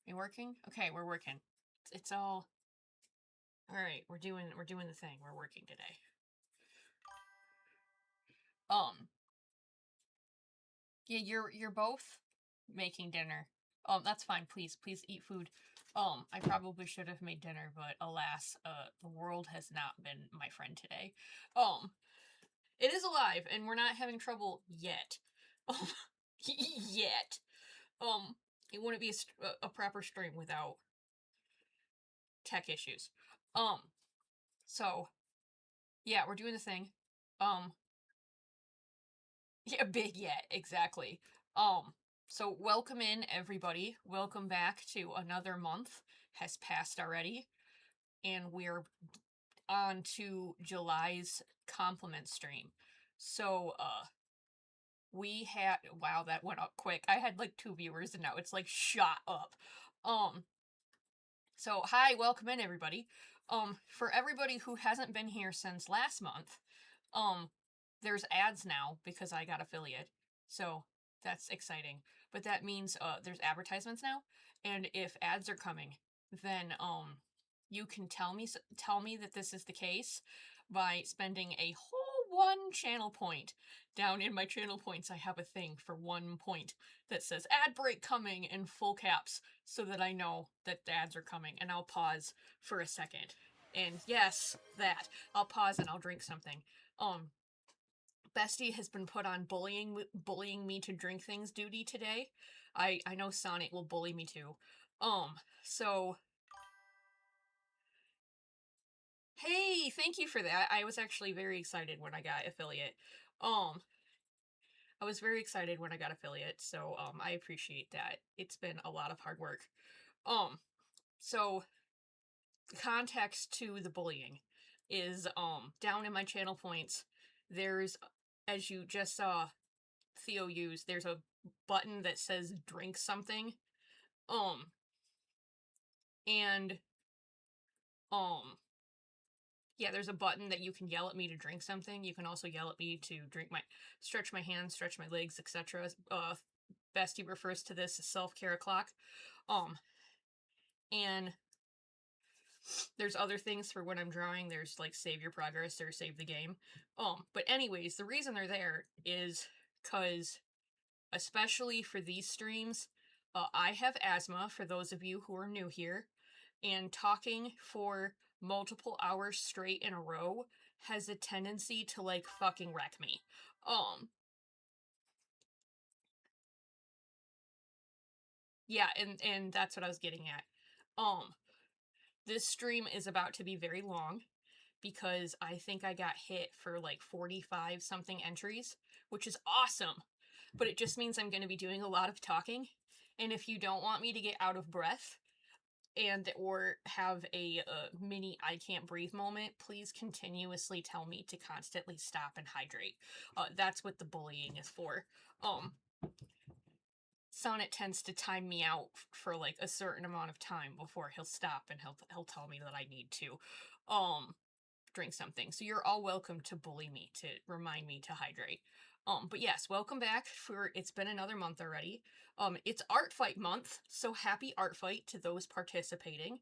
You working? Okay, we're working. It's all right. We're doing the thing. We're working today. Um, yeah, you're both making dinner. That's fine. Please eat food. I probably should have made dinner, but alas, the world has not been my friend today. Um, it is alive, and we're not having trouble yet. Yet. Um, it wouldn't be a proper stream without tech issues. Um, so yeah, we're doing the thing. Um, yeah, big yet, exactly. Um, so welcome in everybody. Welcome back to another month has passed already, and we're on to July's compliment stream. So we had wow, that went up quick. I had like 2 viewers and now it's like shot up. Um so hi, welcome in everybody. For everybody who hasn't been here since last month, um there's ads now because I got affiliate. So that's exciting. But that means there's advertisements now, and if ads are coming, then you can tell me that this is the case by spending a whole 1 channel point. Down in my channel points, I have a thing for 1 point that says ad break coming in full caps so that I know that the ads are coming, and I'll pause for a second. And yes, that. I'll pause and I'll drink something. Bestie has been put on bullying me to drink things duty today. I know Sonic will bully me too. So hey, thank you for that. I was actually very excited when I got affiliate. Um, I was very excited when I got affiliate, so I appreciate that. It's been a lot of hard work. Um, so the context to the bullying is down in my channel points. There's, as you just saw Theo use, there's a button that says drink something. Um, and yeah, there's a button that you can yell at me to drink something. You can also yell at me to stretch my hands, stretch my legs, etc. Bestie refers to this as self-care clock. And there's other things for when I'm drawing. There's like save your progress or save the game. But anyways, the reason they're there is because, especially for these streams, I have asthma, for those of you who are new here, and talking for multiple hours straight in a row has a tendency to like fucking wreck me. Yeah, and that's what I was getting at. This stream is about to be very long because I think I got hit for like 45 something entries, which is awesome. But it just means I'm going to be doing a lot of talking. And if you don't want me to get out of breath and or have a mini I can't breathe moment, please continuously tell me to constantly stop and hydrate. That's what the bullying is for. Sonnet tends to time me out for like a certain amount of time before he'll stop and he'll tell me that I need to drink something. So you're all welcome to bully me to remind me to hydrate. But yes, welcome back. It's been another month already. It's Art Fight month, so happy Art Fight to those participating.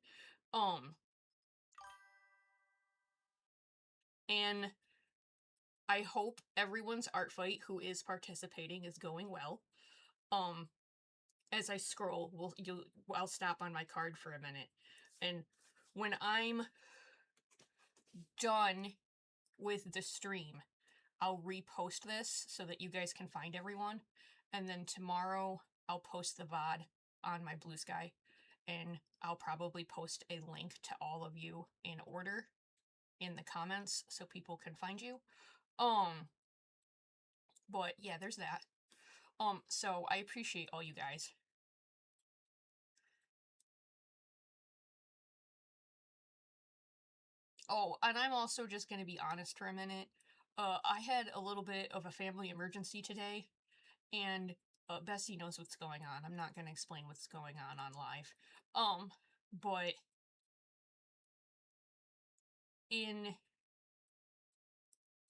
And I hope everyone's art fight who is participating is going well. As I scroll, I'll stop on my card for a minute, and when I'm done with the stream, I'll repost this so that you guys can find everyone, and then tomorrow I'll post the VOD on my Bsky, and I'll probably post a link to all of you in order in the comments so people can find you. But yeah, there's that. So I appreciate all you guys. Oh, and I'm also just gonna be honest for a minute. I had a little bit of a family emergency today, and Bessie knows what's going on. I'm not gonna explain what's going on live. But in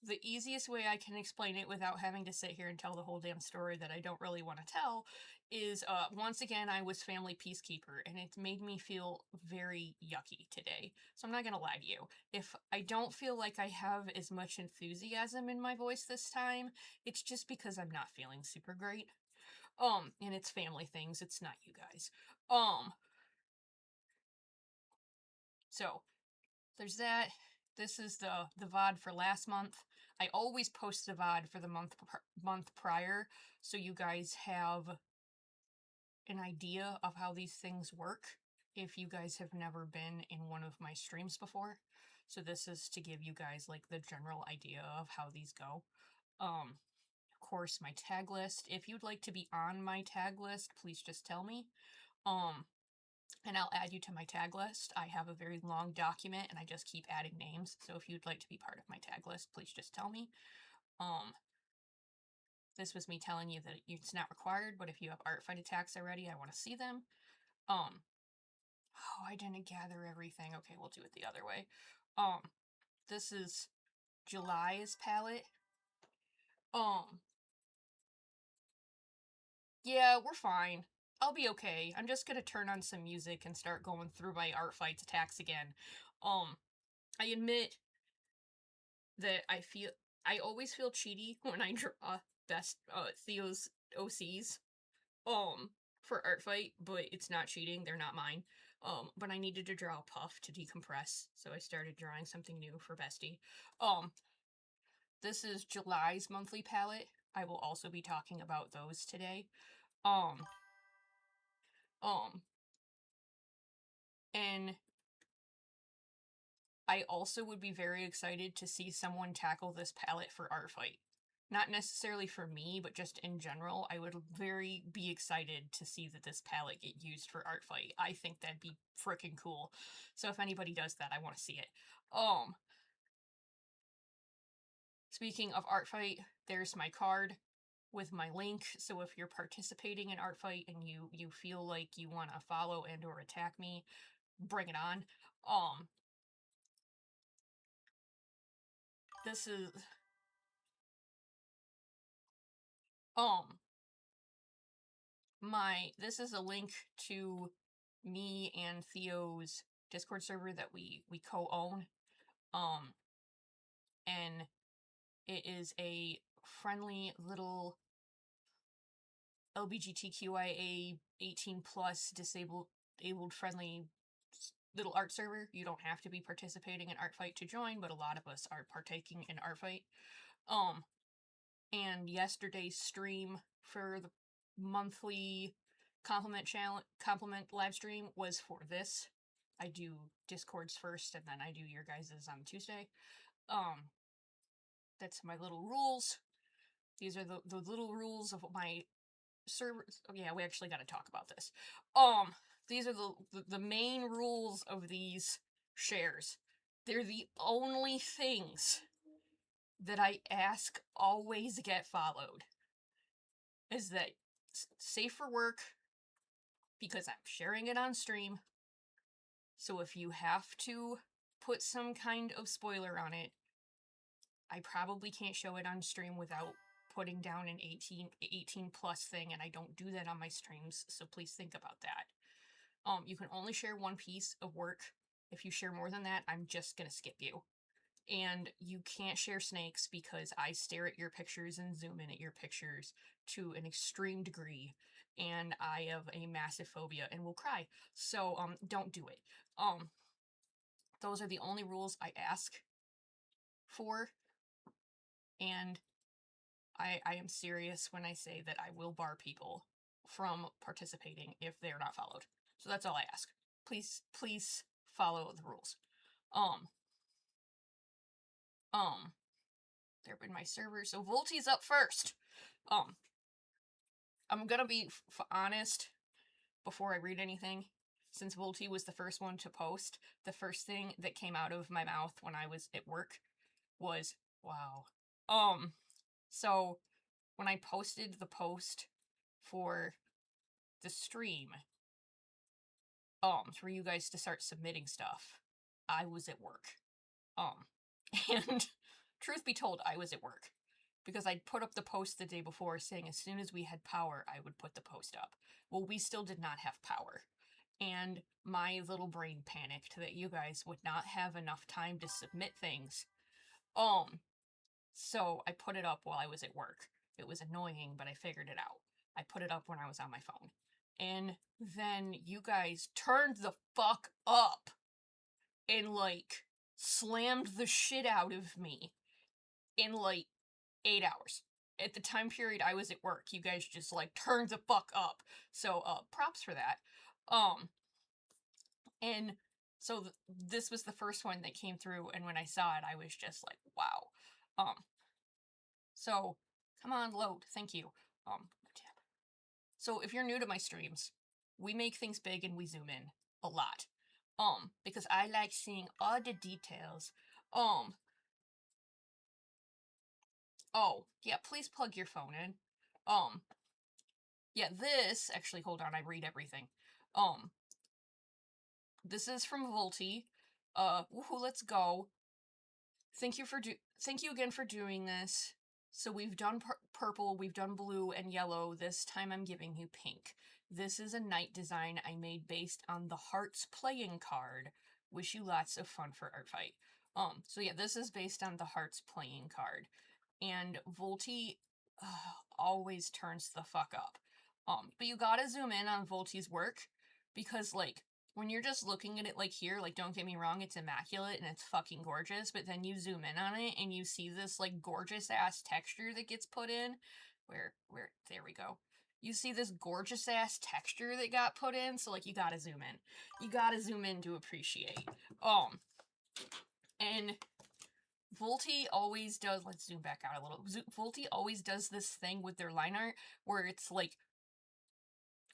the easiest way I can explain it without having to sit here and tell the whole damn story that I don't really want to tell is once again I was family peacekeeper, and it's made me feel very yucky today. So I'm not gonna lie to you. If I don't feel like I have as much enthusiasm in my voice this time, it's just because I'm not feeling super great. And it's family things, it's not you guys. So there's that. This is the VOD for last month. I always post the VOD for the month prior, so you guys have an idea of how these things work if you guys have never been in one of my streams before. So this is to give you guys like the general idea of how these go. Of course, my tag list. If you'd like to be on my tag list, please just tell me. And I'll add you to my tag list. I have a very long document and I just keep adding names. So if you'd like to be part of my tag list, please just tell me. This was me telling you that it's not required, but if you have art fight attacks already, I want to see them. Oh, I didn't gather everything. Okay, we'll do it the other way. This is July's palette. Yeah, we're fine. I'll be okay. I'm just gonna turn on some music and start going through my art fights attacks again. I admit that I always feel cheaty when I draw best Theo's OCs for art fight, but it's not cheating, they're not mine. But I needed to draw a puff to decompress, so I started drawing something new for Bestie. This is July's monthly palette. I will also be talking about those today. Um and I also would be very excited to see someone tackle this palette for art fight. Not necessarily for me, but just in general, I would be excited to see that this palette get used for art fight. I think that'd be freaking cool. So if anybody does that, I want to see it. Speaking of art fight, there's my card with my link. So if you're participating in art fight and you feel like you want to follow and or attack me, bring it on. This is this is a link to me and Theo's Discord server that we co-own. And it is a friendly little LGBTQIA 18 plus disabled friendly little art server. You don't have to be participating in art fight to join, but a lot of us are partaking in art fight. And yesterday's stream for the monthly compliment live stream was for this. I do Discords first and then I do your guys's on Tuesday. That's my little rules. These are the little rules of my servers. Oh, yeah, we actually got to talk about this. These are the main rules of these shares. They're the only things that I ask always get followed. Is that safe for work, because I'm sharing it on stream. So if you have to put some kind of spoiler on it, I probably can't show it on stream without putting down an 18 plus thing, and I don't do that on my streams, so please think about that. You can only share one piece of work. If you share more than that, I'm just gonna skip you. And you can't share snakes because I stare at your pictures and zoom in at your pictures to an extreme degree, and I have a massive phobia and will cry. So don't do it. Those are the only rules I ask for, and I am serious when I say that I will bar people from participating if they're not followed. So that's all I ask. Please follow the rules. They're in my server. So Volti's up first. I'm gonna be honest before I read anything. Since Volti was the first one to post, the first thing that came out of my mouth when I was at work was, wow. So when I posted the post for the stream, for you guys to start submitting stuff, I was at work. And truth be told, I was at work. because I'd put up the post the day before saying as soon as we had power, I would put the post up. Well, we still did not have power. And my little brain panicked that you guys would not have enough time to submit things. So I put it up while I was at work. It was annoying, but I figured it out. I put it up when I was on my phone. And then you guys turned the fuck up and, like, slammed the shit out of me in, like, 8 hours. At the time period I was at work, you guys just, like, turned the fuck up. So, props for that. And so this was the first one that came through, and when I saw it, I was just like, wow. So, come on, load. Thank you. So if you're new to my streams, we make things big and we zoom in a lot. Because I like seeing all the details. Oh, yeah, please plug your phone in. Yeah, this, actually, hold on, I read everything. This is from Volty. Woohoo, let's go. Thank you again for doing this. So we've done purple, we've done blue and yellow. This time I'm giving you pink. This is a night design I made based on the Hearts playing card. Wish you lots of fun for art fight. So yeah, this is based on the Hearts playing card. And Volty always turns the fuck up. But you gotta zoom in on Volty's work, because, like, when you're just looking at it, like, here, like, don't get me wrong, it's immaculate and it's fucking gorgeous, but then you zoom in on it and you see this, like, gorgeous ass texture that gets put in. There we go. You see this gorgeous ass texture that got put in, so, like, you gotta zoom in. You gotta zoom in to appreciate. And Volty always does, let's zoom back out a little. Volty always does this thing with their line art where it's, like,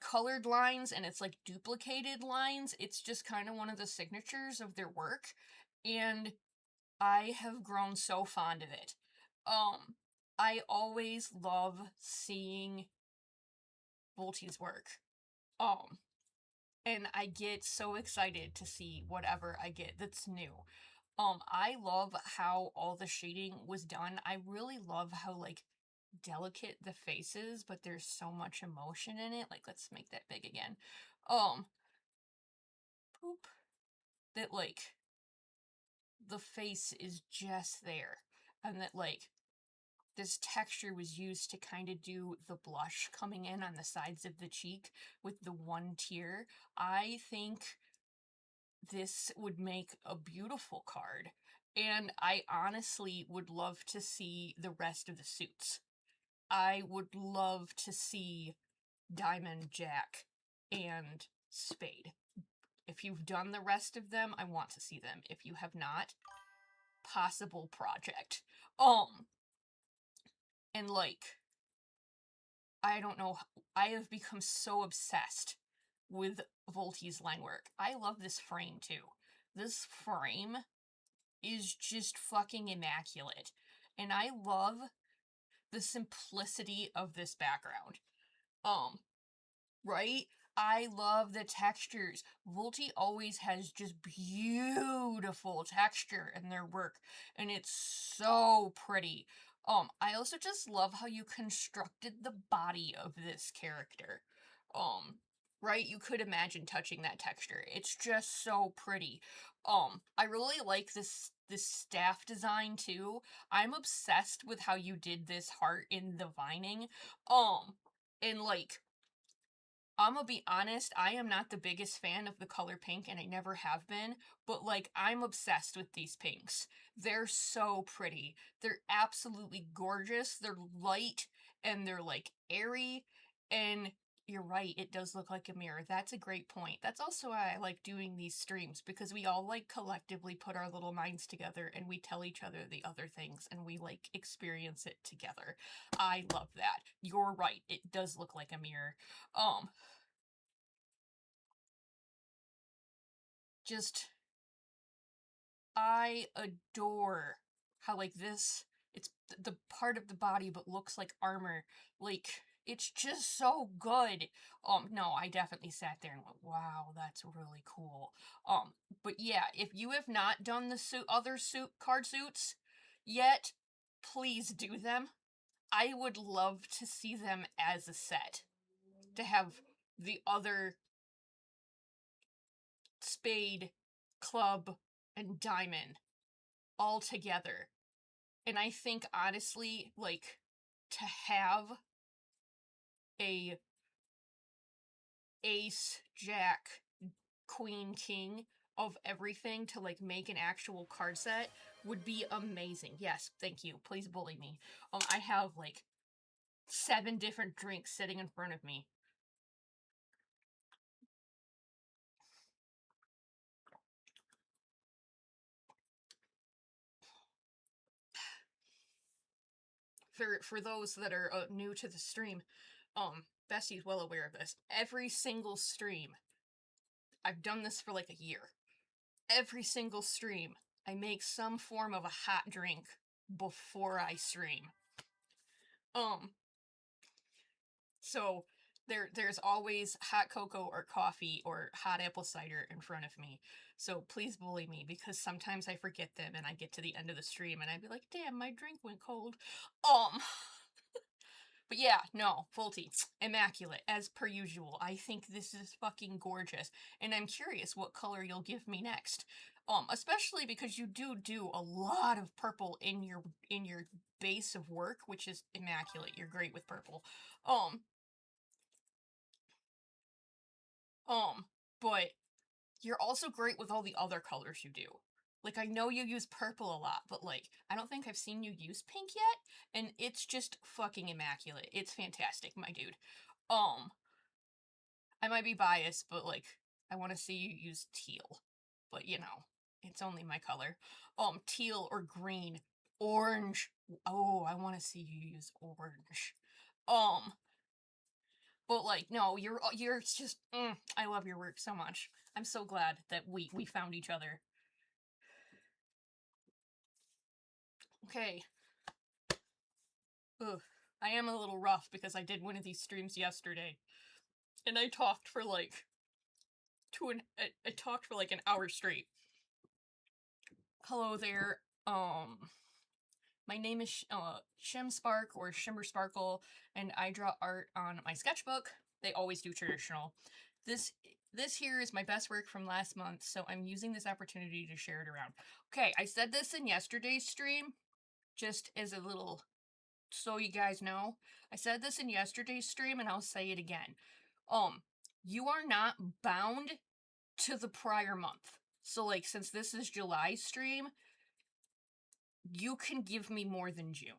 colored lines and it's like duplicated lines. It's just kind of one of the signatures of their work, and I have grown so fond of it. I always love seeing Volty's work. And I get so excited to see whatever I get that's new. I love how all the shading was done. I really love how, like, delicate the face is, but there's so much emotion in it. Like, let's make that big again. Poop. That, like, the face is just there. And that, like, this texture was used to kind of do the blush coming in on the sides of the cheek with the one tear. I think this would make a beautiful card. And I honestly would love to see the rest of the suits. I would love to see Diamond, Jack, and Spade. If you've done the rest of them, I want to see them. If you have not, possible project. And, like, I don't know, I have become so obsessed with Volty's line work. I love this frame, too. This frame is just fucking immaculate. And I love the simplicity of this background. Right? I love the textures. Volty always has just beautiful texture in their work, and it's so pretty. I also just love how you constructed the body of this character. Right? You could imagine touching that texture. It's just so pretty. I really like this staff design too. I'm obsessed with how you did this heart in the vining. And, like, I'm gonna be honest, I am not the biggest fan of the color pink, and I never have been, but, like, I'm obsessed with these pinks. They're so pretty. They're absolutely gorgeous. They're light, and they're, like, airy, and you're right, it does look like a mirror. That's a great point. That's also why I like doing these streams, because we all, like, collectively put our little minds together, and we tell each other the other things, and we, like, experience it together. I love that. You're right, it does look like a mirror. Just, I adore how, like, this, it's the part of the body but looks like armor. Like, it's just so good. No, I definitely sat there and went, wow, that's really cool. But yeah, if you have not done the other card suits yet, please do them. I would love to see them as a set. To have the other spade, club, and diamond all together. And I think honestly, like, to have a ace, jack, queen, king of everything to like make an actual card set would be amazing. Yes, thank you. Please bully me. I have like 7 different drinks sitting in front of me. For those that are new to the stream, Bessie's well aware of this. Every single stream, I've done this for like a year. Every single stream, I make some form of a hot drink before I stream. So there's always hot cocoa or coffee or hot apple cider in front of me. So please bully me because sometimes I forget them and I get to the end of the stream and I'd be like, damn, my drink went cold. But yeah, no, Fulty, immaculate, as per usual. I think this is fucking gorgeous, and I'm curious what color you'll give me next. Especially because you do a lot of purple in your base of work, which is immaculate. You're great with purple. But you're also great with all the other colors you do. Like, I know you use purple a lot, but, like, I don't think I've seen you use pink yet, and it's just fucking immaculate. It's fantastic, my dude. I might be biased, but, like, I want to see you use teal. But, you know, it's only my color. Teal or green. Orange. Oh, I want to see you use orange. But like, no, you're just. I love your work so much. I'm so glad that we found each other. Okay. Ugh. I am a little rough because I did one of these streams yesterday, and I talked for like I talked for like an hour straight. Hello there. My name is Shimspark or Shimmer Sparkle, and I draw art on my sketchbook. They always do traditional. This here is my best work from last month, so I'm using this opportunity to share it around. Okay, I said this in yesterday's stream, just as a little, so you guys know. I said this in yesterday's stream, and I'll say it again. You are not bound to the prior month. So, like, since this is July stream, you can give me more than June.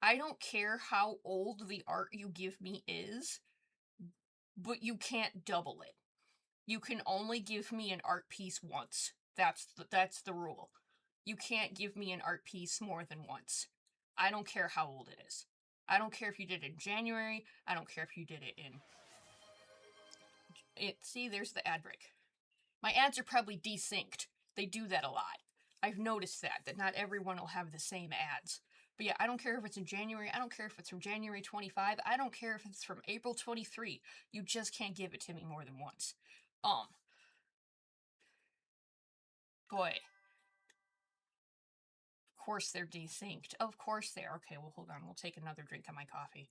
I don't care how old the art you give me is, but you can't double it. You can only give me an art piece once. That's the rule. You can't give me an art piece more than once. I don't care how old it is. I don't care if you did it in January. I don't care if you did it in... See, there's the ad break. My ads are probably desynced. They do that a lot. I've noticed that not everyone will have the same ads. But yeah, I don't care if it's in January. I don't care if it's from January 25. I don't care if it's from April 23. You just can't give it to me more than once. Boy. Of course they're desynced. Of course they are. Okay, well, hold on. We'll take another drink of my coffee.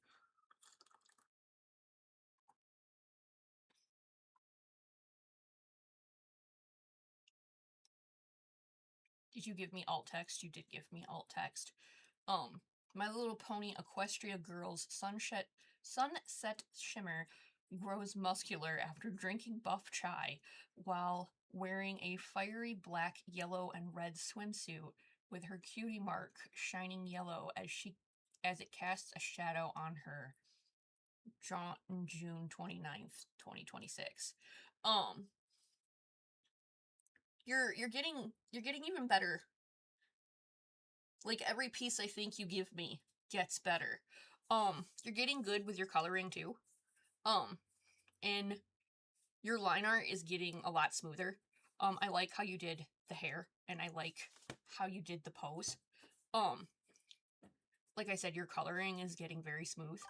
Did you give me alt text? You did give me alt text. My Little Pony Equestria Girls Sunset Shimmer grows muscular after drinking buff chai while wearing a fiery black, yellow, and red swimsuit with her cutie mark shining yellow as it casts a shadow on her. June 29th, 2026. You're getting even better. Like, every piece I think you give me gets better. You're getting good with your coloring too. And your line art is getting a lot smoother. I like how you did the hair, and I like how you did the pose. Like I said, your coloring is getting very smooth.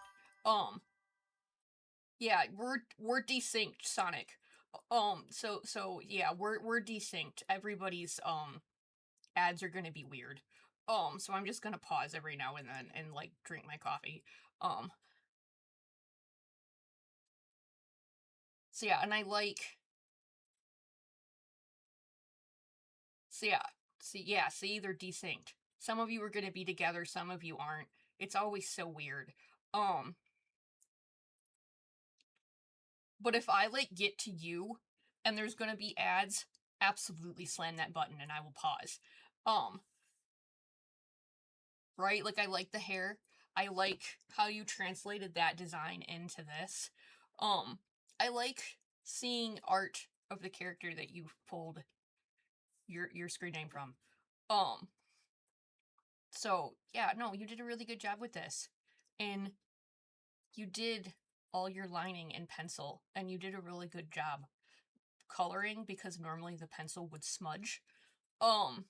Yeah, we're desynced, Sonic. So yeah, we're desynced. Everybody's ads are gonna be weird. So I'm just gonna pause every now and then and like drink my coffee. Um, so yeah, and I like, so yeah, see, they're desynced. Some of you are gonna be together, some of you aren't. It's always so weird. Um, but if I like get to you and there's gonna be ads, absolutely slam that button and I will pause. Um, right? Like I like the hair. I like how you translated that design into this. I like seeing art of the character that you've pulled your screen name from. Um, so yeah, no, you did a really good job with this. And you did all your lining in pencil and you did a really good job coloring because normally the pencil would smudge. Um,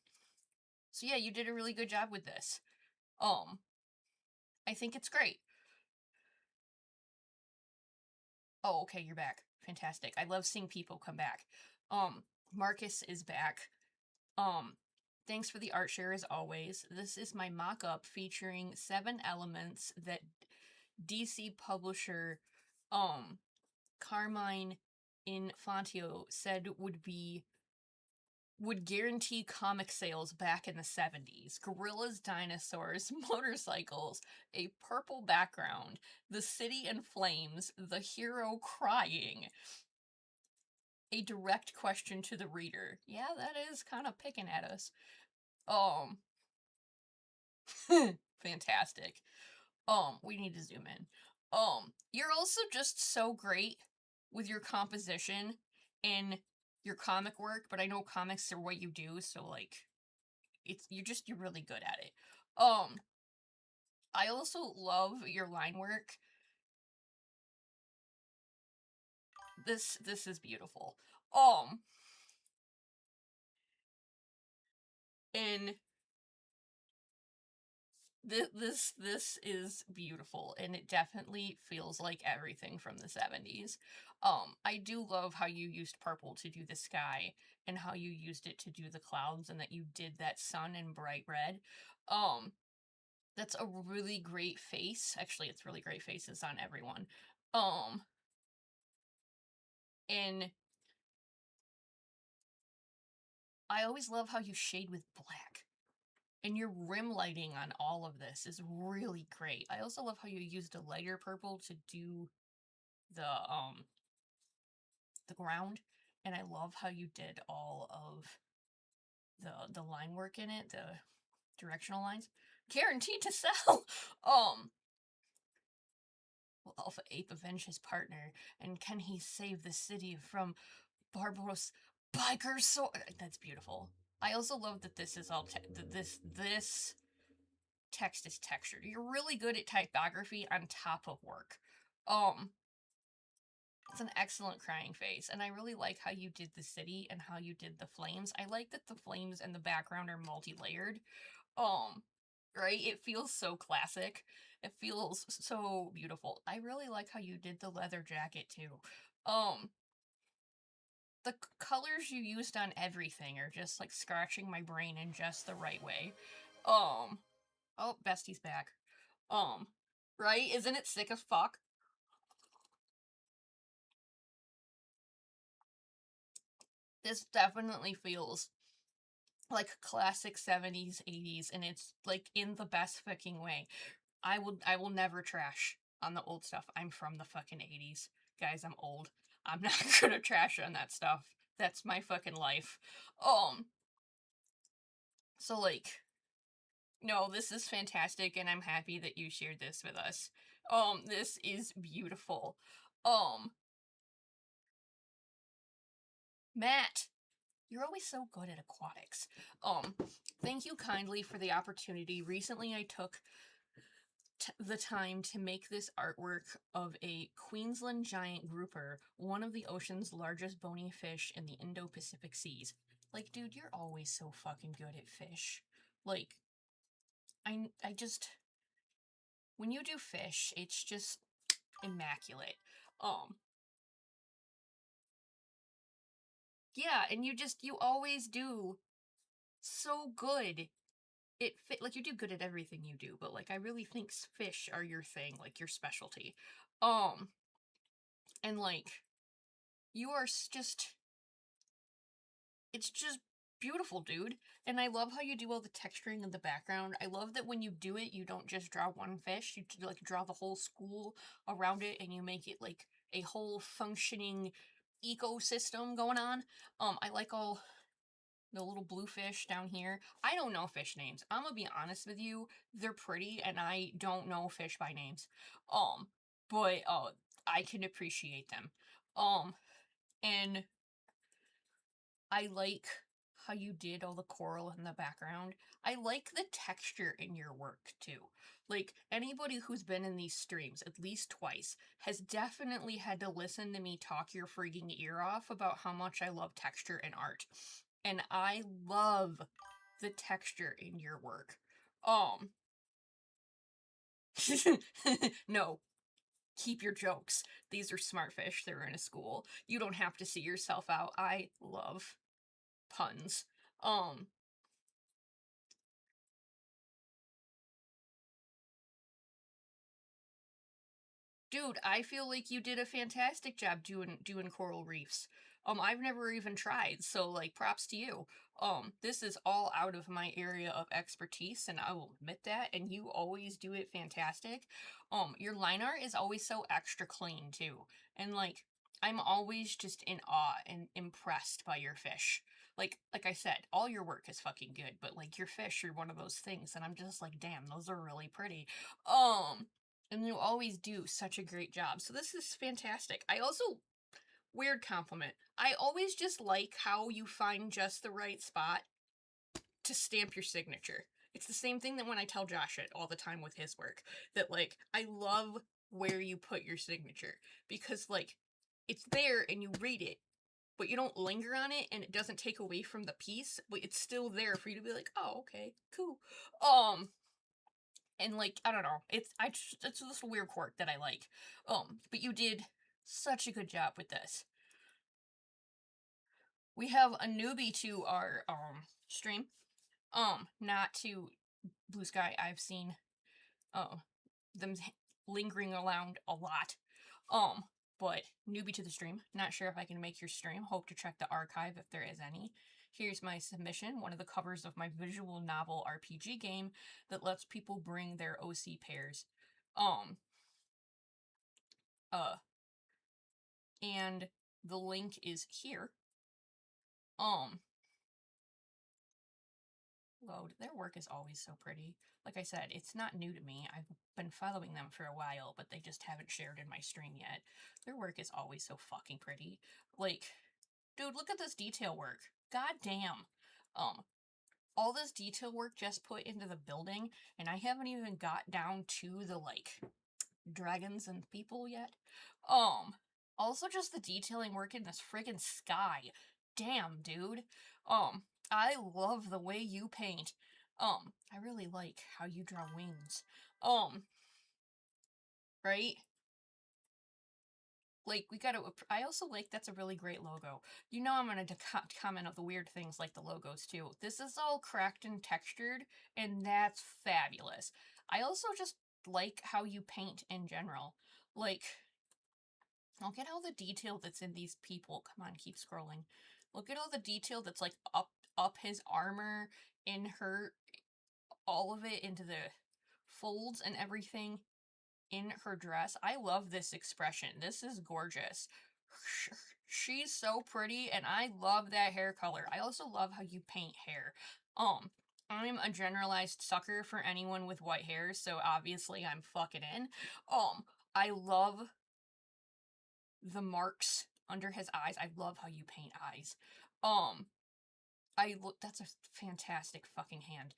so yeah, you did a really good job with this. Um, I think it's great. Oh, okay, you're back. Fantastic. I love seeing people come back. Um, Marcus is back. Um, thanks for the art share as always. This is my mock-up featuring 7 elements that DC publisher Carmine Infantio said would guarantee comic sales back in the 70s. Gorillas, dinosaurs, motorcycles, a purple background, the city in flames, the hero crying. A direct question to the reader. Yeah, that is kind of picking at us. Um, fantastic. We need to zoom in. You're also just so great with your composition and your comic work, but I know comics are what you do, so like you're really good at it. I also love your line work. This is beautiful. Um, and this is beautiful and it definitely feels like everything from the 70s. I do love how you used purple to do the sky and how you used it to do the clouds and that you did that sun in bright red. Um, that's a really great face. Actually, it's really great faces on everyone. Um, and I always love how you shade with black. And your rim lighting on all of this is really great. I also love how you used a lighter purple to do the the ground, and I love how you did all of the line work in it, the directional lines. Guaranteed to sell. Will Alpha Ape avenge his partner, and can he save the city from barbarous bikers? So that's beautiful. I also love that this is all this text is textured. You're really good at typography on top of work. Um, It's an excellent crying face, and I really like how you did the city and how you did the flames. I like that the flames and the background are multi-layered. Um, right? It feels so classic. It feels so beautiful. I really like how you did the leather jacket too. Um, the colors you used on everything are just like scratching my brain in just the right way. Um, oh, Bestie's back. Um, right? Isn't it sick as fuck? This definitely feels like classic 70s, 80s, and it's like in the best fucking way. I will never trash on the old stuff. I'm from the fucking 80s. Guys, I'm old. I'm not gonna trash on that stuff. That's my fucking life. Um, so like, no, this is fantastic and I'm happy that you shared this with us. This is beautiful. Um, Matt, you're always so good at aquatics. Um, Thank you kindly for the opportunity. Recently, I took the time to make this artwork of a Queensland giant grouper, one of the ocean's largest bony fish in the Indo-Pacific Seas. Like, dude, you're always so fucking good at fish. Like, I just when you do fish, it's just immaculate. Um, yeah, and you always do so good like you do good at everything you do, but like I really think fish are your thing, like your specialty. Um, and like you are just it's just beautiful, dude. And I love how you do all the texturing in the background. I love that when you do it, you don't just draw one fish, you like draw the whole school around it and you make it like a whole functioning ecosystem going on. I like all the little blue fish down here. I don't know fish names. I'm gonna be honest with you. They're pretty and I don't know fish by names. Um, but I can appreciate them. And I like how you did all the coral in the background. I like the texture in your work too. Like anybody who's been in these streams at least twice has definitely had to listen to me talk your freaking ear off about how much I love texture and art. And I love the texture in your work. Um no, keep your jokes. These are smart fish. They're in a school. You don't have to see yourself out. I love puns. Um Dude, I feel like you did a fantastic job doing coral reefs. I've never even tried, so like props to you. This is all out of my area of expertise, and I will admit that, and you always do it fantastic. Your line art is always so extra clean too. And like I'm always just in awe and impressed by your fish. Like I said, all your work is fucking good, but like your fish are one of those things, and I'm just like, damn, those are really pretty. And you always do such a great job. So this is fantastic. I also weird compliment. I always just like how you find just the right spot to stamp your signature. It's the same thing that when I tell Josh it all the time with his work that like I love where you put your signature because like it's there and you read it but you don't linger on it and it doesn't take away from the piece but it's still there for you to be like, oh, okay, cool. And like I don't know, it's just a weird quirk that I like. But you did such a good job with this. We have a newbie to our stream. Not to Blue Sky. I've seen them lingering around a lot. But newbie to the stream. Not sure if I can make your stream. Hope to check the archive if there is any. Here's my submission, one of the covers of my visual novel RPG game that lets people bring their OC pairs. Um, uh, and the link is here. Um, Load. Their work is always so pretty. Like I said, it's not new to me. I've been following them for a while, but they just haven't shared in my stream yet. Their work is always so fucking pretty. Like, dude, look at this detail work. God damn. Um, all this detail work just put into the building, and I haven't even got down to the like dragons and people yet. Also just the detailing work in this friggin' sky. Damn, dude. I love the way you paint. I really like how you draw wings. Um, right? Like we gotta. I also like that's a really great logo. You know I'm gonna comment on the weird things like the logos too. This is all cracked and textured, and that's fabulous. I also just like how you paint in general. Like, look at all the detail that's in these people. Come on, keep scrolling. Look at all the detail that's like up his armor, in her, all of it into the folds and everything in her dress. I love this expression. This is gorgeous. She's so pretty and I love that hair color. I also love how you paint hair. I'm a generalized sucker for anyone with white hair, so obviously I'm fucking in. I love the marks under his eyes. I love how you paint eyes. Um, I look. That's a fantastic fucking hand.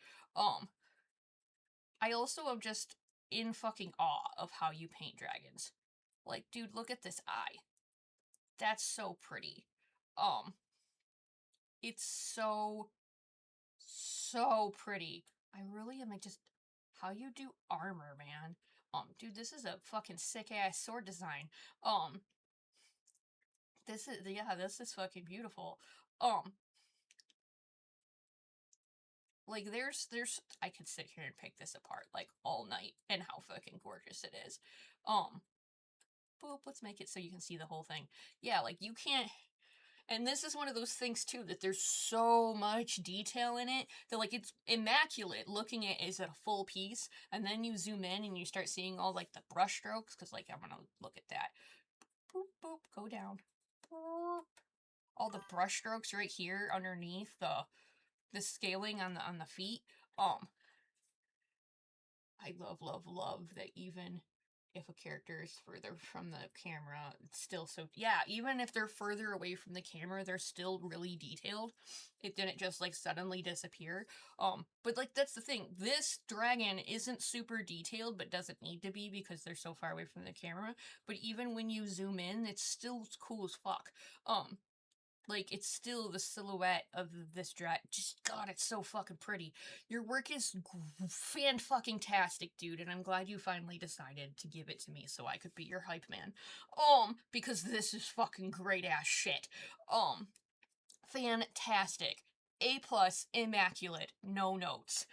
I also am just in fucking awe of how you paint dragons. Like, dude, look at this eye. That's so pretty. Um, it's so pretty. I really am like just how you do armor, man. Dude, this is a fucking sick ass sword design. Um, this is fucking beautiful. Um, Like, I could sit here and pick this apart, like, all night, and how fucking gorgeous it is. Boop, let's make it so you can see the whole thing. Yeah, like, you can't, and this is one of those things too that there's so much detail in it that like it's immaculate looking at it as a full piece, and then you zoom in and you start seeing all like the brush strokes because like I'm gonna look at that. Boop boop, go down. Boop. All the brush strokes right here underneath the scaling on the feet. I love that even if a character is further from the camera, it's still so, yeah, even if they're further away from the camera, they're still really detailed. It didn't just like suddenly disappear. But like that's the thing. This dragon isn't super detailed, but doesn't need to be because they're so far away from the camera. But even when you zoom in, it's still cool as fuck. Like, it's still the silhouette of this drag. Just, God, it's so fucking pretty. Your work is fan-fucking-tastic, dude, and I'm glad you finally decided to give it to me so I could be your hype man. Because this is fucking great-ass shit. Fantastic. A+, immaculate, no notes.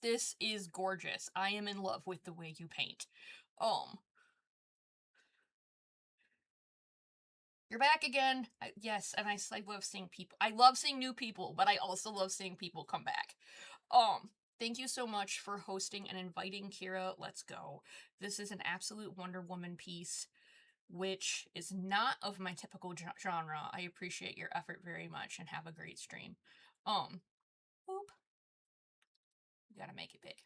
This is gorgeous. I am in love with the way you paint. You're back again. Yes, and I love seeing people. I love seeing new people, but I also love seeing people come back. Thank you so much for hosting and inviting Kira. Let's go. This is an absolute Wonder Woman piece, which is not of my typical genre. I appreciate your effort very much and have a great stream. Whoop. You gotta make it big.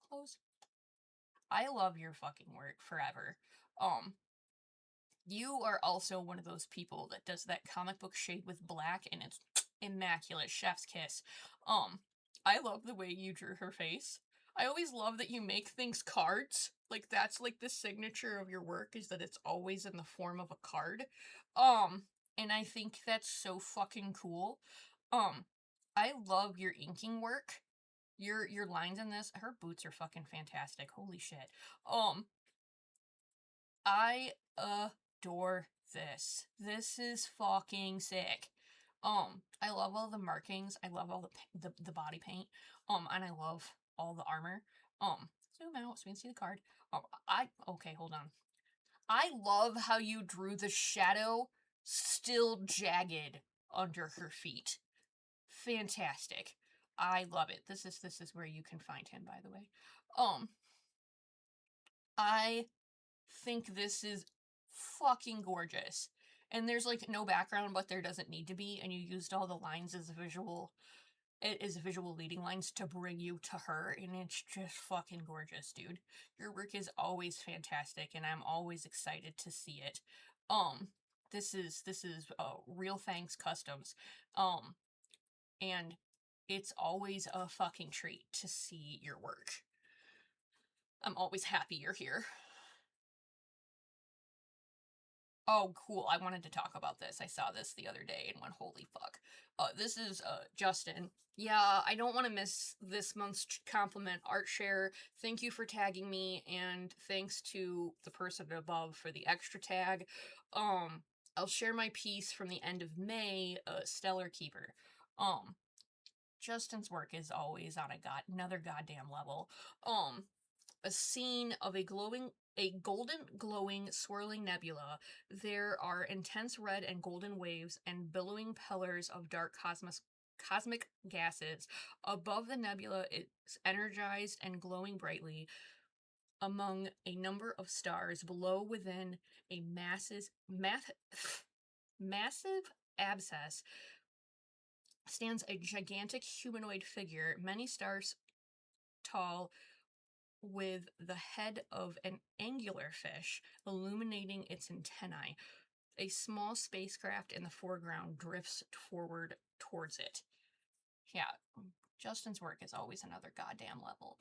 Close. I love your fucking work forever. You are also one of those people that does that comic book shade with black, and it's immaculate. Chef's kiss. I love the way you drew her face. I always love that you make things cards. Like, that's like the signature of your work, is that it's always in the form of a card. And I think that's so fucking cool. I love your inking work. Your lines in this, her boots are fucking fantastic. Holy shit. I adore this. This is fucking sick. I love all the markings. I love all the body paint. And I love all the armor. Zoom out so we can see the card. Okay, hold on. I love how you drew the shadow still jagged under her feet. Fantastic. I love it. This is where you can find him, by the way. I think this is fucking gorgeous. And there's like no background, but there doesn't need to be, and you used all the lines as visual leading lines to bring you to her, and it's just fucking gorgeous, dude. Your work is always fantastic, and I'm always excited to see it. This is Real Thanks Customs. And it's always a fucking treat to see your work. I'm always happy you're here. Oh, cool. I wanted to talk about this. I saw this the other day and went, holy fuck. This is Justin. Yeah, I don't want to miss this month's compliment, Art Share. Thank you for tagging me, and thanks to the person above for the extra tag. I'll share my piece from the end of May, Stellar Keeper. Justin's work is always on another goddamn level. A scene of a golden glowing swirling nebula. There are intense red and golden waves and billowing pillars of dark cosmic gases. Above the nebula, it's energized and glowing brightly among a number of stars. Below, within a massive abscess, stands a gigantic humanoid figure, many stars tall, with the head of an angular fish illuminating its antennae. A small spacecraft in the foreground drifts forward towards it. Yeah, Justin's work is always another goddamn level.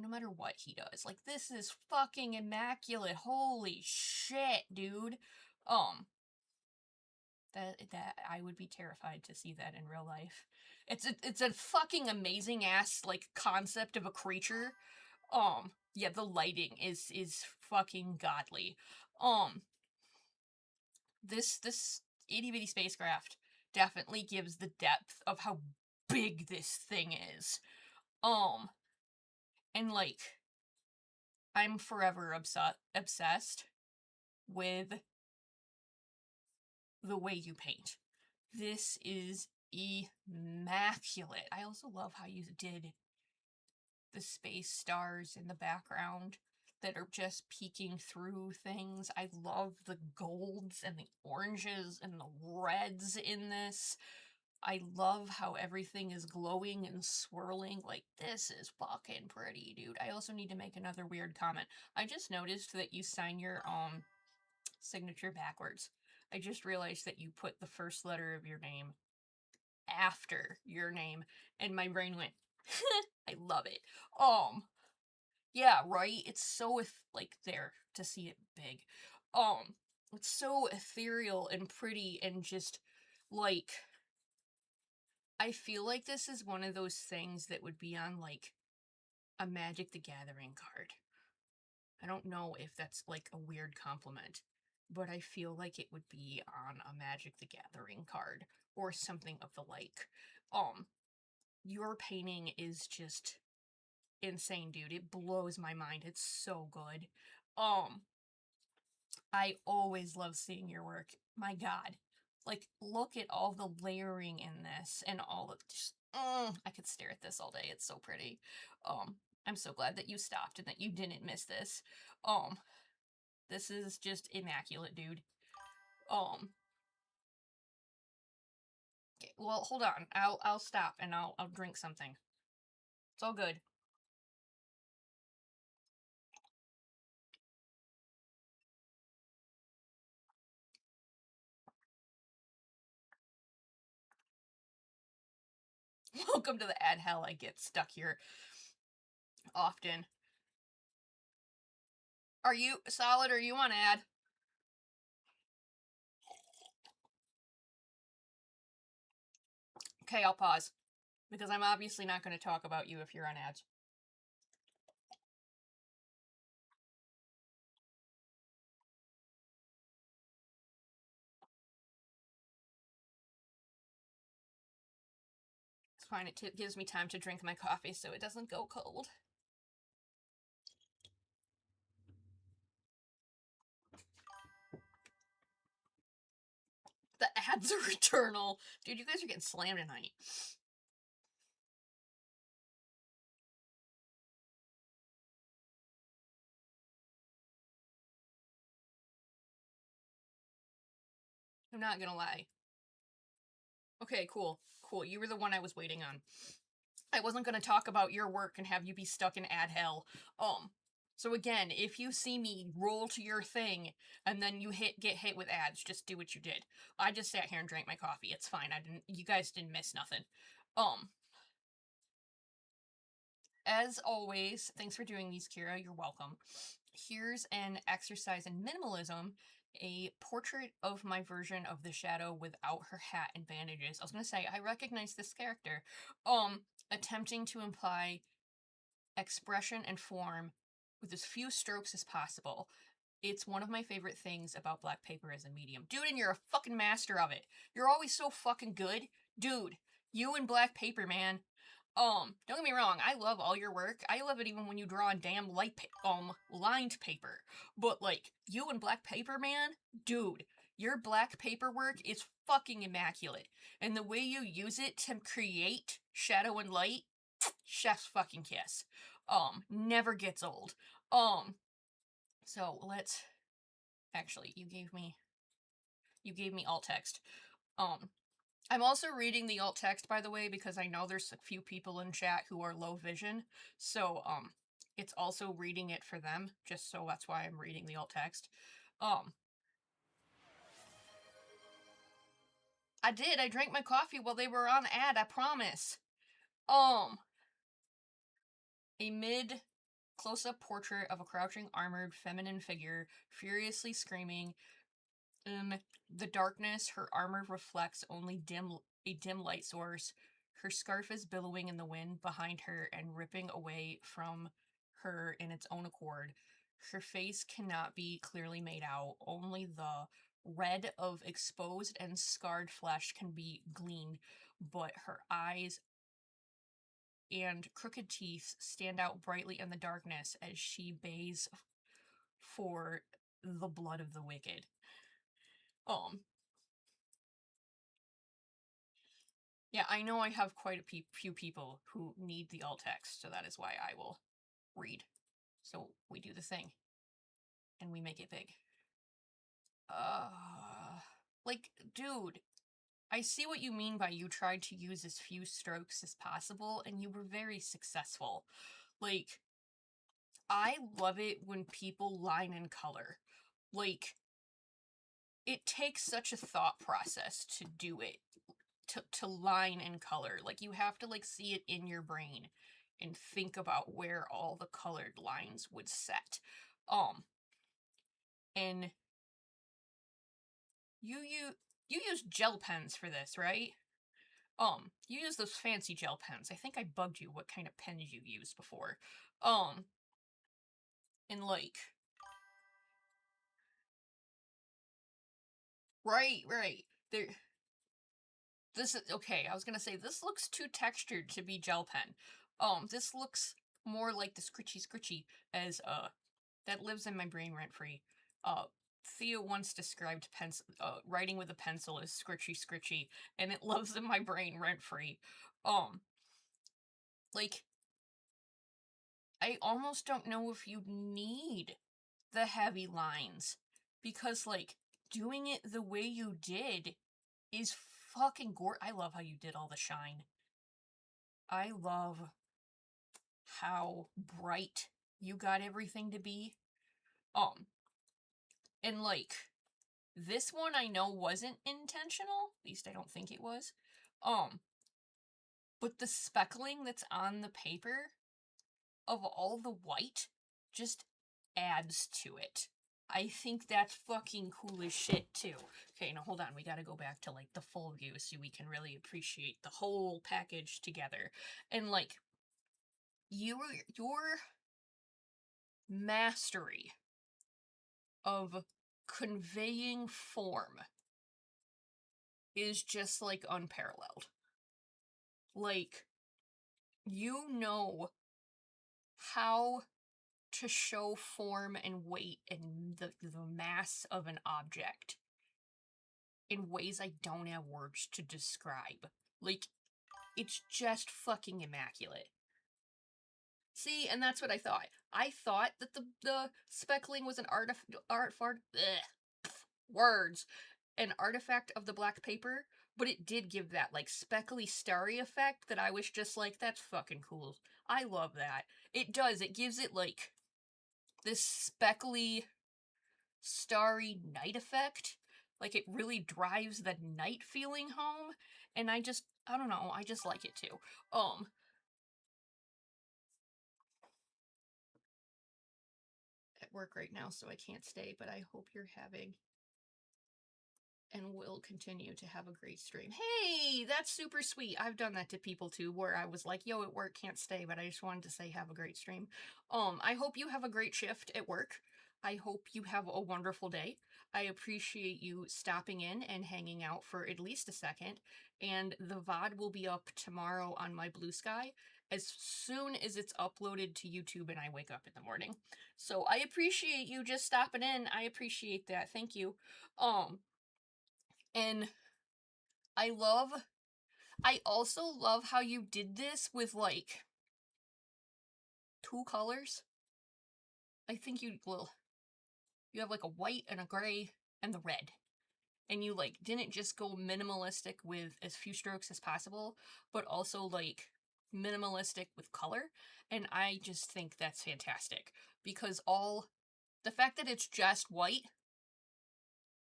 No matter what he does. Like, this is fucking immaculate. Holy shit, dude. That I would be terrified to see that in real life. It's a fucking amazing ass like concept of a creature. Yeah, the lighting is fucking godly. This itty bitty spacecraft definitely gives the depth of how big this thing is. And like, I'm forever obsessed with the way you paint. This is immaculate. I also love how you did the space stars in the background that are just peeking through things. I love the golds and the oranges and the reds in this. I love how everything is glowing and swirling. Like, this is fucking pretty, dude. I also need to make another weird comment. I just noticed that you sign your signature backwards. I just realized that you put the first letter of your name after your name, and my brain went, I love it. Yeah, right? It's so, like, there, to see it big. It's so ethereal and pretty and just, like, I feel like this is one of those things that would be on, like, a Magic the Gathering card. I don't know if that's, like, a weird compliment, but I feel like it would be on a Magic the Gathering card or something of the like. Your painting is just insane, dude. It blows my mind. It's so good. I always love seeing your work. My God. Like, look at all the layering in this and all of just, I could stare at this all day. It's so pretty. I'm so glad that you stopped and that you didn't miss this. This is just immaculate, dude. Okay, well, hold on. I'll stop and I'll drink something. It's all good. Welcome to the ad hell. I get stuck here often. Are you solid or you want ad? Okay, I'll pause. Because I'm obviously not going to talk about you if you're on ads. It's fine. It gives me time to drink my coffee so it doesn't go cold. The ads are eternal. Dude, you guys are getting slammed tonight. I'm not gonna lie. Okay, cool. Cool. You were the one I was waiting on. I wasn't gonna talk about your work and have you be stuck in ad hell. So again, if you see me roll to your thing and then you get hit with ads, just do what you did. I just sat here and drank my coffee. It's fine. You guys didn't miss nothing. As always, thanks for doing these, Kira. You're welcome. Here's an exercise in minimalism, a portrait of my version of the Shadow without her hat and bandages. I was gonna say, I recognize this character. Attempting to imply expression and form with as few strokes as possible. It's one of my favorite things about black paper as a medium. Dude, and you're a fucking master of it. You're always so fucking good. Dude, you and black paper, man. Don't get me wrong, I love all your work. I love it even when you draw on damn lined paper. But, like, you and black paper, man, dude, your black paper work is fucking immaculate. And the way you use it to create shadow and light, chef's fucking kiss. Never gets old. So let's, actually, you gave me alt text. I'm also reading the alt text, by the way, because I know there's a few people in chat who are low vision, so, it's also reading it for them, just so that's why I'm reading the alt text. I did, I drank my coffee while they were on ad, I promise. A mid-close-up portrait of a crouching, armored, feminine figure, furiously screaming. In the darkness, her armor reflects only a dim light source. Her scarf is billowing in the wind behind her and ripping away from her in its own accord. Her face cannot be clearly made out. Only the red of exposed and scarred flesh can be gleaned, but her eyes and crooked teeth stand out brightly in the darkness as she bays for the blood of the wicked. Um, yeah, I know I have quite a few people who need the alt text, so that is why I will read. So we do the thing, and we make it big. Like, dude, I see what you mean by you tried to use as few strokes as possible, and you were very successful. Like, I love it when people line in color. Like, it takes such a thought process to do it, to line in color. Like, you have to, like, see it in your brain and think about where all the colored lines would set. And you use gel pens for this, right? You use those fancy gel pens. I think I bugged you what kind of pens you used before. Um, and like, right. There, this is, okay, I was gonna say, this looks too textured to be gel pen. This looks more like the scritchy as, that lives in my brain rent-free. Theo once described writing with a pencil as scritchy, and it lives in my brain rent-free. Um, like, I almost don't know if you need the heavy lines, because, like, doing it the way you did is fucking I love how you did all the shine. I love how bright you got everything to be. And like, this one I know wasn't intentional, at least I don't think it was. But the speckling that's on the paper of all the white just adds to it. I think that's fucking cool as shit, too. Okay, now hold on. We gotta go back to, like, the full view so we can really appreciate the whole package together. And, like, your mastery of conveying form is just, like, unparalleled. Like, you know how to show form and weight and the mass of an object in ways I don't have words to describe. Like, it's just fucking immaculate. See, and that's what I thought. I thought that the speckling was an an artifact of the black paper, but it did give that, like, speckly starry effect that I was just like, that's fucking cool. I love that. It does. It gives it, like, this speckly starry night effect. Like, it really drives the night feeling home, and I don't know, I just like it too. At work right now, so I can't stay, but I hope you're having and will continue to have a great stream. Hey, that's super sweet. I've done that to people too, where I was like, yo, at work, can't stay, but I just wanted to say have a great stream. I hope you have a great shift at work. I hope you have a wonderful day. I appreciate you stopping in and hanging out for at least a second. And the VOD will be up tomorrow on my Bsky as soon as it's uploaded to YouTube and I wake up in the morning. So I appreciate you just stopping in. I appreciate that. Thank you. And I also love how you did this with, like, 2 colors. I think you have, like, a white and a gray and the red. And you, like, didn't just go minimalistic with as few strokes as possible, but also, like, minimalistic with color. And I just think that's fantastic. Because the fact that it's just white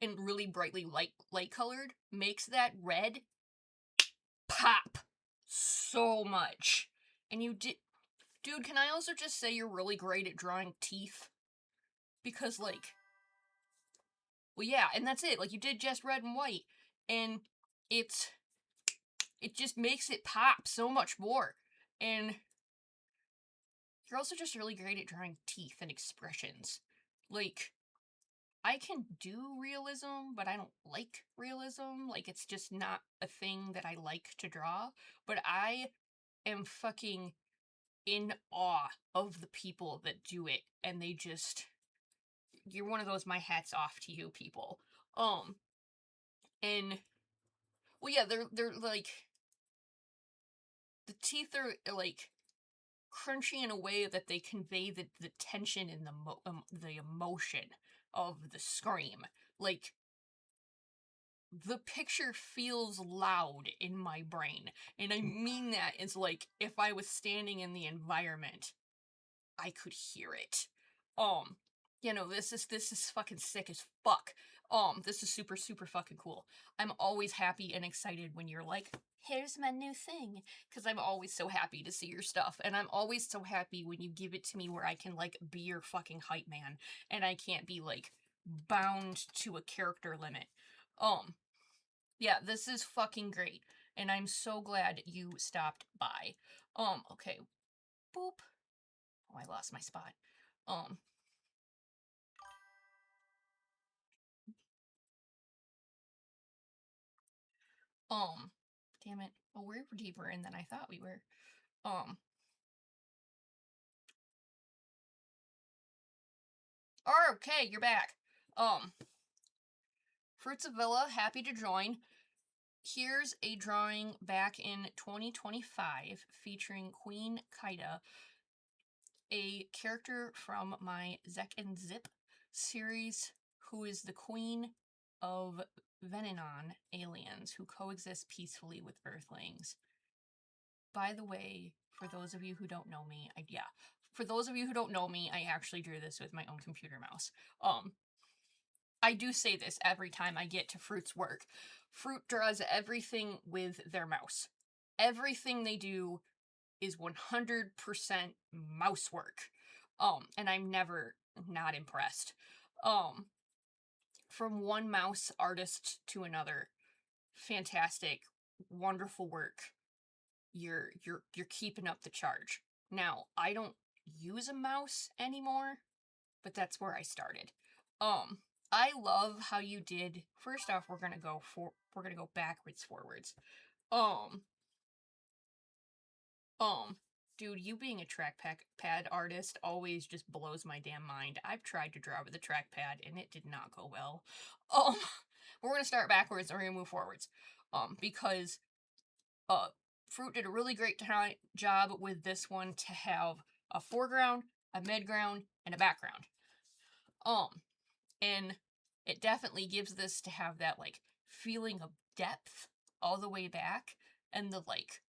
and really brightly light colored makes that red pop so much. And you did, dude, can I also just say you're really great at drawing teeth? Because, like, well, yeah, and that's it. Like, you did just red and white, and it just makes it pop so much more. And you're also just really great at drawing teeth and expressions. Like, I can do realism, but I don't like realism. Like, it's just not a thing that I like to draw. But I am fucking in awe of the people that do it, and they just, you're one of those my hat's off to you people. And well, yeah, they're like, the teeth are like crunchy in a way that they convey the tension and the emotion of the scream. Like, the picture feels loud in my brain, and I mean that as like, if I was standing in the environment, I could hear it. This is fucking sick as fuck. This is super, super fucking cool. I'm always happy and excited when you're like, here's my new thing. Because I'm always so happy to see your stuff. And I'm always so happy when you give it to me where I can, like, be your fucking hype man. And I can't be, like, bound to a character limit. Yeah, this is fucking great. And I'm so glad you stopped by. Okay. Boop. Oh, I lost my spot. Um, Um, Damn it. Well, we're deeper in than I thought we were. Um, okay, you're back. Fruits of Villa, happy to join. Here's a drawing back in 2025 featuring Queen Kaida, a character from my Zek and Zip series who is the queen of Venenon aliens who coexist peacefully with Earthlings. By the way, for those of you who don't know me, for those of you who don't know me, I actually drew this with my own computer mouse. I do say this every time I get to Fruit's work. Fruit draws everything with their mouse. Everything they do is 100% mouse work. And I'm never not impressed. From one mouse artist to another, fantastic, wonderful work. You're keeping up the charge. Now, I don't use a mouse anymore, but that's where I started. I love how you did. First off, we're gonna go backwards forwards. Um, um, Dude, you being a trackpad artist always just blows my damn mind. I've tried to draw with a trackpad and it did not go well. Um, we're gonna start backwards and we're gonna move forwards. Because Fruit did a really great job with this one to have a foreground, a midground, and a background. And it definitely gives this to have that, like, feeling of depth all the way back, and the, like,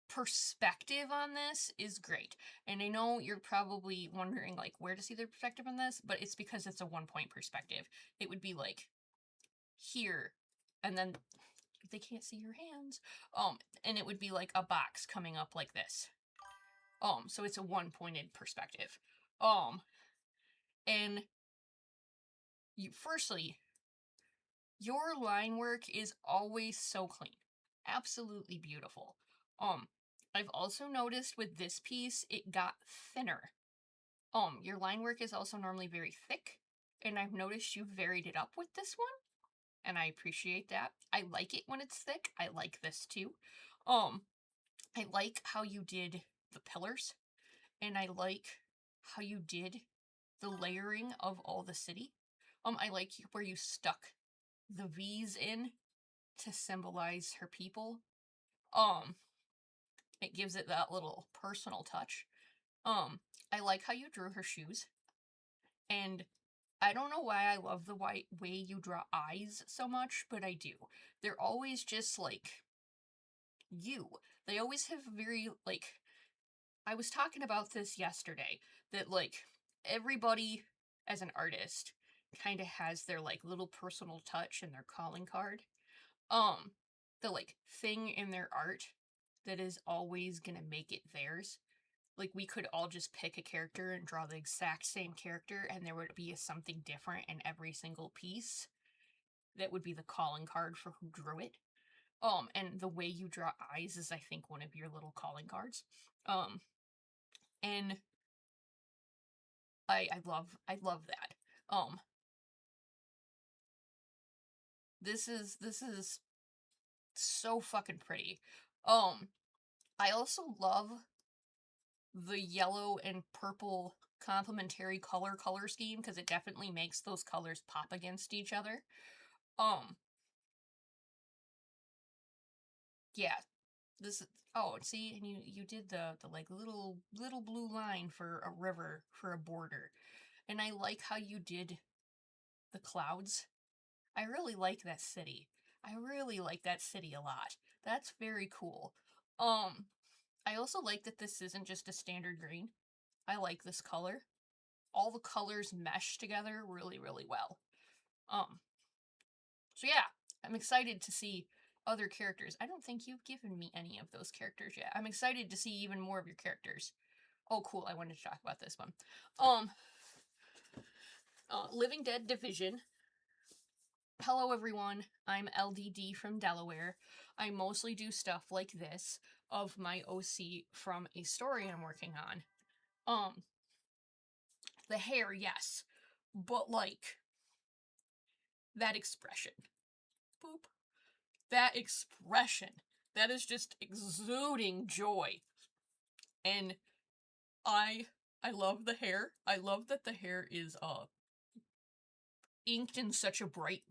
perspective on this is great. And I know you're probably wondering, like, where to see the perspective on this, but it's because it's a 1-point perspective. It would be, like, here, and then they can't see your hands. And it would be like a box coming up like this. So it's a 1-pointed perspective. And firstly, your line work is always so clean. Absolutely beautiful. I've also noticed with this piece, it got thinner. Your line work is also normally very thick, and I've noticed you varied it up with this one, and I appreciate that. I like it when it's thick. I like this too. I like how you did the pillars, and I like how you did the layering of all the city. I like where you stuck the V's in to symbolize her people. It gives it that little personal touch. I like how you drew her shoes, and I don't know why I love the way you draw eyes so much, but I do. They're always just like you. They always have very, like, I was talking about this yesterday, that, like, everybody as an artist kind of has their, like, little personal touch and their calling card. The, like, thing in their art that is always gonna make it theirs. Like, we could all just pick a character and draw the exact same character, and there would be something different in every single piece. That would be the calling card for who drew it. And the way you draw eyes is, I think, one of your little calling cards. And I love that. This is so fucking pretty. I also love the yellow and purple complementary color scheme because it definitely makes those colors pop against each other. Yeah, this is, oh, see, and you did the like little blue line for a river for a border. And I like how you did the clouds. I really like that city. I really like that city a lot. That's very cool. Um, I also like that this isn't just a standard green. I like this color. All the colors mesh together really, really well. Um, so yeah, I'm excited to see other characters. I don't think you've given me any of those characters yet. I'm excited to see even more of your characters. Oh, cool. I wanted to talk about this one. Um, Living Dead Division. Hello, everyone. I'm LDD from Delaware. I mostly do stuff like this of my OC from a story I'm working on. The hair, yes, but like that expression. Boop. That expression. That is just exuding joy. And I I love the hair. I love that the hair is inked in such a bright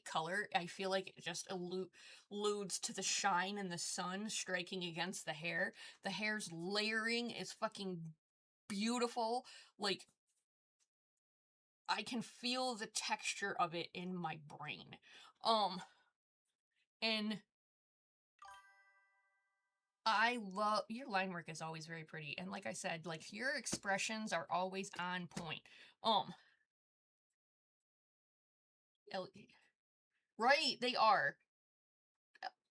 color. I feel like it just alludes to the shine and the sun striking against the hair. The hair's layering is fucking beautiful. Like, I can feel the texture of it in my brain. And I love your line work is always very pretty. And like I said, like your expressions are always on point. Um right, they are.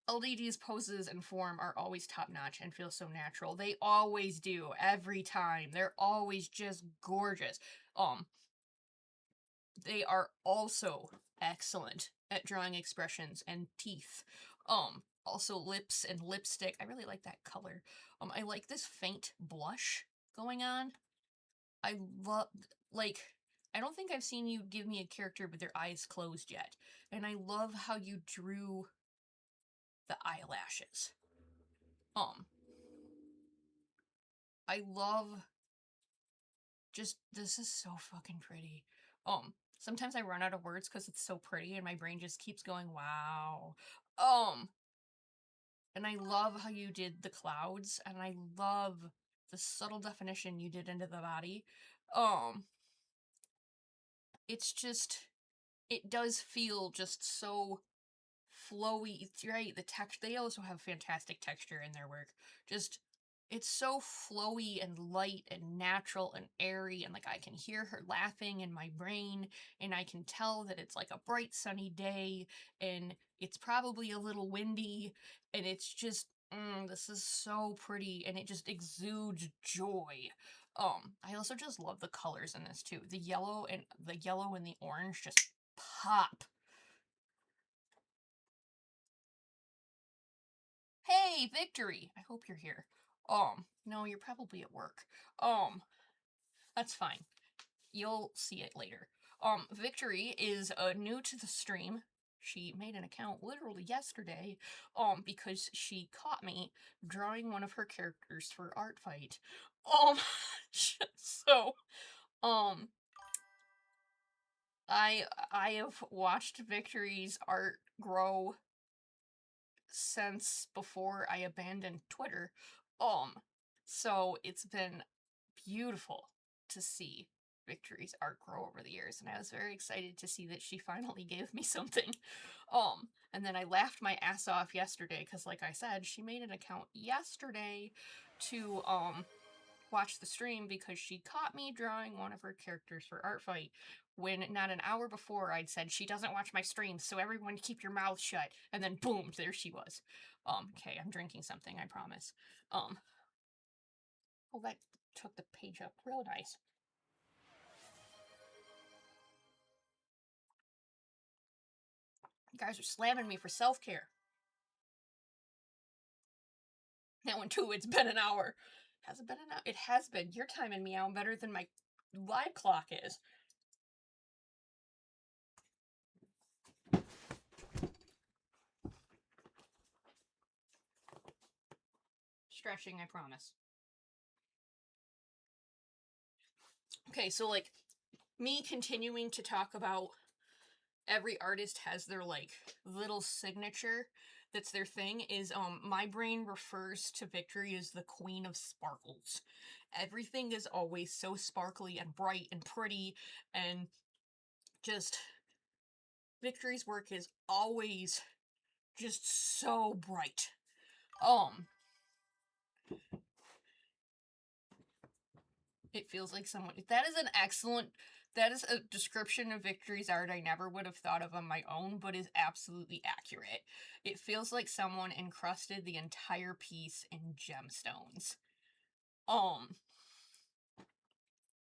LDD's poses and form are always top notch and feel so natural. They always do, every time. They're always just gorgeous. They are also excellent at drawing expressions and teeth. Also lips and lipstick. I really like that color. I like this faint blush going on. I love, like, I don't think I've seen you give me a character with their eyes closed yet. And I love how you drew the eyelashes. I love just, this is so fucking pretty. Sometimes I run out of words because it's so pretty and my brain just keeps going, wow. And I love how you did the clouds, and I love the subtle definition you did into the body. It's just, it does feel just so flowy. It's right, the text, they also have fantastic texture in their work. Just, it's so flowy and light and natural and airy, and like I can hear her laughing in my brain, and I can tell that it's like a bright sunny day, and it's probably a little windy, and it's just, this is so pretty, and it just exudes joy. I also just love the colors in this too. The yellow and the orange just pop. Hey, Victory! I hope you're here. No, you're probably at work. That's fine. You'll see it later. Victory is new to the stream. She made an account literally yesterday, because she caught me drawing one of her characters for Art Fight. So, um, I have watched Victory's art grow since before I abandoned Twitter. So it's been beautiful to see Victory's art grow over the years, and I was very excited to see that she finally gave me something. And then I laughed my ass off yesterday because, like I said, she made an account yesterday to watch the stream because she caught me drawing one of her characters for Art Fight when not an hour before I'd said she doesn't watch my streams, so everyone keep your mouth shut. And then boom, there she was. Okay, I'm drinking something, I promise. Oh, that took the page up real nice. You guys are slamming me for self-care. Now in two, it's been an hour. Has it been an hour? It has been. You're timing me out better than my live clock is. stretching, I promise. Okay, so like me continuing to talk about every artist has their like little signature that's their thing is my brain refers to Victory as the queen of sparkles. Everything is always so sparkly and bright and pretty, and just Victory's work is always just so bright. It feels like someone. That is an excellent. That is a description of Victory's art I never would have thought of on my own, but is absolutely accurate. It feels like someone encrusted the entire piece in gemstones.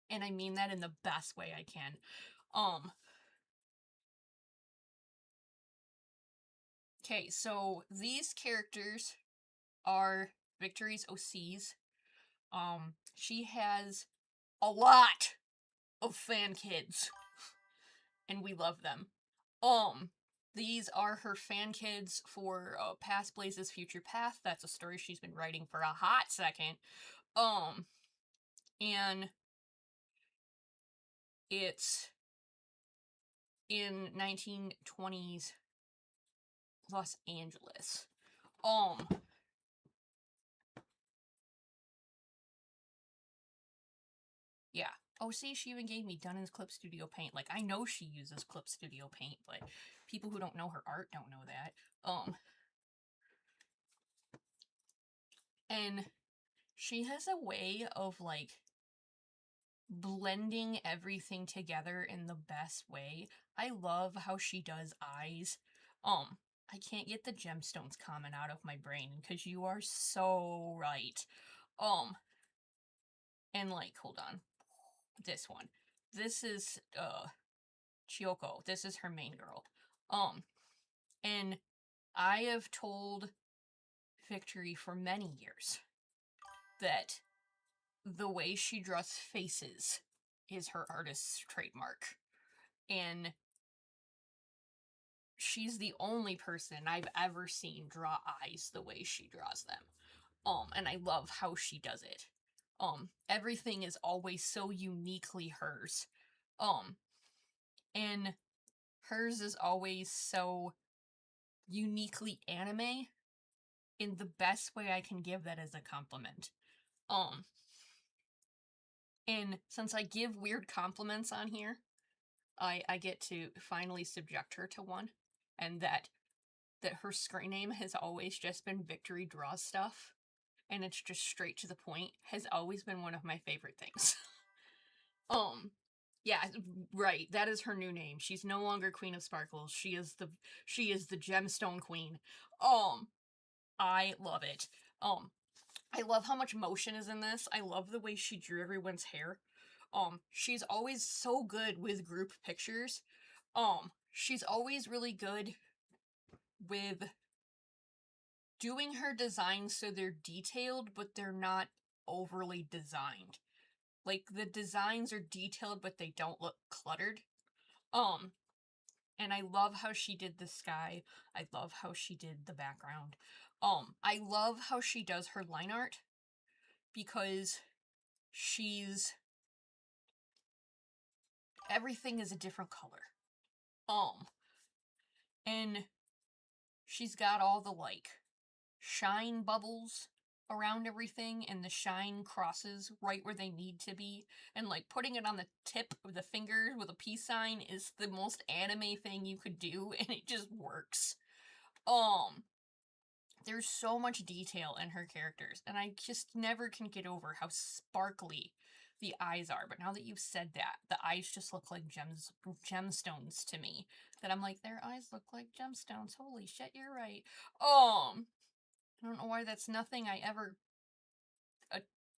And I mean that in the best way I can. Okay, so these characters are Victory's OCs. She has a lot of fan kids, and we love them. These are her fan kids for Past Blazes Future Path. That's a story she's been writing for a hot second. And it's in 1920s Los Angeles. Yeah. Oh, see, she even gave me Dunn's Clip Studio paint. Like, I know she uses Clip Studio paint, but people who don't know her art don't know that. And she has a way of, like, blending everything together in the best way. I love how she does eyes. I can't get the gemstones comment out of my brain, because you are so right. And, like, hold on. This one. This is, Chiyoko. This is her main girl. And I have told Victory for many years that the way she draws faces is her artist's trademark. And she's the only person I've ever seen draw eyes the way she draws them. And I love how she does it. Everything is always so uniquely hers. And hers is always so uniquely anime in the best way I can give that as a compliment. And since I give weird compliments on here, I get to finally subject her to one, and that her screen name has always just been Victory Draws Stuff, and it's just straight to the point, has always been one of my favorite things. Yeah, right, that is her new name. She's no longer Queen of Sparkles. She is the Gemstone Queen. I love it. I love how much motion is in this. I love the way she drew everyone's hair. She's always so good with group pictures. She's always really good with doing her designs so they're detailed, but they're not overly designed. Like, the designs are detailed, but they don't look cluttered. And I love how she did the sky. I love how she did the background. I love how she does her line art, because everything is a different color. And she's got all the, like, shine bubbles around everything, and the shine crosses right where they need to be, and, like, putting it on the tip of the finger with a peace sign is the most anime thing you could do, and it just works. There's so much detail in her characters, and I just never can get over how sparkly the eyes are. But now that you've said that, the eyes just look like gemstones to me. That I'm like, their eyes look like gemstones. Holy shit, you're right. I don't know why that's nothing I ever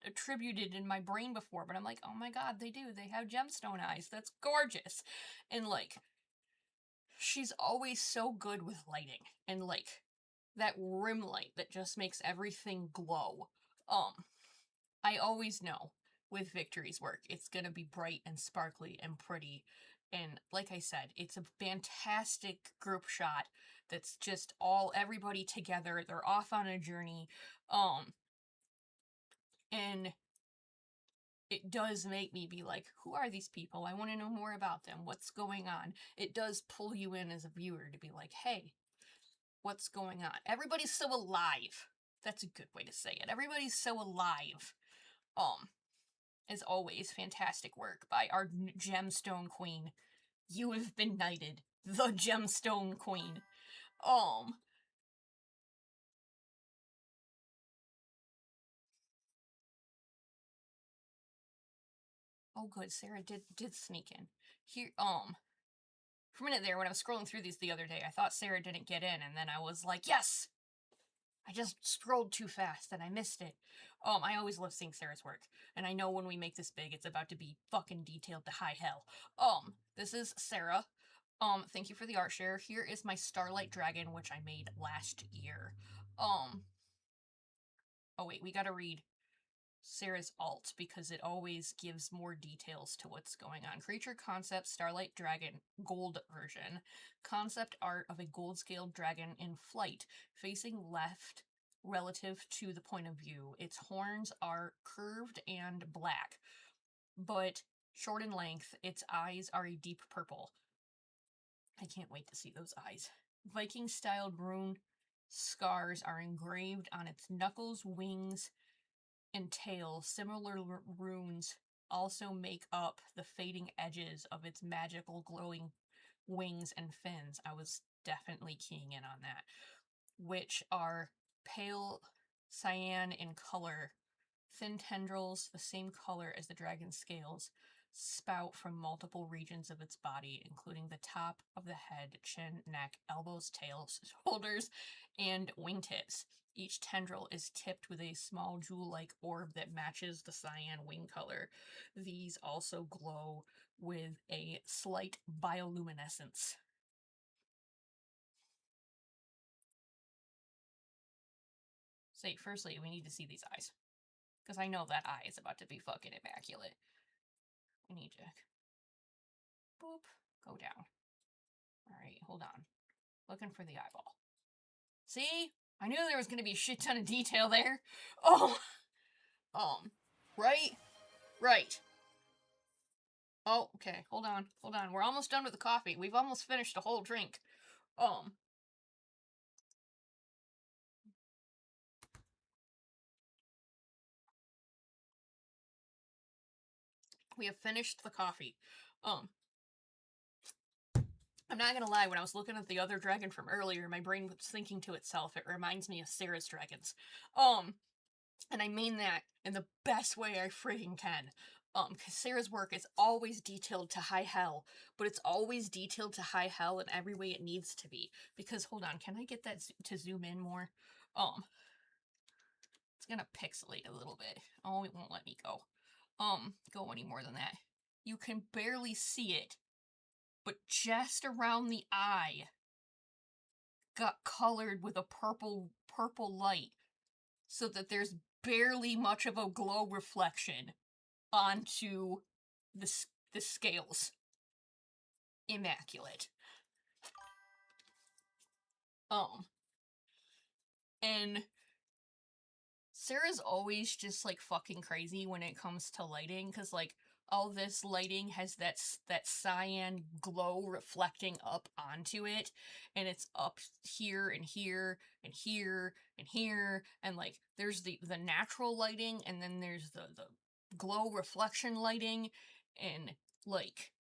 attributed in my brain before, but I'm like, oh my god, they do. They have gemstone eyes. That's gorgeous. And, like, she's always so good with lighting, and, like, that rim light that just makes everything glow. I always know with Victory's work, it's gonna be bright and sparkly and pretty. And like I said, it's a fantastic group shot that's just everybody together. They're off on a journey. And it does make me be like, who are these people? I want to know more about them. What's going on? It does pull you in as a viewer to be like, hey, what's going on? Everybody's so alive. That's a good way to say it. Everybody's so alive. As always, fantastic work by our gemstone queen. You have been knighted, the gemstone queen. Oh good, Sarah did sneak in. Here, for a minute there, when I was scrolling through these the other day, I thought Sarah didn't get in, and then I was like, yes! I just scrolled too fast and I missed it. I always love seeing Sarah's work, and I know when we make this big, it's about to be fucking detailed to high hell. This is Sarah. Thank you for the art share. Here is my Starlight Dragon, which I made last year. Oh wait, we gotta read Sarah's alt because it always gives more details to what's going on. Creature concept Starlight Dragon gold version. Concept art of a gold scaled dragon in flight, facing left relative to the point of view. Its horns are curved and black, but short in length. Its eyes are a deep purple. I can't wait to see those eyes. Viking styled rune scars are engraved on its knuckles, wings, and tail. Similar runes also make up the fading edges of its magical glowing wings and fins. I was definitely keying in on that. Which are pale cyan in color. Thin tendrils, the same color as the dragon's scales, spout from multiple regions of its body, including the top of the head, chin, neck, elbows, tails, shoulders, and wingtips. Each tendril is tipped with a small jewel-like orb that matches the cyan wing color. These also glow with a slight bioluminescence. Say, firstly, we need to see these eyes. Because I know that eye is about to be fucking immaculate. We need to... Boop. Go down. Alright, hold on. Looking for the eyeball. See? I knew there was going to be a shit ton of detail there. Oh! Right? Right. Oh, okay. Hold on. Hold on. We're almost done with the coffee. We've almost finished a whole drink. We have finished the coffee. I'm not gonna lie, when I was looking at the other dragon from earlier, my brain was thinking to itself, it reminds me of Sarah's dragons. And I mean that in the best way I friggin' can. Because Sarah's work is always detailed to high hell, but it's always detailed to high hell in every way it needs to be. Because, hold on, can I get that to zoom in more? It's gonna pixelate a little bit. Oh, it won't let me go. Go any more than that. You can barely see it, but just around the eye got colored with a purple light so that there's barely much of a glow reflection onto the scales. Immaculate. And Sarah's always just like fucking crazy when it comes to lighting, because like all this lighting has that cyan glow reflecting up onto it, and it's up here and here and here and here, and like there's the natural lighting, and then there's the glow reflection lighting, and like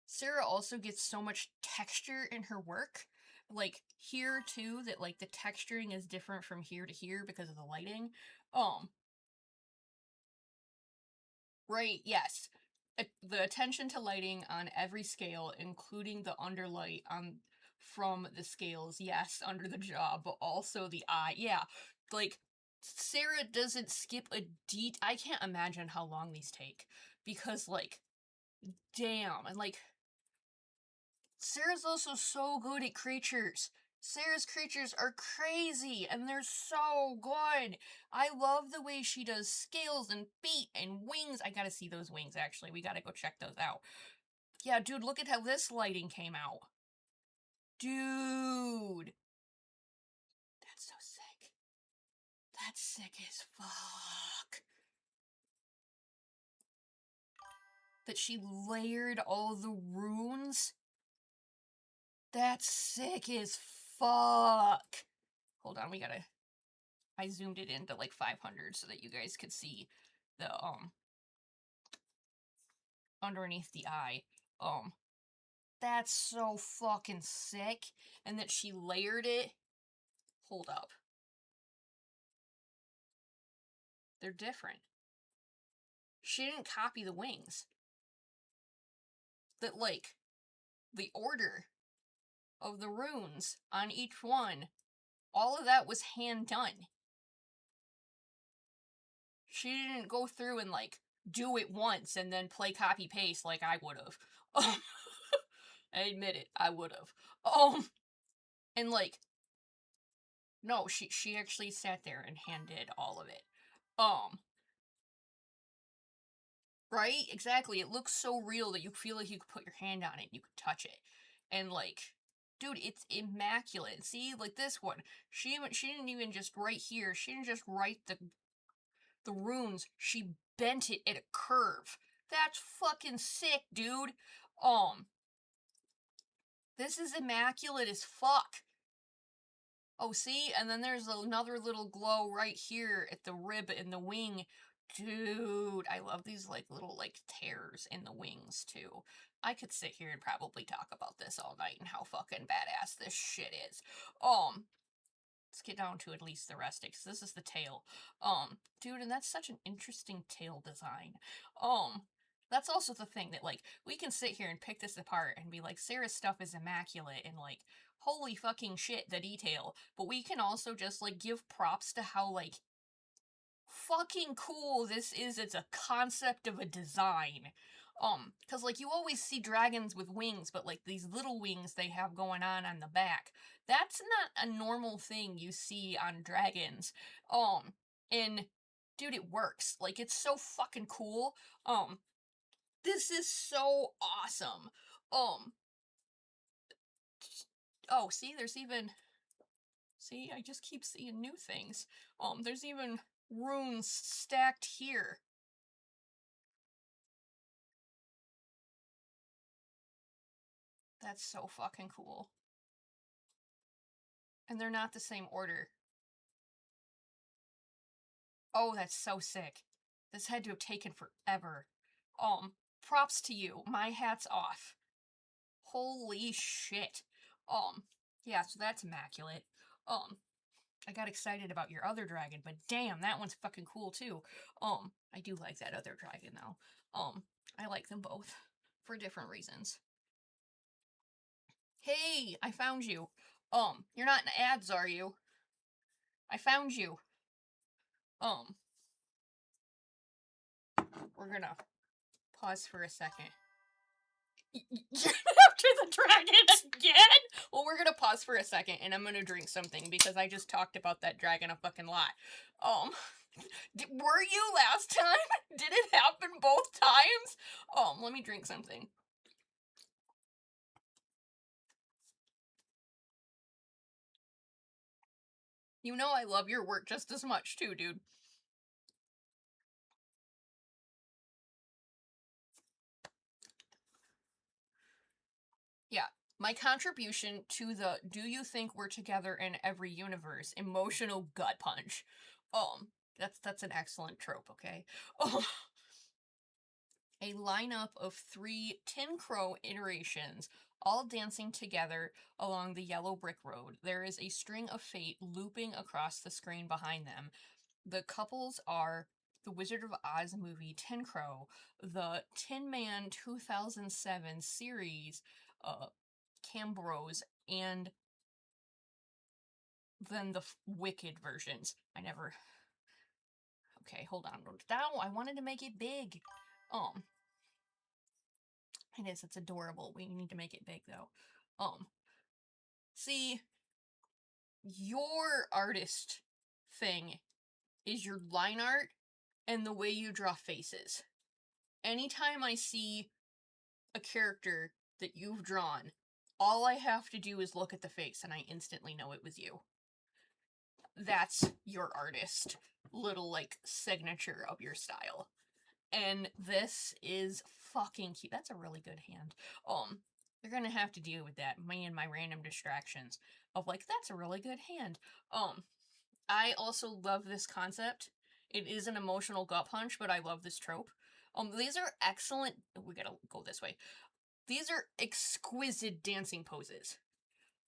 Sarah also gets so much texture in her work. Like here too, that like the texturing is different from here to here because of the lighting. Right, yes. The attention to lighting on every scale, including the underlight on from the scales, yes, under the jaw, but also the eye. Yeah, like Sarah doesn't skip a I can't imagine how long these take, because like damn, and like Sarah's also so good at creatures. Sarah's creatures are crazy, and they're so good. I love the way she does scales and feet and wings. I gotta see those wings, actually. We gotta go check those out. Yeah, dude, look at how this lighting came out. Dude. That's so sick. That's sick as fuck. that she layered all the runes. That's sick as fuck. Hold on, I zoomed it into like 500 so that you guys could see the, underneath the eye. That's so fucking sick. And that she layered it. Hold up. They're different. She didn't copy the wings. That, like, the order of the runes on each one, all of that was hand done. She didn't go through and, like, do it once and then play copy paste like I would have. I admit it, I would have. And like, no, she actually sat there and hand did all of it. Right? Exactly. It looks so real that you feel like you could put your hand on it and you could touch it. And like, dude, it's immaculate. See, like this one, she didn't even just write here. She didn't just write the runes. She bent it at a curve. That's fucking sick, dude. This is immaculate as fuck. Oh, see? And then there's another little glow right here at the rib and the wing. Dude, I love these, like, little, like, tears in the wings, too. I could sit here and probably talk about this all night and how fucking badass this shit is. Let's get down to at least the rest, because this is the tail. Dude, and that's such an interesting tail design. That's also the thing that, like, we can sit here and pick this apart and be like, Sarah's stuff is immaculate and, like, holy fucking shit, the detail. But we can also just, like, give props to how, like, fucking cool this is. It's a concept of a design. Because, like, you always see dragons with wings, but, like, these little wings they have going on the back, that's not a normal thing you see on dragons. And, dude, it works. Like, it's so fucking cool. This is so awesome. Oh, see, there's even... See, I just keep seeing new things. There's even runes stacked here. That's so fucking cool. And they're not the same order. Oh, that's so sick. This had to have taken forever. Props to you. My hat's off. Holy shit. Yeah, so that's immaculate. I got excited about your other dragon, but damn, that one's fucking cool too. I do like that other dragon though. I like them both for different reasons. Hey, I found you. You're not in ads, are you? I found you. We're gonna pause for a second. After the dragon again? Well, we're gonna pause for a second and I'm gonna drink something because I just talked about that dragon a fucking lot. Were you last time? Did it happen both times? Let me drink something. You know I love your work just as much too, dude. Yeah, my contribution to the "Do you think we're together in every universe?" emotional gut punch. That's an excellent trope, okay? A lineup of 3 Tin Crow iterations, all dancing together along the yellow brick road. There is a string of fate looping across the screen behind them. The couples are the Wizard of Oz movie Tin Crow, the Tin Man 2007 series, Cambros, and then the Wicked versions. Okay, hold on. Now I wanted to make it big. It is. It's adorable. We need to make it big though. See, your artist thing is your line art and the way you draw faces. Anytime I see a character that you've drawn, all I have to do is look at the face and I instantly know it was you. That's your artist little, like, signature of your style. And this is fucking cute. That's a really good hand. You're gonna have to deal with that. Me and my random distractions of like, that's a really good hand. I also love this concept. It is an emotional gut punch, but I love this trope. These are excellent. We gotta go this way. These are exquisite dancing poses.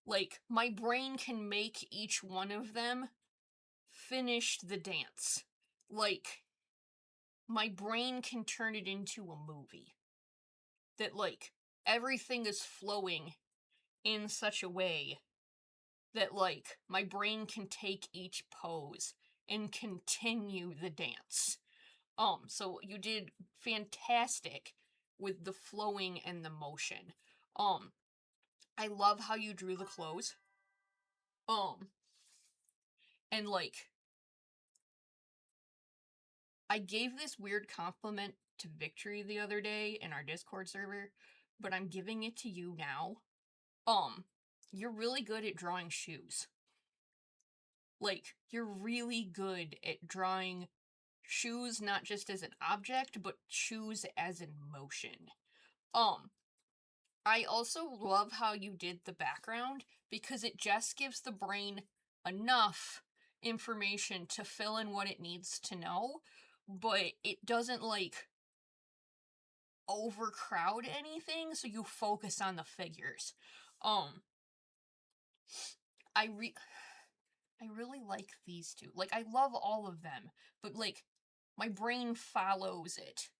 Like, my brain can make each one of them finish the dance. Like, my brain can turn it into a movie. That, like, everything is flowing in such a way that, like, my brain can take each pose and continue the dance. So you did fantastic with the flowing and the motion. I love how you drew the clothes. And like, I gave this weird compliment to Victory the other day in our Discord server, but I'm giving it to you now. You're really good at drawing shoes. Like, you're really good at drawing shoes not just as an object, but shoes as in motion. I also love how you did the background because it just gives the brain enough information to fill in what it needs to know, but it doesn't like overcrowd anything, so you focus on the figures. I really like these two. Like, I love all of them, but like my brain follows it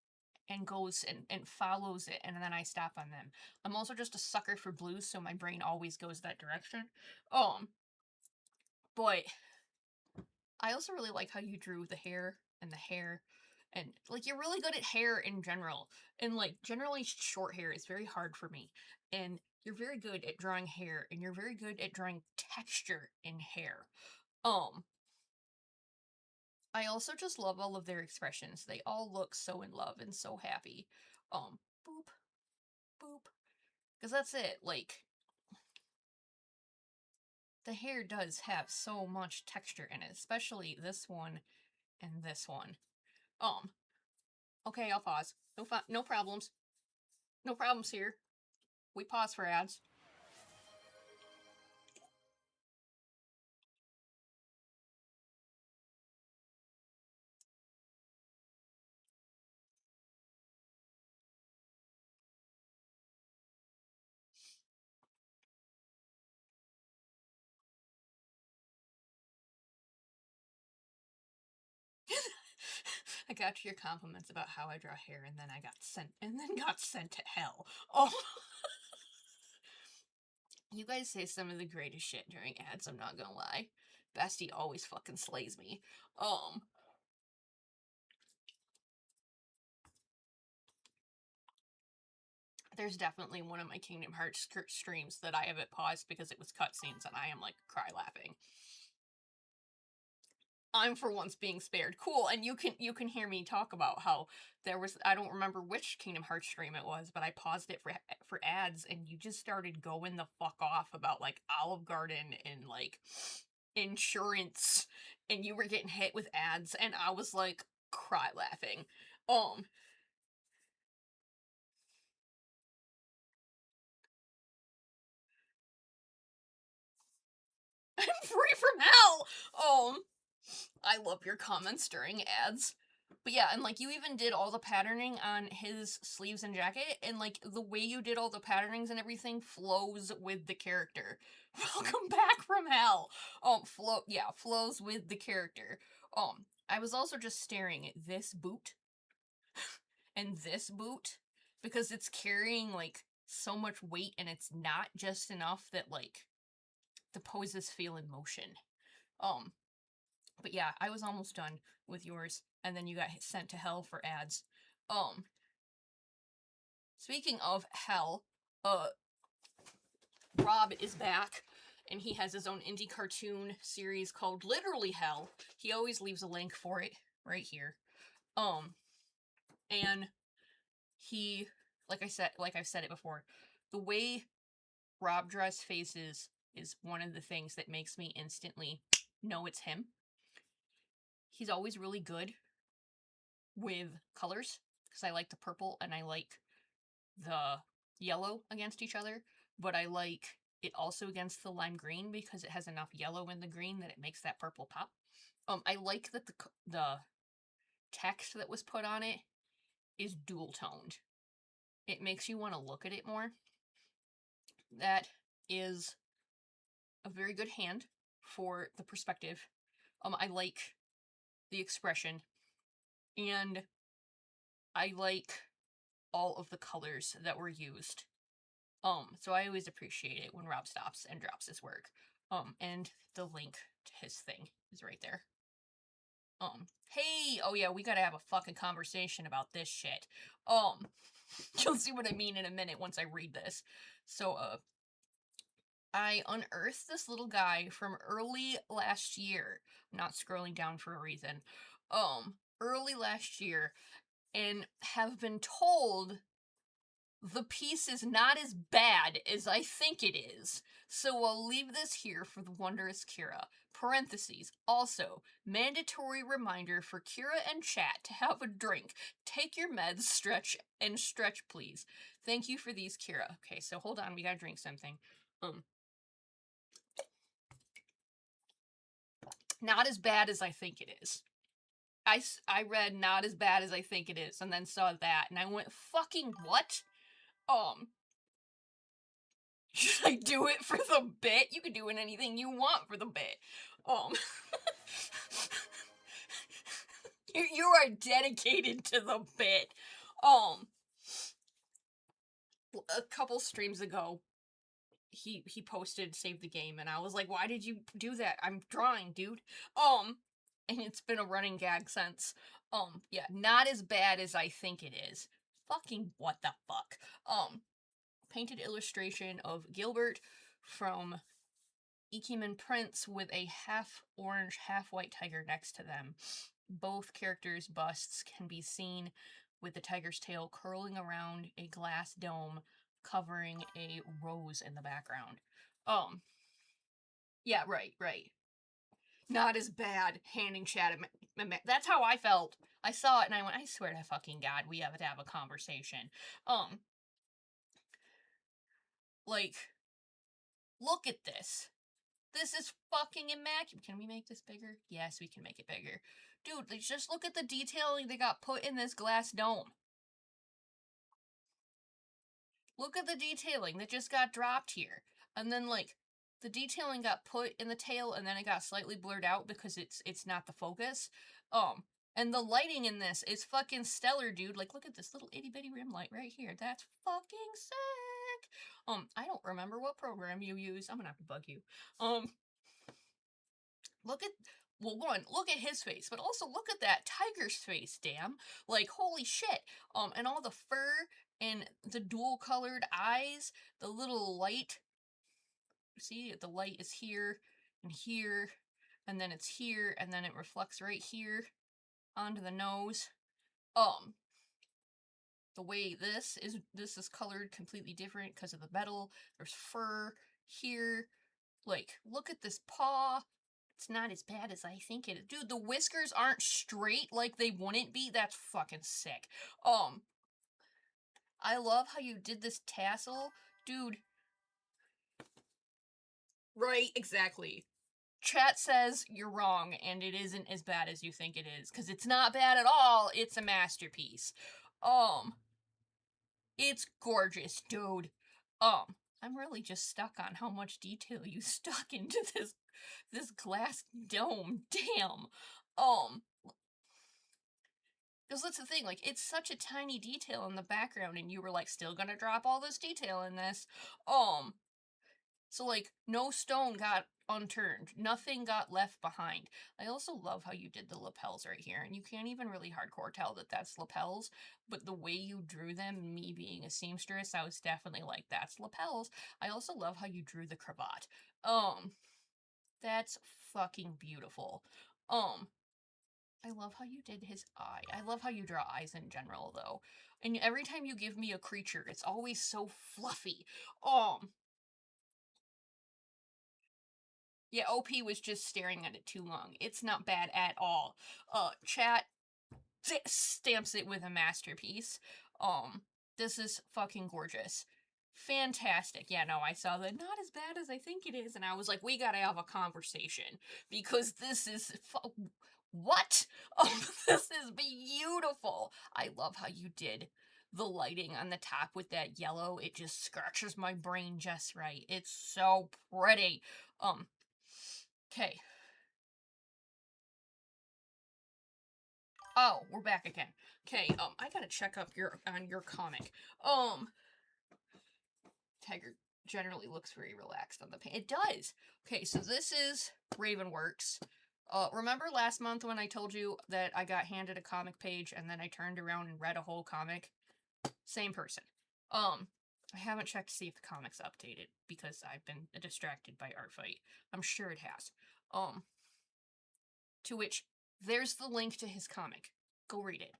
and goes and follows it, and then I stop on them. I'm also just a sucker for blues, so my brain always goes that direction. But I also really like how you drew the hair, and like, you're really good at hair in general. And like, generally short hair is very hard for me. And you're very good at drawing hair, and you're very good at drawing texture in hair. I also just love all of their expressions. They all look so in love and so happy. Boop, boop. Because that's it, like, the hair does have so much texture in it, especially this one and this one. Okay, I'll pause. No problems. No problems here. We pause for ads. I got your compliments about how I draw hair, and then got sent to hell. Oh. You guys say some of the greatest shit during ads, I'm not gonna lie. Bsky always fucking slays me. There's definitely one of my Kingdom Hearts streams that I have it paused because it was cutscenes, and I am like cry laughing. I'm for once being spared. Cool, and you can hear me talk about how there was, I don't remember which Kingdom Hearts stream it was, but I paused it for ads, and you just started going the fuck off about like Olive Garden and like insurance, and you were getting hit with ads, and I was like cry laughing. I'm free from hell. I love your comments during ads. But yeah, and like, you even did all the patterning on his sleeves and jacket, and like, the way you did all the patternings and everything flows with the character. Welcome back from hell. Flows with the character. I was also just staring at this boot and this boot because it's carrying like so much weight, and it's not just enough that like the poses feel in motion. But yeah, I was almost done with yours, and then you got sent to hell for ads. Speaking of hell, Rob is back, and he has his own indie cartoon series called Literally Hell. He always leaves a link for it right here. And he, like I've said it before, the way Rob draws faces is one of the things that makes me instantly know it's him. He's always really good with colors. because I like the purple and I like the yellow against each other, but I like it also against the lime green because it has enough yellow in the green that it makes that purple pop. I like that the text that was put on it is dual toned. It makes you want to look at it more. That is a very good hand for the perspective. I like the expression, and I like all of the colors that were used. So I always appreciate it when Rob stops and drops his work. And the link to his thing is right there. Hey, oh yeah, we gotta have a fucking conversation about this shit. You'll see what I mean in a minute once I read this. So, I unearthed this little guy from early last year. I'm not scrolling down for a reason. Early last year, and have been told the piece is not as bad as I think it is. So I'll leave this here for the wondrous Kira. Parentheses. Also, mandatory reminder for Kira and chat to have a drink. Take your meds, stretch please. Thank you for these, Kira. Okay, so hold on, we gotta drink something. Not as bad as I think it is. I read not as bad as I think it is, and then saw that, and I went, fucking what? Should I do it for the bit? You can do anything you want for the bit. You are dedicated to the bit. A couple streams ago, he posted save the game, and I was like, why did you do that? I'm drawing, dude. And it's been a running gag since. Yeah, not as bad as I think it is. Fucking what the fuck. Painted illustration of Gilbert from Ikiman Prince with a half orange, half white tiger next to them. Both characters' busts can be seen with the tiger's tail curling around a glass dome covering a rose in the background. Yeah, right. Not as bad, handing chat. That's how I felt. I saw it and I went, I swear to fucking God, we have to have a conversation. Like, look at this. This is fucking immaculate. Can we make this bigger? Yes, we can make it bigger. Dude, just look at the detailing they got put in this glass dome. Look at the detailing that just got dropped here. And then, like, the detailing got put in the tail and then it got slightly blurred out because it's not the focus. And the lighting in this is fucking stellar, dude. Like, look at this little itty bitty rim light right here. That's fucking sick. I don't remember what program you use. I'm gonna have to bug you. Look at, well, one, look at his face, but also look at that tiger's face, damn. Like, holy shit. And all the fur and the dual colored eyes, the little light. See, the light is here and here, and then it's here, and then it reflects right here onto the nose. The way this is colored completely different because of the metal. There's fur here. Like, look at this paw. It's not as bad as I think it is. Dude, the whiskers aren't straight like they wouldn't be. That's fucking sick. I love how you did this tassel. Dude. Right, exactly. Chat says you're wrong, and it isn't as bad as you think it is. Because it's not bad at all. It's a masterpiece. It's gorgeous, dude. I'm really just stuck on how much detail you stuck into this glass dome. Damn. Because that's the thing, like, it's such a tiny detail in the background, and you were, like, still gonna drop all this detail in this. So, like, no stone got unturned. Nothing got left behind. I also love how you did the lapels right here, and you can't even really hardcore tell that that's lapels, but the way you drew them, me being a seamstress, I was definitely like, that's lapels. I also love how you drew the cravat. That's fucking beautiful. I love how you did his eye. I love how you draw eyes in general, though. And every time you give me a creature, it's always so fluffy. Yeah, OP was just staring at it too long. It's not bad at all. Chat, stamps it with a masterpiece. This is fucking gorgeous. Fantastic. Yeah, no, I saw that not as bad as I think it is, and I was like, we gotta have a conversation because this is what? This is beautiful. I love how you did the lighting on the top with that yellow. It just scratches my brain just right. It's so pretty. Okay. Oh, we're back again. Okay, I gotta check up on your comic. Tiger generally looks very relaxed on the page. It does. Okay, so this is Ravenworks. Remember last month when I told you that I got handed a comic page and then I turned around and read a whole comic? Same person. I haven't checked to see if the comic's updated because I've been distracted by Art Fight. I'm sure it has. To which there's the link to his comic. Go read it.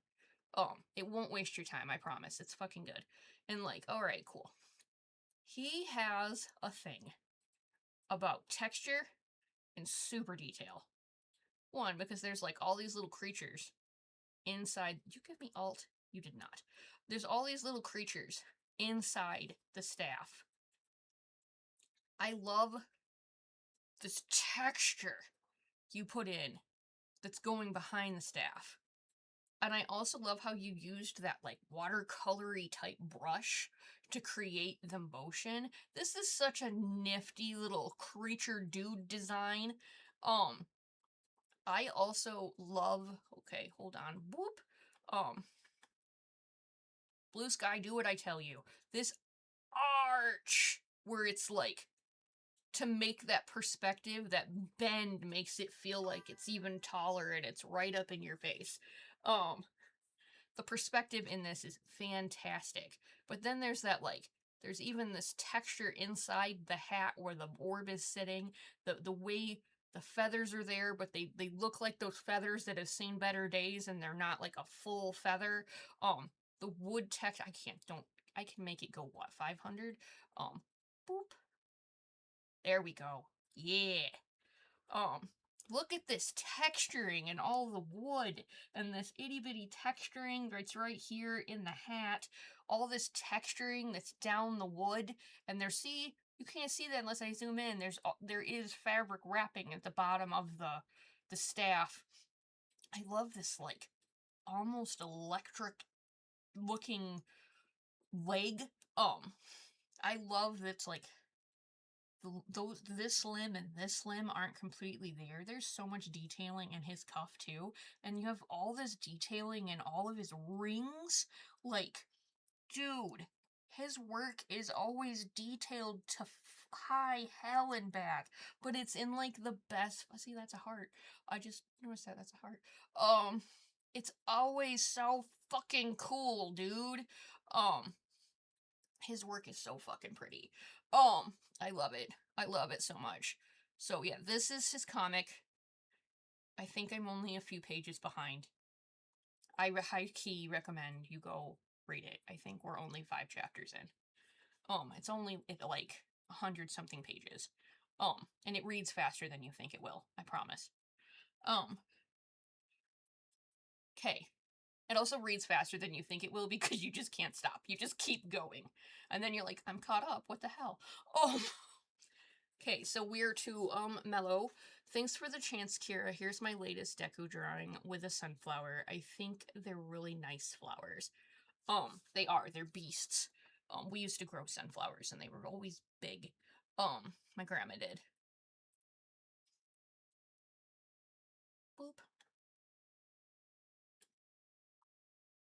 It won't waste your time, I promise. It's fucking good. And like, alright, cool. He has a thing about texture and super detail. One, because there's like all these little creatures inside. Did you give me alt? You did not. There's all these little creatures inside the staff. I love this texture you put in that's going behind the staff. And I also love how you used that like watercolory type brush to create the motion. This is such a nifty little creature dude design. I also love, okay, hold on, whoop. Bsky, do what I tell you. This arch where it's like to make that perspective, that bend makes it feel like it's even taller and it's right up in your face. The perspective in this is fantastic. But then there's that like there's even this texture inside the hat where the orb is sitting, the way the feathers are there, but they look like those feathers that have seen better days and they're not like a full feather. The wood text I can make it go what, 500? Boop. There we go. Yeah. Um, Look at this texturing and all the wood and this itty bitty texturing that's right here in the hat. All this texturing that's down the wood, and you can't see that unless I zoom in. There is fabric wrapping at the bottom of the staff. I love this like almost electric looking leg. I love that's like this limb and this limb aren't completely there. There's so much detailing in his cuff too, and you have all this detailing in all of his rings. Like, dude, his work is always detailed to high hell and back, but it's in like the best. See, that's a heart. I just noticed that's a heart. It's always so fucking cool, dude. His work is so fucking pretty. I love it. I love it so much. So yeah, this is his comic. I think I'm only a few pages behind. I high key recommend you go read it. I think we're only 5 chapters in. It's only like 100 something pages. And it reads faster than you think it will. I promise. Okay. It also reads faster than you think it will because you just can't stop. You just keep going. And then you're like, I'm caught up. What the hell? Okay, so we're to Mellow. Thanks for the chance, Kira. Here's my latest deco drawing with a sunflower. I think they're really nice flowers. They are. They're beasts. We used to grow sunflowers and they were always big. My grandma did. Boop.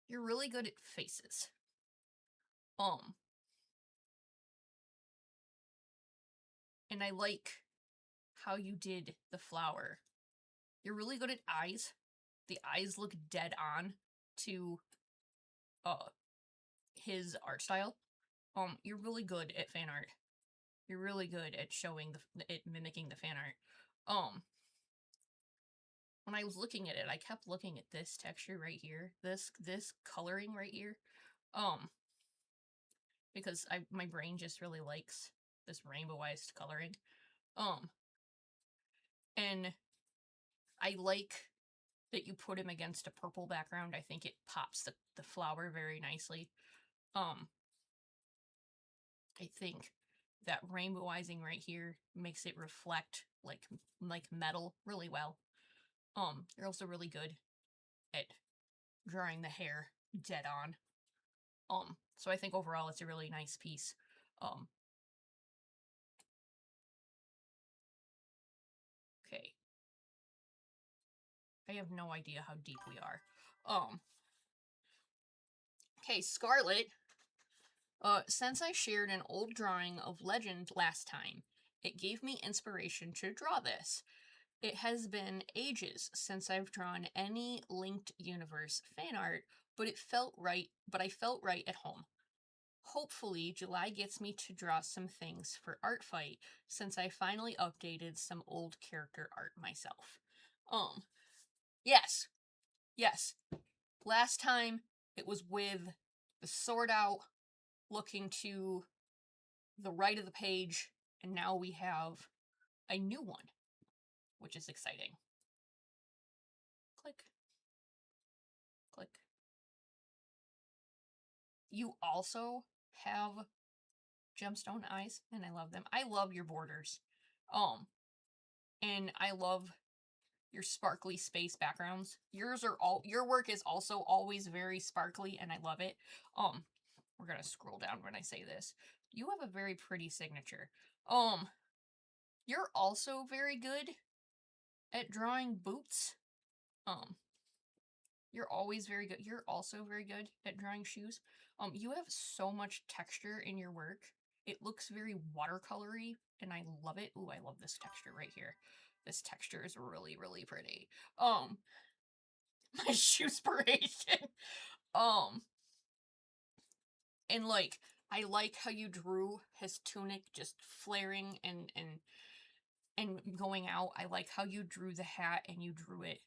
You're really good at faces. And I like how you did the flower. You're really good at eyes. The eyes look dead on to his art style. You're really good at fan art. You're really good at showing it mimicking the fan art. When I was looking at it, I kept looking at this texture right here, this coloring right here, because my brain just really likes this rainbowized coloring, and I like that you put him against a purple background. I think it pops the flower very nicely. I think that rainbowizing right here makes it reflect like metal really well. You're also really good at drawing the hair dead on. So I think overall it's a really nice piece. Okay. I have no idea how deep we are. Okay, Scarlet. Since I shared an old drawing of Legend last time, it gave me inspiration to draw this. It has been ages since I've drawn any linked universe fan art, but I felt right at home. Hopefully, July gets me to draw some things for Art Fight since I finally updated some old character art myself. Yes. Yes. Last time it was with the sword out looking to the right of the page, and now we have a new one, which is exciting. Click. Click. You also have gemstone eyes, and I love them. I love your borders. And I love your sparkly space backgrounds. Your work is also always very sparkly, and I love it. We're gonna scroll down when I say this. You have a very pretty signature. You're also very good at drawing boots. You're always very good. You're also very good at drawing shoes. You have so much texture in your work. It looks very watercolory, and I love it. Ooh, I love this texture right here. This texture is really, really pretty. My shoespiration. And like, I like how you drew his tunic just flaring and going out. I like how you drew the hat and you drew it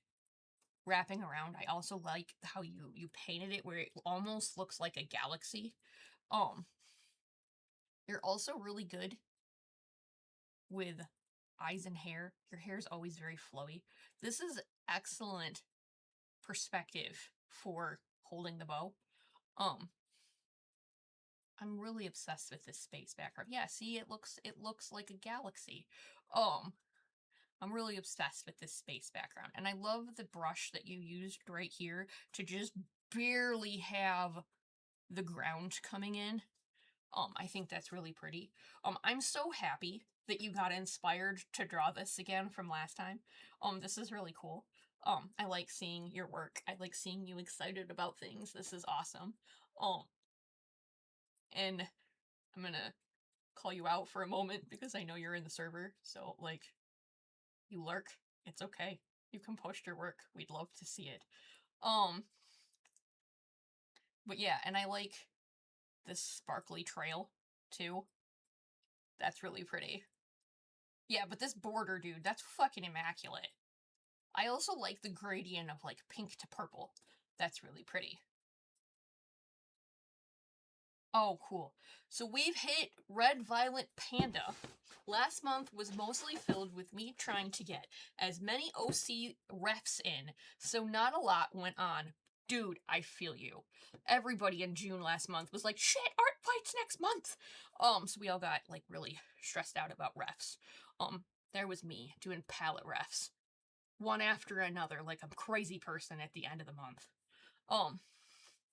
wrapping around. I also like how you painted it where it almost looks like a galaxy. You're also really good with eyes and hair. Your hair is always very flowy. This is excellent perspective for holding the bow. I'm really obsessed with this space background. Yeah, see, it looks like a galaxy. I'm really obsessed with this space background. And I love the brush that you used right here to just barely have the ground coming in. I think that's really pretty. I'm so happy that you got inspired to draw this again from last time. This is really cool. I like seeing your work. I like seeing you excited about things. This is awesome. And I'm gonna call you out for a moment because I know you're in the server. So, like, you lurk. It's okay. You can post your work. We'd love to see it. But yeah, and I like this sparkly trail, too. That's really pretty. Yeah, but this border, dude, that's fucking immaculate. I also like the gradient of, like, pink to purple. That's really pretty. Oh, cool. So we've hit Red Violet Panda. Last month was mostly filled with me trying to get as many OC refs in, so not a lot went on. Dude, I feel you. Everybody in June last month was like, shit, art fights next month. So we all got, like, really stressed out about refs. There was me doing palette refs. One after another, like a crazy person at the end of the month.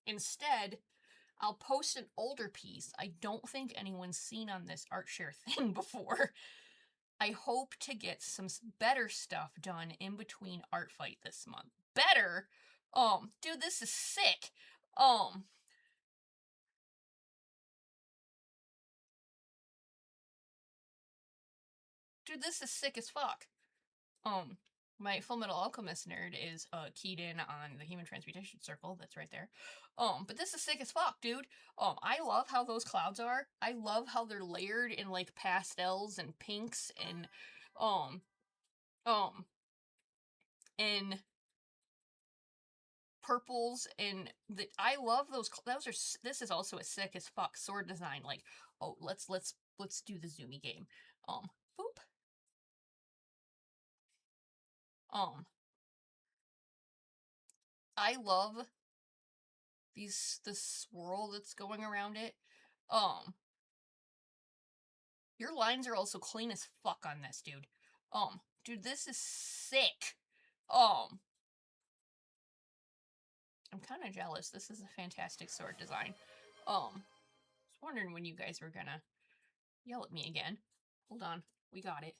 Instead, I'll post an older piece I don't think anyone's seen on this ArtShare thing before. I hope to get some better stuff done in between Art Fight this month. Better? Dude, this is sick. Dude, this is sick as fuck. My Full Metal Alchemist nerd is keyed in on the Human Transmutation Circle that's right there. But this is sick as fuck, dude. I love how those clouds are. I love how they're layered in like pastels and pinks and um um and purples and I love those. Those are this is also a sick as fuck sword design. Like, oh, let's do the zoomy game. Boop. Um I love this swirl that's going around it. Your lines are also clean as fuck on this, dude. Dude, this is sick. Um, I'm kind of jealous. This is a fantastic sword design. I was wondering when you guys were gonna yell at me again. Hold on, we got it.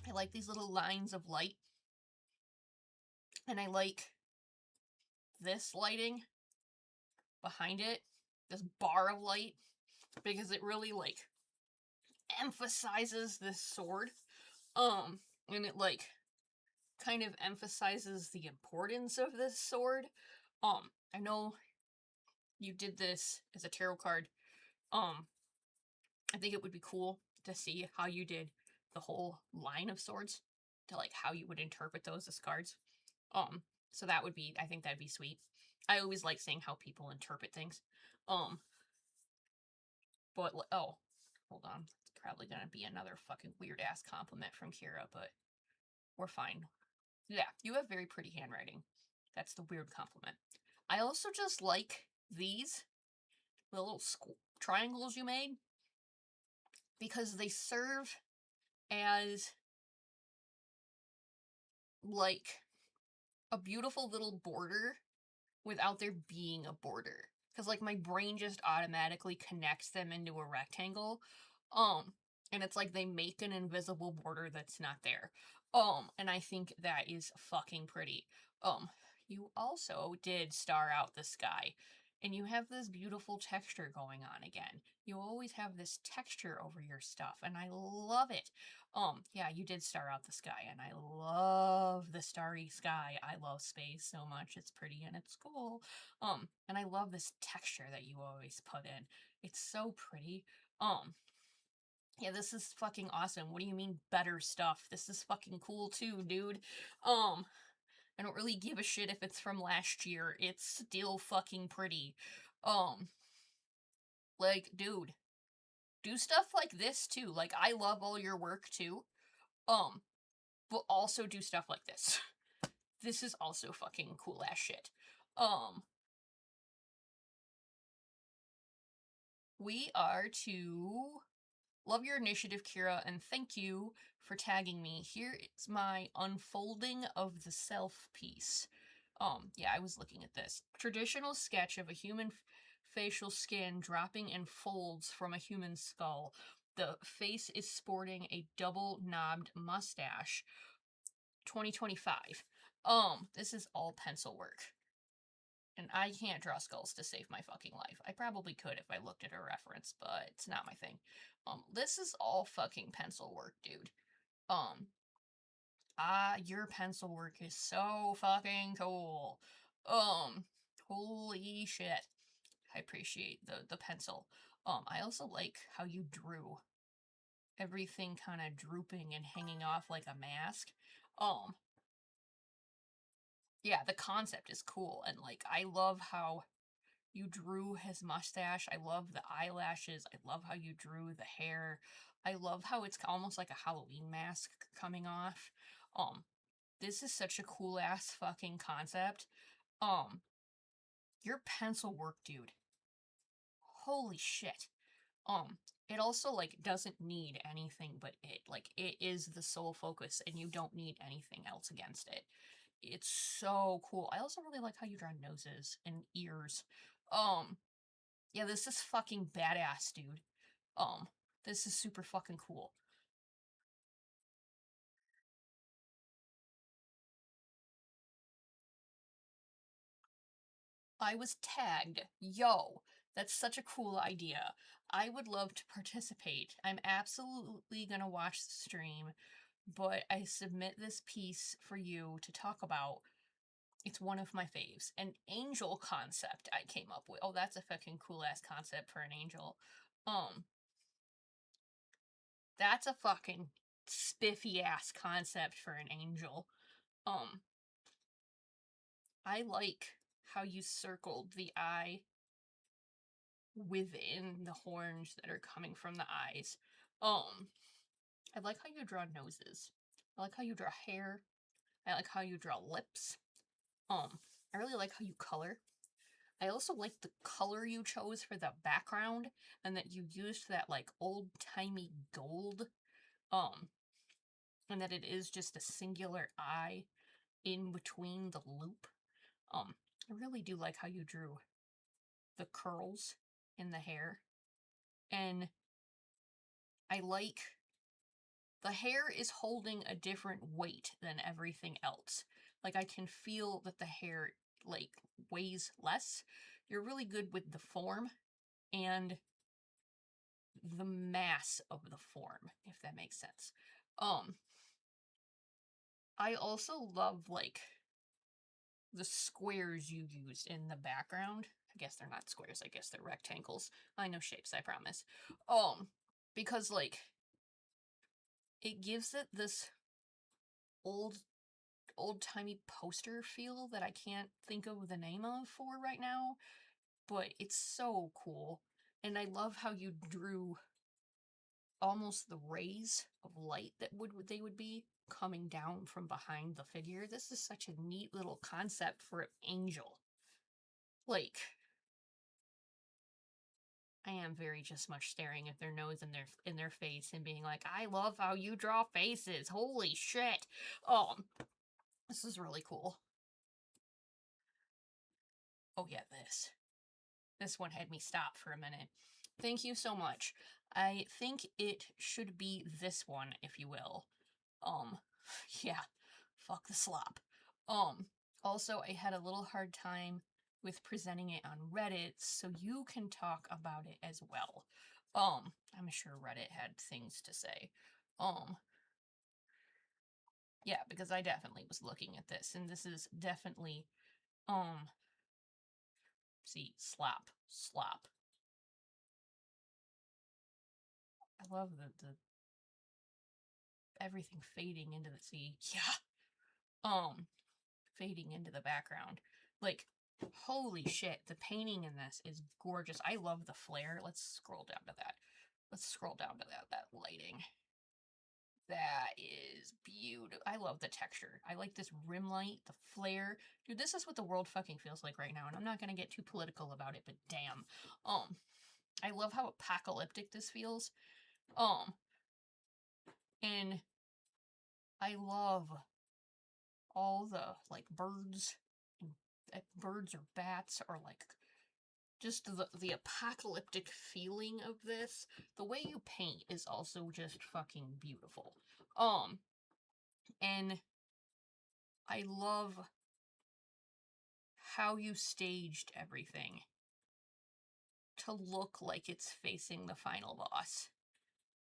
I like these little lines of light. And I like this lighting behind it, this bar of light, because it really, like, emphasizes this sword. And it, like, kind of emphasizes the importance of this sword. I know you did this as a tarot card. I think it would be cool to see how you did the whole line of swords, to like how you would interpret those as cards. So that would be, I think that'd be sweet. I always like seeing how people interpret things. But oh, hold on. It's probably gonna be another fucking weird ass compliment from Kira, but we're fine. Yeah, you have very pretty handwriting. That's the weird compliment. I also just like these, the little triangles you made, because they serve as like a beautiful little border without there being a border. Because like my brain just automatically connects them into a rectangle. And it's like they make an invisible border that's not there. And I think that is fucking pretty. You also did star out the sky. And you have this beautiful texture going on again. You always have this texture over your stuff, and I love it. Yeah, you did star out the sky, and I love the starry sky. I love space so much. It's pretty and it's cool. And I love this texture that you always put in. It's so pretty. Yeah, this is fucking awesome. What do you mean better stuff? This is fucking cool too, dude. I don't really give a shit if it's from last year. It's still fucking pretty. Like, dude, do stuff like this too. Like, I love all your work too. But also do stuff like this. This is also fucking cool ass shit. We are to love your initiative, Kira, and thank you for tagging me. Here is my unfolding of the self piece. Yeah, I was looking at this. Traditional sketch of a human facial skin dropping in folds from a human skull. The face is sporting a double knobbed mustache. 2025. This is all pencil work. And I can't draw skulls to save my fucking life. I probably could if I looked at a reference, but it's not my thing. This is all fucking pencil work, dude. Your pencil work is so fucking cool. Holy shit. I appreciate the pencil. I also like how you drew everything kind of drooping and hanging off like a mask. Yeah, the concept is cool, and like I love how you drew his mustache. I love the eyelashes. I love how you drew the hair. I love how it's almost like a Halloween mask coming off. This is such a cool ass fucking concept. Um, your pencil work, dude. Holy shit. It also like doesn't need anything but it. Like it is the sole focus and you don't need anything else against it. It's so cool. I also really like how you draw noses and ears. Yeah, this is fucking badass, dude. Um, this is super fucking cool. I was tagged. Yo, that's such a cool idea. I would love to participate. I'm absolutely gonna watch the stream, but I submit this piece for you to talk about. It's one of my faves. An angel concept I came up with. Oh, that's a fucking cool ass concept for an angel. Um, that's a fucking spiffy ass concept for an angel. Um, I like how you circled the eye within the horns that are coming from the eyes. I like how you draw noses. I like how you draw hair. I like how you draw lips. I really like how you color. I also like the color you chose for the background and that you used that like old-timey gold. Um, and that it is just a singular eye in between the loop. I really do like how you drew the curls in the hair. And I like the hair is holding a different weight than everything else. Like I can feel that the hair like weighs less. You're really good with the form and the mass of the form, if that makes sense. I also love like the squares you used in the background. I guess they're not squares, I guess they're rectangles. I know shapes, I promise. Because like it gives it this old old-timey poster feel that I can't think of the name of for right now, but it's so cool. And I love how you drew almost the rays of light that they would be coming down from behind the figure. This is such a neat little concept for an angel. Like, I am very just much staring at their nose and their face and being like, I love how you draw faces. Holy shit. This is really cool. Oh yeah, this one had me stop for a minute. Thank you so much. I think it should be this one, if you will. Yeah, fuck the slop. Also, I had a little hard time with presenting it on Reddit, so you can talk about it as well. I'm sure Reddit had things to say. Yeah, because I definitely was looking at this, and this is definitely, see, slop. I love the everything fading into the sea. Yeah. Fading into the background. Like, holy shit, the painting in this is gorgeous. I love the flare. Let's scroll down to that. That lighting. That is beautiful. I love the texture. I like this rim light, the flare. Dude, this is what the world fucking feels like right now, and I'm not gonna get too political about it, but damn. I love how apocalyptic this feels. And I love all the like birds or bats or like just the apocalyptic feeling of this. The way you paint is also just fucking beautiful. And I love how you staged everything to look like it's facing the final boss.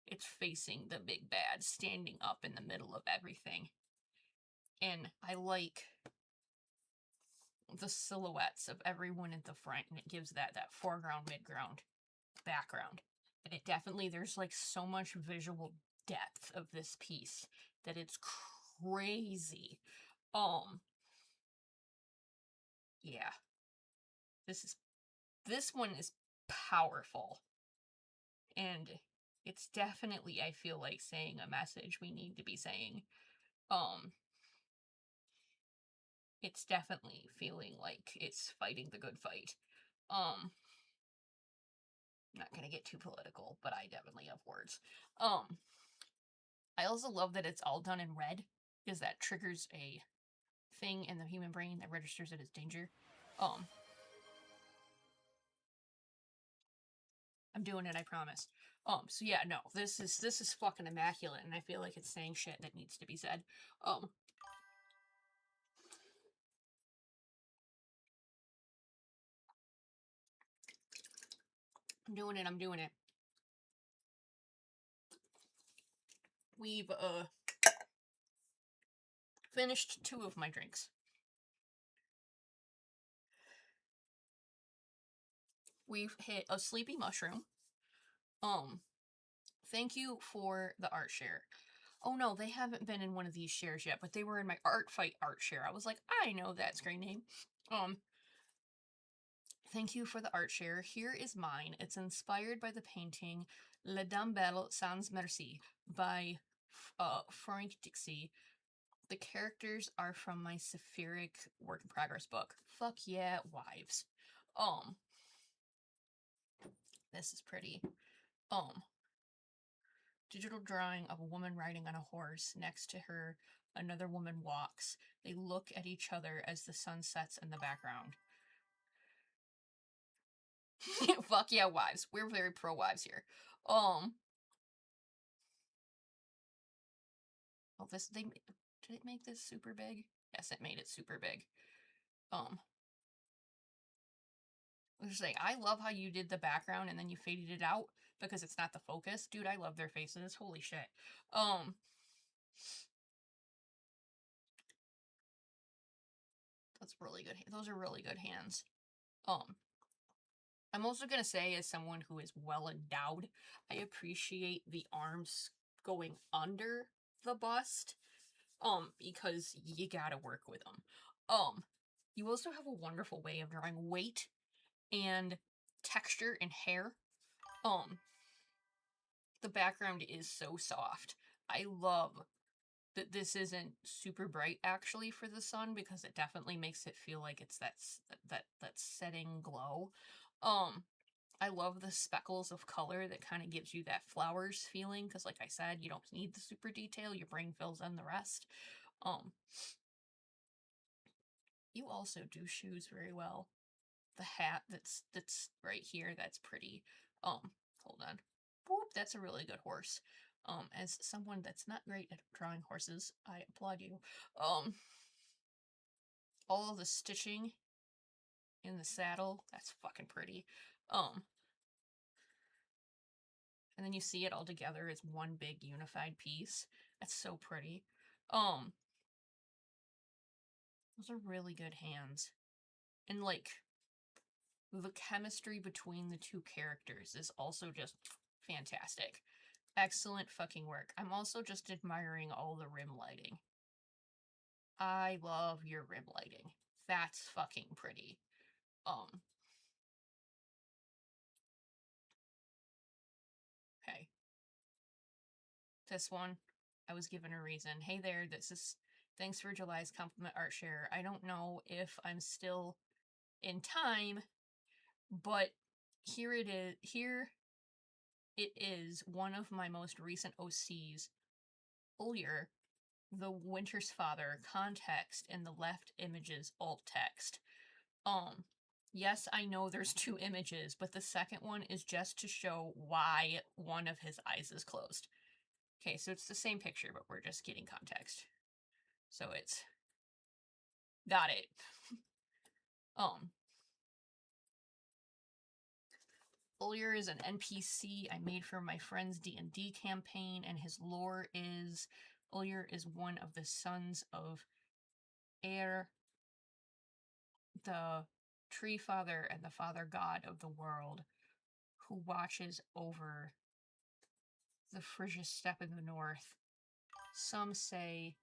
It's facing the big bad standing up in the middle of everything. And I like the silhouettes of everyone at the front, and it gives that foreground, midground, background. And it definitely, there's like so much visual depth of this piece that it's crazy. Yeah. This one is powerful. And it's definitely, I feel like, saying a message we need to be saying. It's definitely feeling like it's fighting the good fight. I'm not gonna get too political, but I definitely have words. I also love that it's all done in red, because that triggers a thing in the human brain that registers it as danger. I'm doing it, I promise. So yeah, no, this is fucking immaculate, and I feel like it's saying shit that needs to be said. I'm doing it. We've finished 2 of my drinks. We've hit a sleepy mushroom. Thank you for the art share. Oh no, they haven't been in one of these shares yet, but they were in my art fight art share. I was like, I know that screen name. Thank you for the art share. Here is mine. It's inspired by the painting Le Dame Belle Sans Merci by Frank Dixie. The characters are from my Saphiric work in progress book. Fuck yeah, wives. Um, this is pretty. Um, Digital drawing of a woman riding on a horse. Next to her, another woman walks. They look at each other as the sun sets in the background. Fuck yeah, wives. We're very pro wives here. Oh, this did it make this super big? Yes, it made it super big. I was like, I love how you did the background and then you faded it out because it's not the focus. Dude, I love their faces. Holy shit. That's really good. Those are really good hands. I'm also gonna say, as someone who is well endowed, I appreciate the arms going under the bust. Because you gotta work with them. You also have a wonderful way of drawing weight and texture and hair. The background is so soft. I love that this isn't super bright actually for the sun because it definitely makes it feel like it's that setting glow. I love the speckles of color that kind of gives you that flowers feeling because like I said, you don't need the super detail, your brain fills in the rest. You also do shoes very well. The hat that's right here, that's pretty. Hold on. Boop, that's a really good horse. As someone that's not great at drawing horses, I applaud you. All of the stitching in the saddle, that's fucking pretty. And then you see it all together as one big unified piece. That's so pretty. Those are really good hands. And like the chemistry between the two characters is also just fantastic. Excellent fucking work. I'm also just admiring all the rim lighting. I love your rim lighting. That's fucking pretty. Okay. This one, I was given a reason. Hey there, this is thanks for July's compliment art share. I don't know if I'm still in time, but here it is. Here it is, one of my most recent OCs. Ulyer, the Winter's Father, context in the left images alt text. Yes, I know there's two images, but the second one is just to show why one of his eyes is closed. Okay, so it's the same picture, but we're just getting context. So it's got it. Ulyer is an NPC I made for my friend's D&D campaign, and his lore is Ulyer is one of the sons of Air, the tree father and the father god of the world, who watches over the Frisian steppe in the north. Some say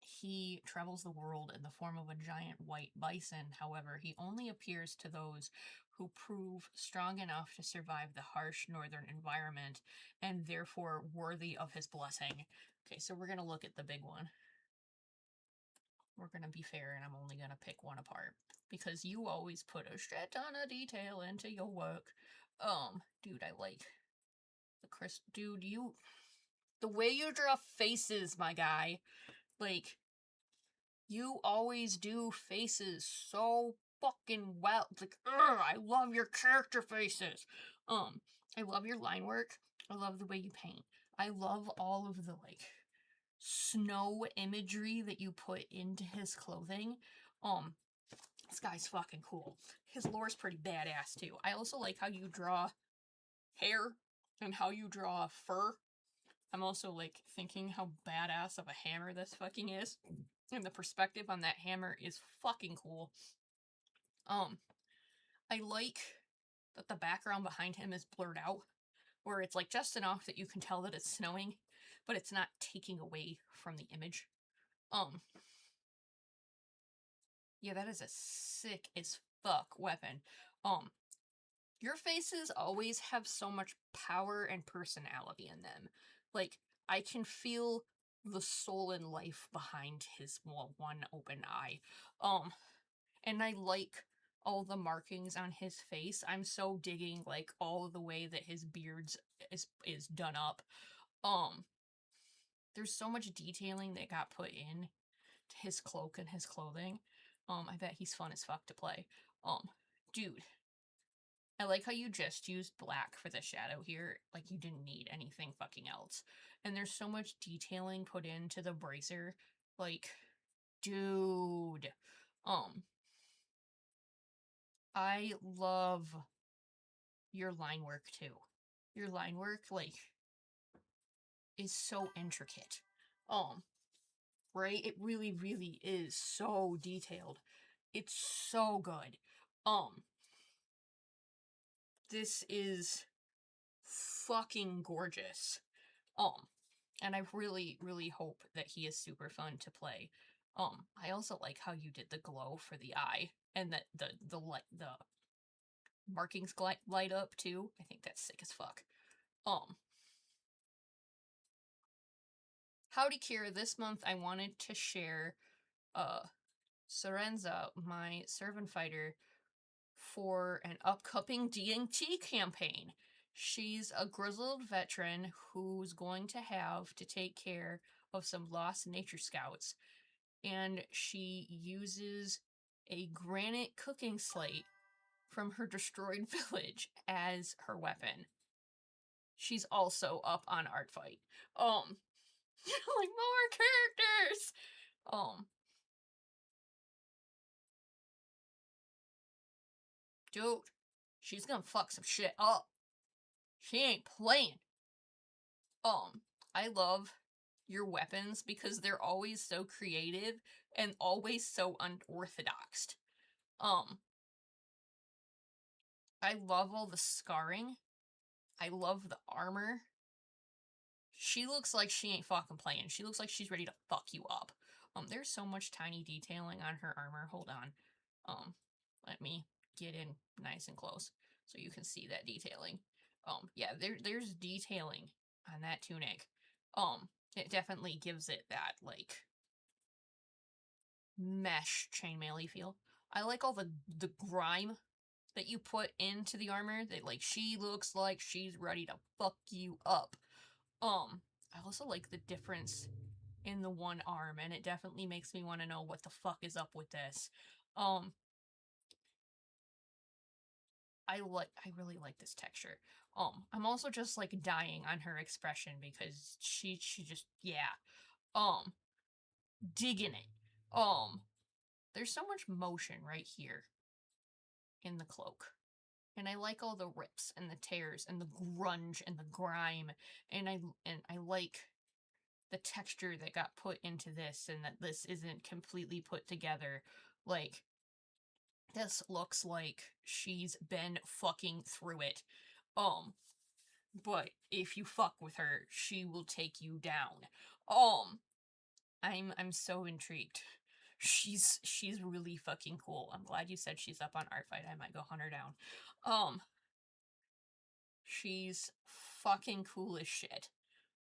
he travels the world in the form of a giant white bison. However, he only appears to those who prove strong enough to survive the harsh northern environment and therefore worthy of his blessing. Okay, so we're going to look at the big one. We're going to be fair, and I'm only going to pick one apart because you always put a shit ton of detail into your work. Dude, I like the dude, the way you draw faces, my guy, like, you always do faces so fucking well. It's like, ugh, I love your character faces. I love your line work. I love the way you paint. I love all of the, like, snow imagery that you put into his clothing. This guy's fucking cool. His lore's pretty badass too. I also like how you draw hair and how you draw fur. I'm also like thinking how badass of a hammer this fucking is. And the perspective on that hammer is fucking cool. I like that the background behind him is blurred out, where it's like just enough that you can tell that it's snowing, but it's not taking away from the image. Yeah, that is a sick as fuck weapon. Your faces always have so much power and personality in them. Like, I can feel the soul and life behind his one open eye. Um, and I like all the markings on his face. I'm so digging like all the way that his beard's is done up. Um, there's so much detailing that got put in to his cloak and his clothing. I bet he's fun as fuck to play. Dude, I like how you just used black for the shadow here, like you didn't need anything fucking else. And there's so much detailing put into the bracer. Like, dude. Um, I love your line work too. Your line work, like, is so intricate. Um, right? It really, really is so detailed. It's so good. Um, this is fucking gorgeous. Um, and I really, really hope that he is super fun to play. I also like how you did the glow for the eye and that the markings light up too. I think that's sick as fuck. Um, Howdy Kira, this month I wanted to share Serenza, my servant fighter, for an upcoming D&T campaign. She's a grizzled veteran who's going to have to take care of some lost nature scouts, and she uses a granite cooking slate from her destroyed village as her weapon. She's also up on Art Fight. Like more characters. Um, Dude, she's gonna fuck some shit up. She ain't playing. Um, I love your weapons because they're always so creative and always so unorthodox. Um, I love all the scarring. I love the armor. She looks like she ain't fucking playing. She looks like she's ready to fuck you up. There's so much tiny detailing on her armor. Hold on. Let me get in nice and close so you can see that detailing. Yeah, there's detailing on that tunic. It definitely gives it that, like, mesh chainmail-y feel. I like all the grime that you put into the armor. That, like, she looks like she's ready to fuck you up. I also like the difference in the one arm, and it definitely makes me want to know what the fuck is up with this. I really like this texture. I'm also just like dying on her expression because she just, yeah. Um, Digging it. There's so much motion right here in the cloak. And I like all the rips and the tears and the grunge and the grime, and I like the texture that got put into this, and that this isn't completely put together. Like, this looks like she's been fucking through it. Um, but if you fuck with her, she will take you down. I'm so intrigued. She's really fucking cool. I'm glad you said she's up on Art Fight. I might go hunt her down. Um, she's fucking cool as shit.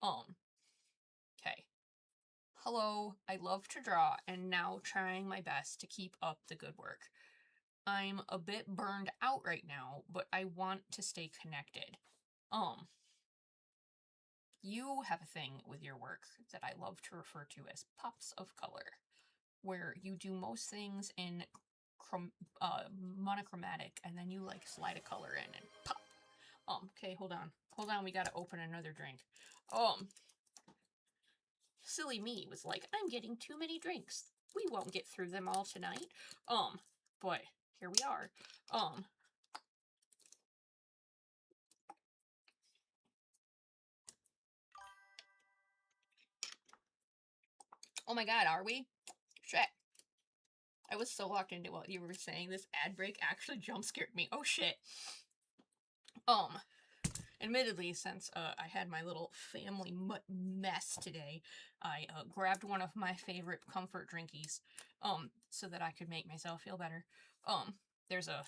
Okay. Hello, I love to draw and now trying my best to keep up the good work. I'm a bit burned out right now, but I want to stay connected. You have a thing with your work that I love to refer to as pops of color, where you do most things in monochromatic, and then you like slide a color in and pop. Okay, hold on, we gotta open another drink. Silly me was like, I'm getting too many drinks. We won't get through them all tonight. But here we are. Oh my god, are we? Shit. I was so locked into what you were saying. This ad break actually jump scared me. Oh shit. Admittedly, since I had my little family mess today, I grabbed one of my favorite comfort drinkies, so that I could make myself feel better. There's a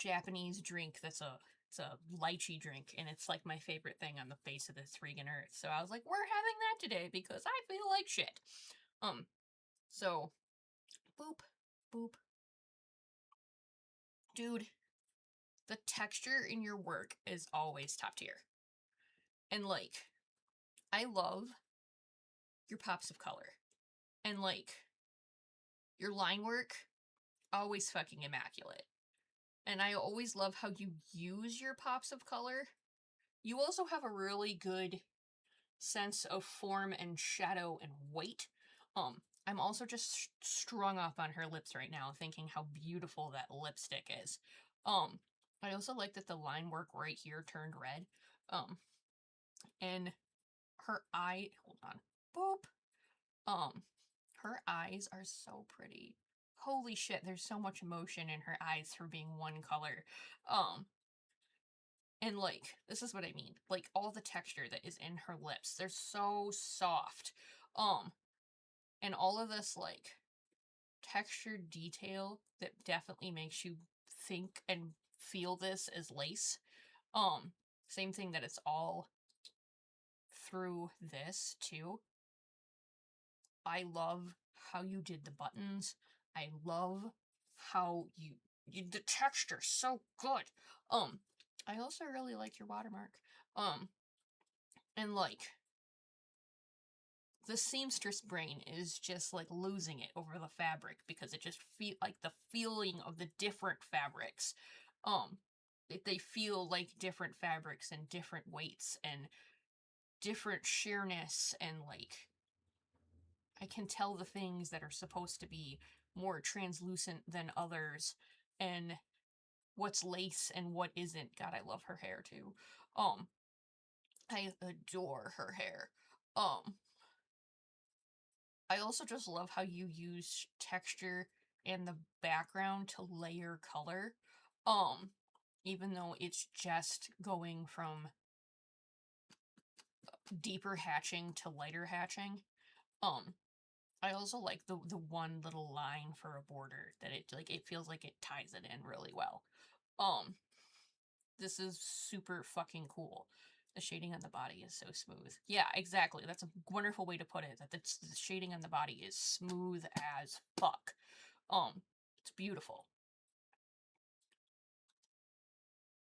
Japanese drink it's a lychee drink, and it's like my favorite thing on the face of this freaking earth. So I was like, we're having that today because I feel like shit. So boop, boop. Dude, the texture in your work is always top tier. And like, I love your pops of color. And like, your line work, always fucking immaculate. And I always love how you use your pops of color. You also have a really good sense of form and shadow and weight. I'm also just strung up on her lips right now, thinking how beautiful that lipstick is. I also like that the line work right here turned red. And her eye, hold on, boop. Her eyes are so pretty. Holy shit, there's so much emotion in her eyes for being one color. And like, this is what I mean. Like, all the texture that is in her lips, they're so soft. And all of this, like, textured detail that definitely makes you think and feel this as lace. Same thing that it's all through this, too. I love how you did the buttons. I love how the texture's so good. I also really like your watermark. And like, the seamstress brain is just like losing it over the fabric because it just feel like the feeling of the different fabrics. They feel like different fabrics and different weights and different sheerness, and like, I can tell the things that are supposed to be more translucent than others, and what's lace and what isn't. God, I love her hair too. I adore her hair. I also just love how you use texture and the background to layer color. Even though it's just going from deeper hatching to lighter hatching. I also like the one little line for a border that it feels like it ties it in really well. This is super fucking cool. The shading on the body is so smooth. Yeah, exactly. That's a wonderful way to put it. That the shading on the body is smooth as fuck. It's beautiful.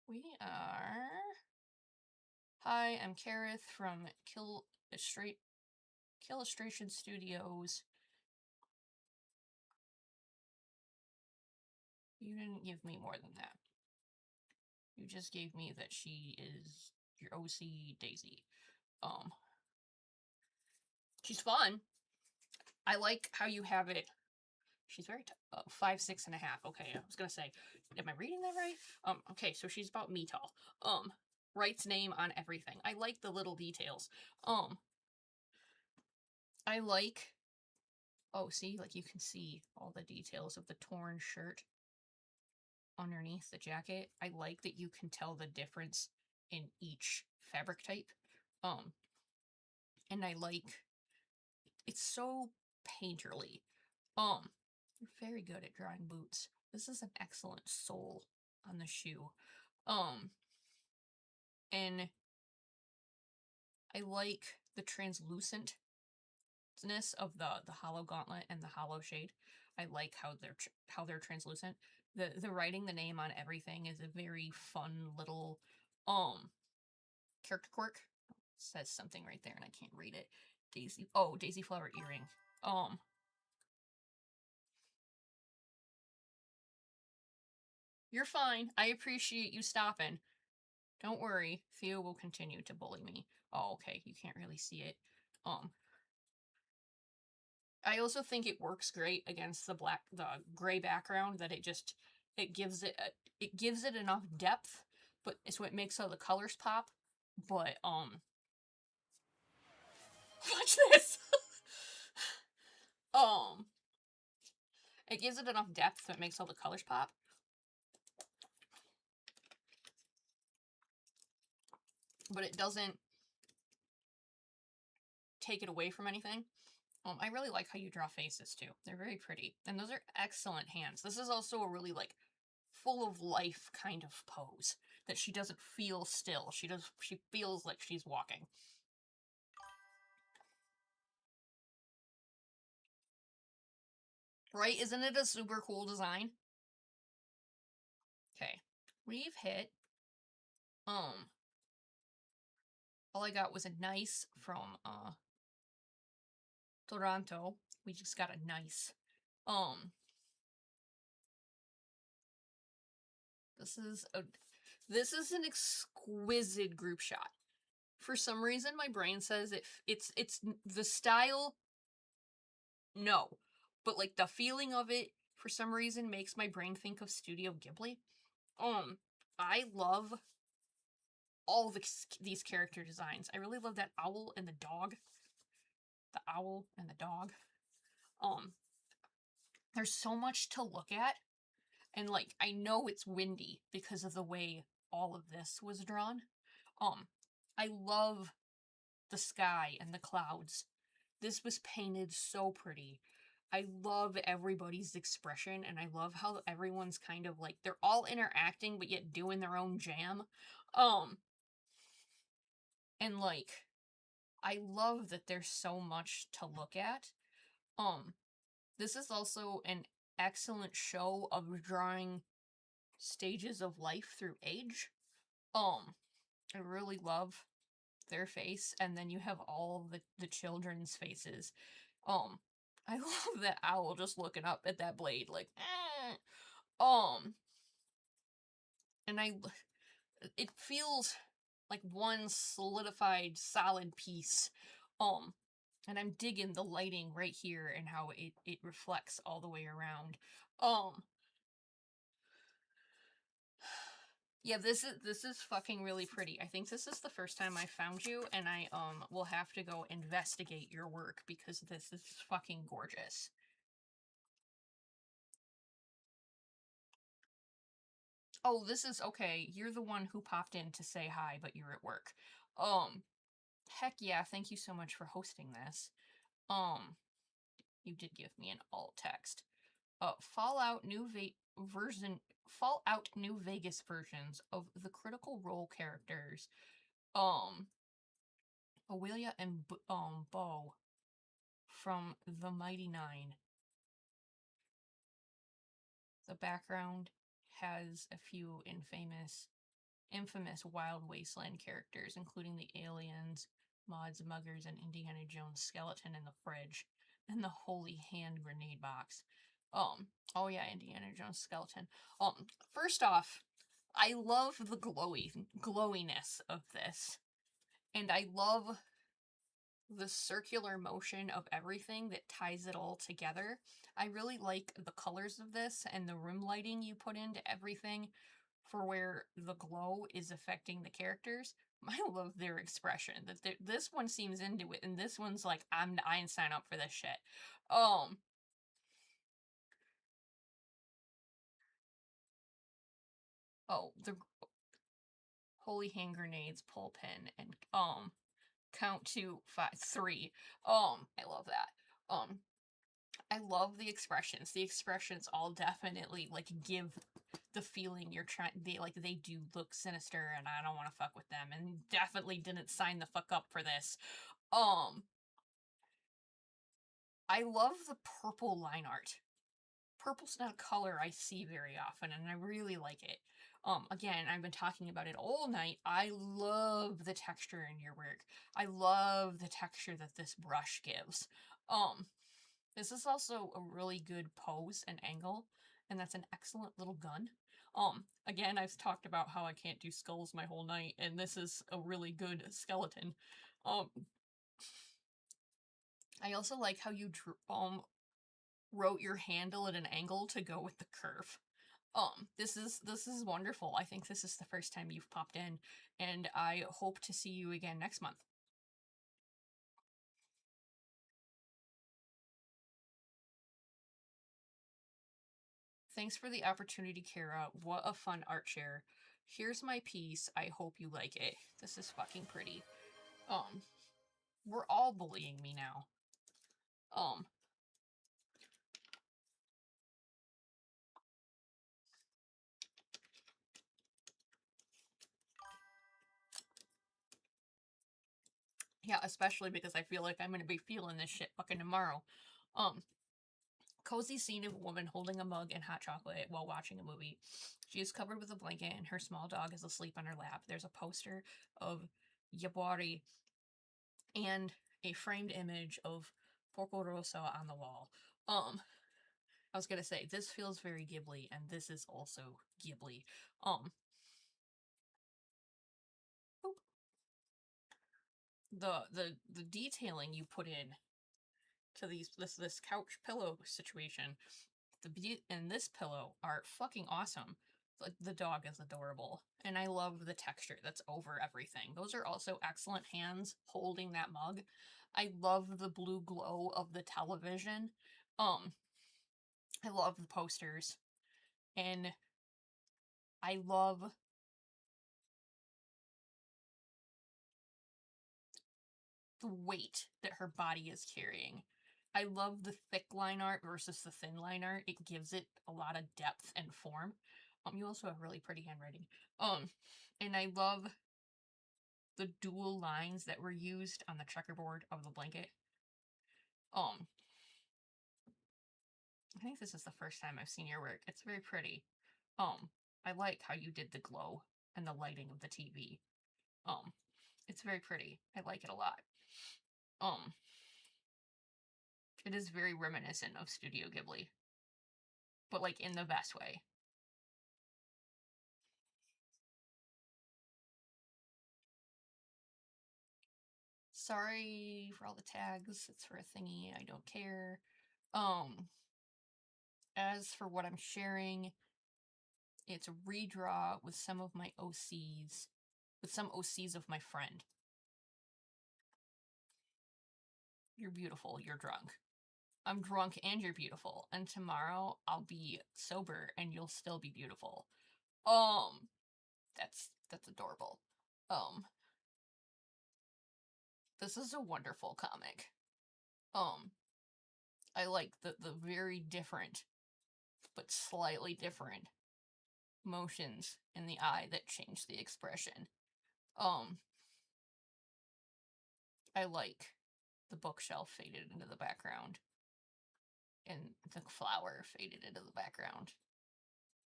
We are... Hi, I'm Kareth from Illustration Studios. You didn't give me more than that. You just gave me that she is your OC Daisy. She's fun. I like how you have it. She's very 5, 6.5. Okay, I was gonna say, am I reading that right? Okay, so she's about me tall. Writes name on everything. I like the little details. I like. Oh, see, like you can see all the details of the torn shirt underneath the jacket. I like that you can tell the difference in each fabric type. And I like, it's so painterly. You're very good at drawing boots. This is an excellent sole on the shoe. And I like the translucentness of the hollow gauntlet and the hollow shade. I like how they're translucent. The writing the name on everything is a very fun little character quirk. It says something right there and I can't read it. Daisy flower earring. You're fine. I appreciate you stopping. Don't worry, Theo will continue to bully me. Oh, okay, you can't really see it. I also think it works great against the gray background that it gives it enough depth, but so it makes all the colors pop. But watch this. It gives it enough depth so it makes all the colors pop. But it doesn't take it away from anything. I really like how you draw faces too. They're very pretty. And those are excellent hands. This is also a really like full of life kind of pose. That she doesn't feel still. She feels like she's walking. Right? Isn't it a super cool design? Okay. We've hit all I got was a nice from Toronto. We just got a nice. This is an exquisite group shot. For some reason my brain says it's the style, no. But like the feeling of it for some reason makes my brain think of Studio Ghibli. I love all these character designs. I really love that owl and the dog. The owl and the dog. There's so much to look at. And like I know it's windy because of the way all of this was drawn. I love the sky and the clouds. This was painted so pretty. I love everybody's expression, and I love how everyone's kind of like, they're all interacting, but yet doing their own jam. And like, I love that there's so much to look at. This is also an excellent show of drawing stages of life through age. I really love their face, and then you have all the children's faces. I love that owl just looking up at that blade, like, eh. And it feels like one solidified, solid piece. And I'm digging the lighting right here and how it reflects all the way around. Yeah, this is fucking really pretty. I think this is the first time I found you, and I will have to go investigate your work because this is fucking gorgeous. Oh, this is okay. You're the one who popped in to say hi, but you're at work. Heck yeah, thank you so much for hosting this. You did give me an alt text. Fallout New Vegas versions of the Critical Role characters. Aurelia and Bo from the Mighty Nine. The background has a few infamous Wild Wasteland characters, including the aliens, Mods, Muggers, and Indiana Jones skeleton in the fridge, and the holy hand grenade box. Oh yeah, Indiana Jones skeleton. First off, I love the glowiness of this. And I love the circular motion of everything that ties it all together. I really like the colors of this and the room lighting you put into everything for where the glow is affecting the characters. I love their expression. That this one seems into it, and this one's like, I ain't sign up for this shit. Oh, the holy hand grenades, pull pin, and count to 5, 3. I love that. I love the expressions. The expressions all definitely like give the feeling you're trying. They do look sinister, and I don't want to fuck with them, and definitely didn't sign the fuck up for this. I love the purple line art. Purple's not a color I see very often, and I really like it. Again, I've been talking about it all night. I love the texture in your work. I love the texture that this brush gives. This is also a really good pose and angle, and that's an excellent little gun. Again, I've talked about how I can't do skulls my whole night, and this is a really good skeleton. I also like how you wrote your handle at an angle to go with the curve. This is wonderful. I think this is the first time you've popped in, and I hope to see you again next month. Thanks for the opportunity, Kara. What a fun art share. Here's my piece. I hope you like it. This is fucking pretty. We're all bullying me now. Yeah, especially because I feel like I'm gonna be feeling this shit fucking tomorrow. Um, Cozy scene of a woman holding a mug and hot chocolate while watching a movie. She is covered with a blanket and her small dog is asleep on her lap. There's a poster of Yabari and a framed image of Porco Rosso on the wall. I was gonna say, this feels very Ghibli, and this is also Ghibli. Um, the detailing you put in to this couch pillow situation, and this pillow are fucking awesome. Like, the dog is adorable, and I love the texture that's over everything. Those are also excellent hands holding that mug. I love the blue glow of the television. Um, I love the posters, and I love the weight that her body is carrying. I love the thick line art versus the thin line art. It gives it a lot of depth and form. You also have really pretty handwriting. And I love the dual lines that were used on the checkerboard of the blanket. I think this is the first time I've seen your work. It's very pretty. I like how you did the glow and the lighting of the TV. It's very pretty. I like it a lot. Um, it is very reminiscent of Studio Ghibli, but like in the best way. Sorry for all the tags. It's for a thingy. I don't care. Um, as for what I'm sharing, it's a redraw with some of my OCs, with some OCs of my friend. You're beautiful. You're drunk. I'm drunk and you're beautiful. And tomorrow I'll be sober and you'll still be beautiful. Um, that's adorable. Um, this is a wonderful comic. Um, I like the very different, but slightly different motions in the eye that change the expression. Um, I like the bookshelf faded into the background and the flower faded into the background.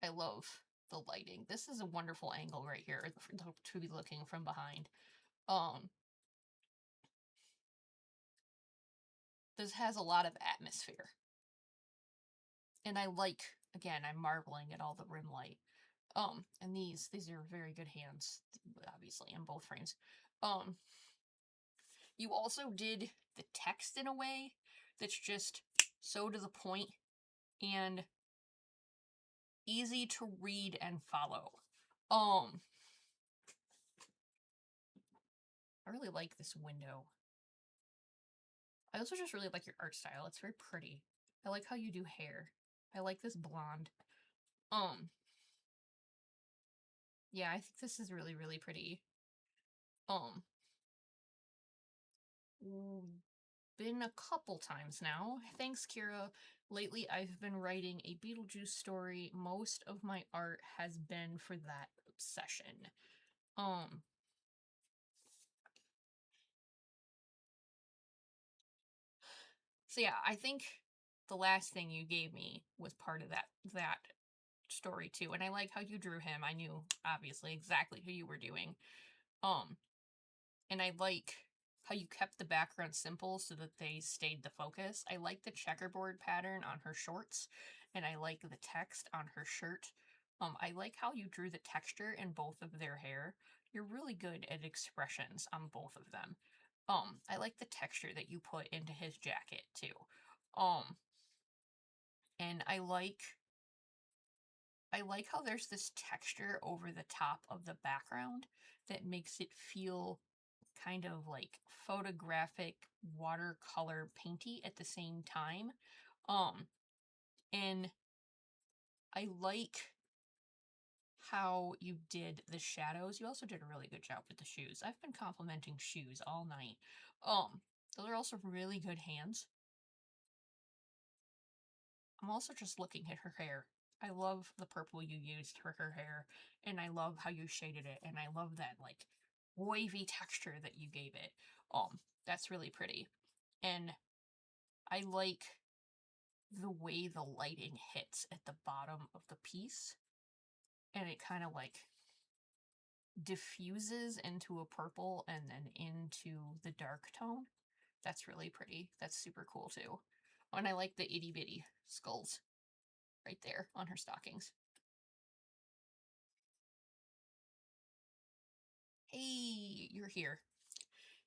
I love the lighting. This is a wonderful angle right here to be looking from behind. This has a lot of atmosphere. And I like, again, I'm marveling at all the rim light. And these are very good hands, obviously, in both frames. You also did the text in a way that's just so to the point and easy to read and follow. I really like this window. I also just really like your art style. It's very pretty. I like how you do hair. I like this blonde. Yeah, I think this is really, really pretty. Been a couple times now. Thanks, Kira. Lately, I've been writing a Beetlejuice story. Most of my art has been for that obsession. So yeah, I think the last thing you gave me was part of that story too. And I like how you drew him. I knew obviously exactly who you were doing. Um, and I like how you kept the background simple so that they stayed the focus. I like the checkerboard pattern on her shorts, and I like the text on her shirt. I like how you drew the texture in both of their hair. You're really good at expressions on both of them. I like the texture that you put into his jacket too. Um, and I like how there's this texture over the top of the background that makes it feel kind of like photographic watercolor painty at the same time. Um, and I like how you did the shadows. You also did a really good job with the shoes. I've been complimenting shoes all night. Those are also really good hands. I'm also just looking at her hair. I love the purple you used for her hair, and I love how you shaded it, and I love that like wavy texture that you gave it. That's really pretty. And I like the way the lighting hits at the bottom of the piece, and it kind of like diffuses into a purple and then into the dark tone. That's really pretty. That's super cool too. And I like the itty bitty skulls right there on her stockings. Hey, you're here.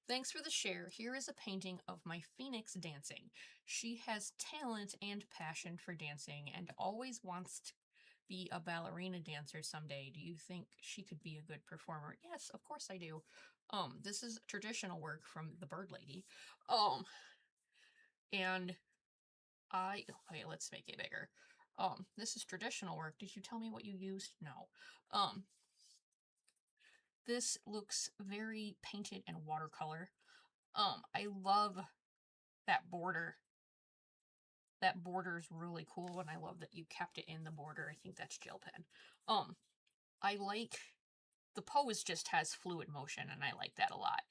Thanks for the share. Here is a painting of my phoenix dancing. She has talent and passion for dancing and always wants to be a ballerina dancer someday. Do you think she could be a good performer? Yes, of course I do. This is traditional work from the Bird Lady. And okay, let's make it bigger. This is traditional work. Did you tell me what you used? No. This looks very painted and watercolor. I love that border. That border is really cool, and I love that you kept it in the border. I think that's gel pen. I like the pose just has fluid motion, and I like that a lot.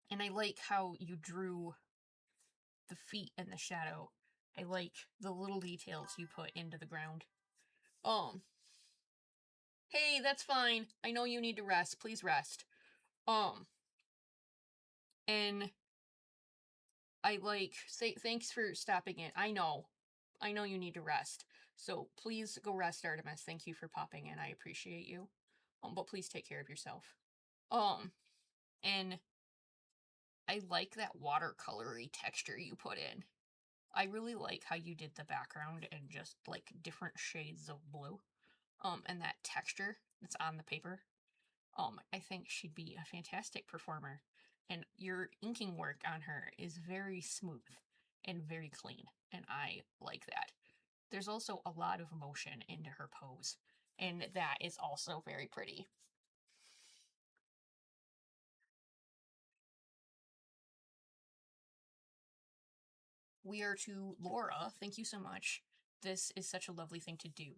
And I like how you drew the feet in the shadow. I like the little details you put into the ground. Hey, that's fine. I know you need to rest. Please rest. And I like say thanks for stopping in. I know you need to rest. So please go rest, Artemis. Thank you for popping in. I appreciate you. But please take care of yourself. And I like that watercolory texture you put in. I really like how you did the background and just like different shades of blue. And that texture that's on the paper. I think she'd be a fantastic performer. And your inking work on her is very smooth and very clean, and I like that. There's also a lot of motion into her pose, and that is also very pretty. We are to Laura. Thank you so much. This is such a lovely thing to do.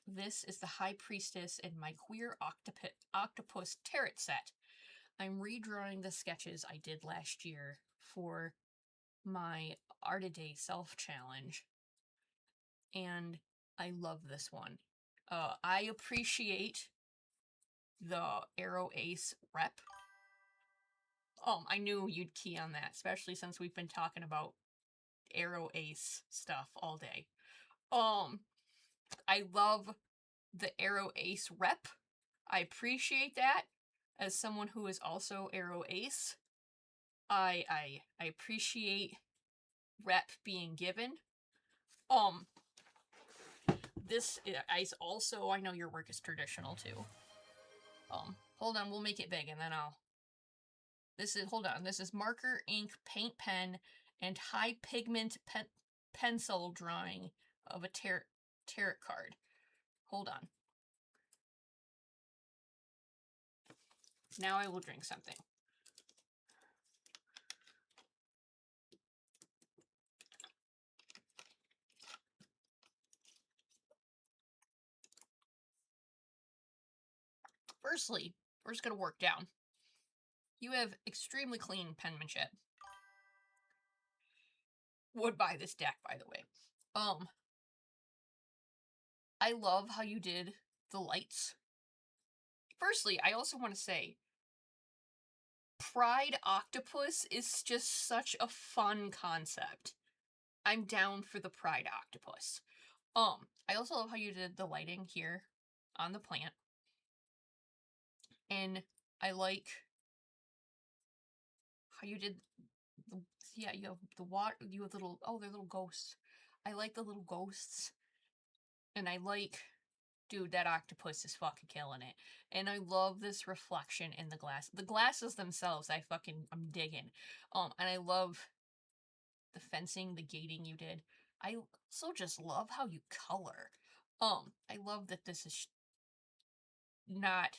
This is the High Priestess in my Queer Octopus Tarot set. I'm redrawing the sketches I did last year for my Art a Day Self Challenge, and I love this one. I appreciate the Arrow Ace rep. I knew you'd key on that, especially since we've been talking about Arrow Ace stuff all day. I love the Arrow Ace rep. I appreciate that as someone who is also Arrow Ace. I appreciate rep being given. This is also, I know your work is traditional too. Hold on, we'll make it big and then hold on, this is marker, ink, paint pen, and high pigment pencil drawing of a tarot card. Hold on. Now I will drink something. Firstly, we're just going to work down. You have extremely clean penmanship. Would buy this deck, by the way. I love how you did the lights. Firstly, I also want to say, Pride Octopus is just such a fun concept. I'm down for the Pride Octopus. I also love how you did the lighting here on the plant. And I like how you did you have the water, you have little, they're little ghosts. I like the little ghosts. And I like, dude, that octopus is fucking killing it. And I love this reflection in the glass. The glasses themselves, I'm digging. And I love the fencing, the gating you did. I also just love how you color. I love that this is not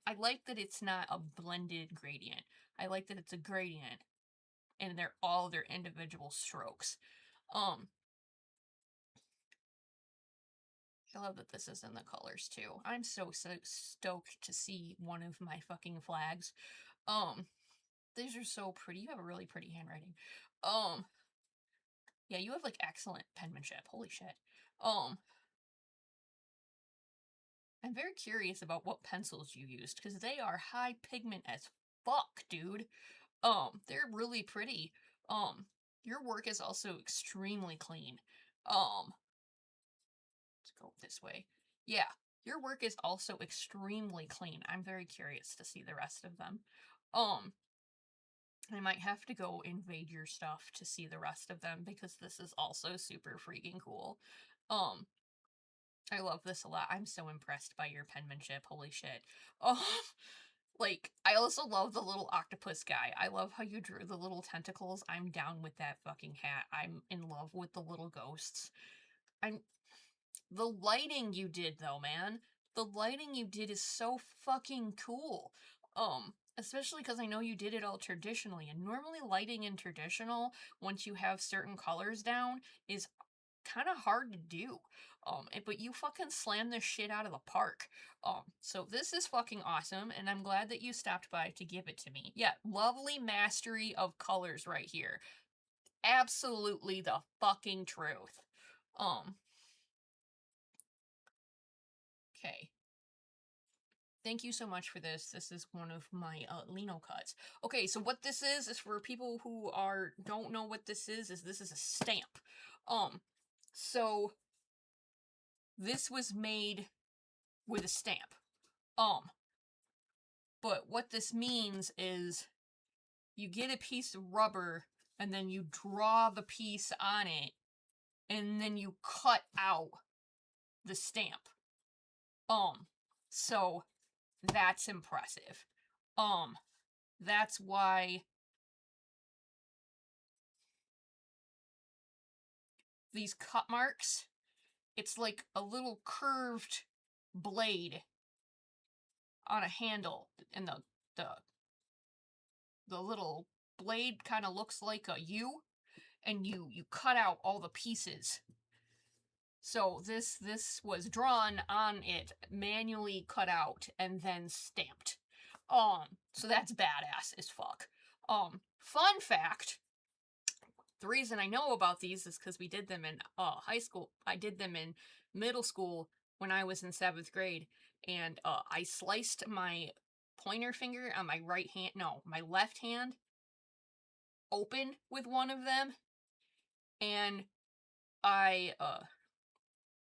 I like that it's not a blended gradient. I like that it's a gradient and they're all their individual strokes. I love that this is in the colors too. I'm so stoked to see one of my fucking flags. These are so pretty. You have a really pretty handwriting. Um, yeah, you have like excellent penmanship. Holy shit. Um, I'm very curious about what pencils you used because they are high pigment as fuck, dude. They're really pretty. Um, your work is also extremely clean. Let's go this way. Yeah, your work is also extremely clean. I'm very curious to see the rest of them. Um, I might have to go invade your stuff to see the rest of them because this is also super freaking cool. Um, I love this a lot. I'm so impressed by your penmanship. Holy shit. Oh, like, I also love the little octopus guy. I love how you drew the little tentacles. I'm down with that fucking hat. I'm in love with the little ghosts. I'm The lighting you did though, man. The lighting you did is so fucking cool. Especially because I know you did it all traditionally, and normally lighting in traditional, once you have certain colors down, is kind of hard to do. But you fucking slammed this shit out of the park. So this is fucking awesome, and I'm glad that you stopped by to give it to me. Yeah, lovely mastery of colors right here. Absolutely the fucking truth. Um, okay. Thank you so much for this. This is one of my lino cuts. Okay, so what this is for people who don't know what this is this is a stamp. So this was made with a stamp. But what this means is you get a piece of rubber and then you draw the piece on it and then you cut out the stamp. So that's impressive. That's why these cut marks, it's like a little curved blade on a handle, and the little blade kind of looks like a U, and you cut out all the pieces. So this was drawn on it, manually cut out, and then stamped. So that's badass as fuck. Fun fact, the reason I know about these is because we did them in high school. I did them in middle school when I was in 7th grade, and I sliced my pointer finger on my my left hand open with one of them, and I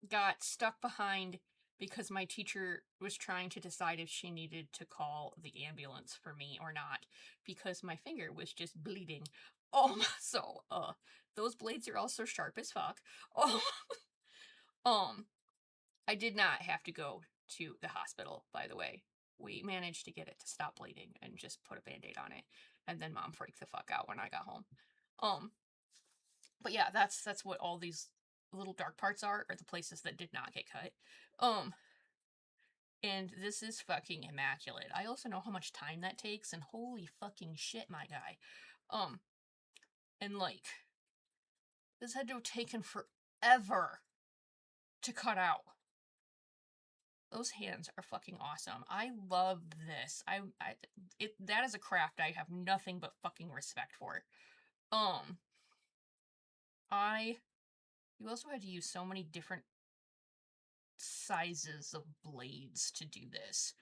got stuck behind because my teacher was trying to decide if she needed to call the ambulance for me or not because my finger was just bleeding. So those blades are also sharp as fuck. Oh, I did not have to go to the hospital, by the way. We managed to get it to stop bleeding and just put a band-aid on it, and then mom freaked the fuck out when I got home. But yeah, that's what all these little dark parts are the places that did not get cut. And this is fucking immaculate. I also know how much time that takes, and holy fucking shit, my guy. And like, this had to have taken forever to cut out. Those hands are fucking awesome. I love this. That is a craft I have nothing but fucking respect for. You also had to use so many different sizes of blades to do this.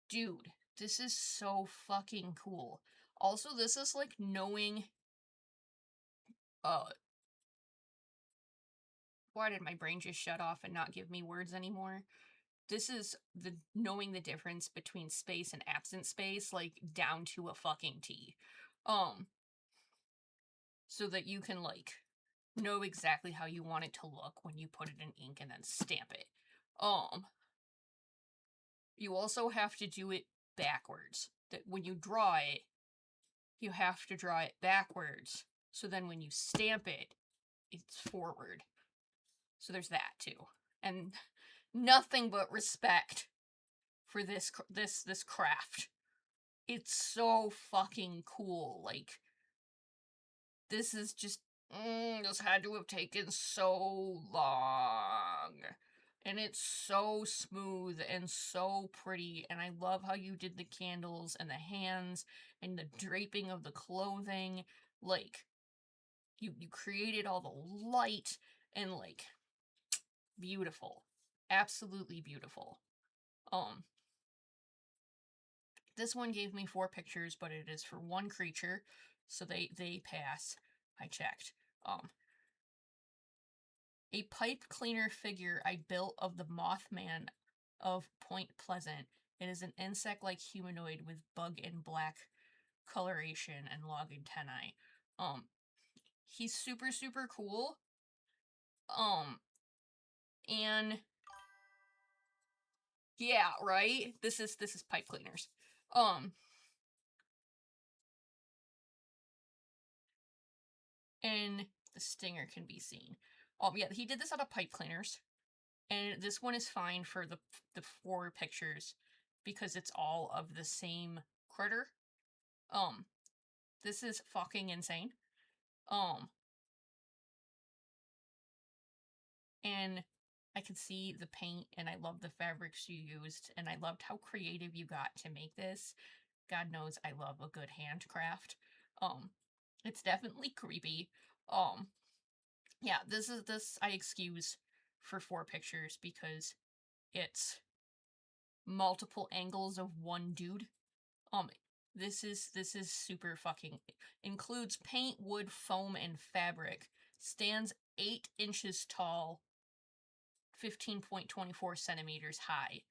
Dude, this is so fucking cool. Also, this is like knowing, why did my brain just shut off and not give me words anymore? This is knowing the difference between space and absent space, like, down to a fucking T. So that you can, like, know exactly how you want it to look when you put it in ink and then stamp it. You also have to do it backwards. That when you draw it, you have to draw it backwards. So then when you stamp it, it's forward. So there's that too. And nothing but respect for this craft. It's so fucking cool. Like, this is just This had to have taken so long. And it's so smooth and so pretty. And I love how you did the candles and the hands and the draping of the clothing. Like, you created all the light and, like, beautiful. Absolutely beautiful. Um, this one gave me 4 pictures, but it is for one creature, so they pass. I checked. A pipe cleaner figure I built of the Mothman of Point Pleasant. It is an insect-like humanoid with bug and black coloration and long antennae. He's super super cool. Um, and yeah, right. This is pipe cleaners. Um, and the stinger can be seen. Yeah, he did this out of pipe cleaners. And this one is fine for the 4 pictures because it's all of the same critter. Um, this is fucking insane. Um, and I could see the paint and I love the fabrics you used and I loved how creative you got to make this. God knows I love a good handcraft. Um, it's definitely creepy. Um, yeah, this I excuse for 4 pictures because it's multiple angles of one dude. Um, this is super fucking includes paint, wood, foam, and fabric. Stands 8 inches tall, 15.24 centimeters high,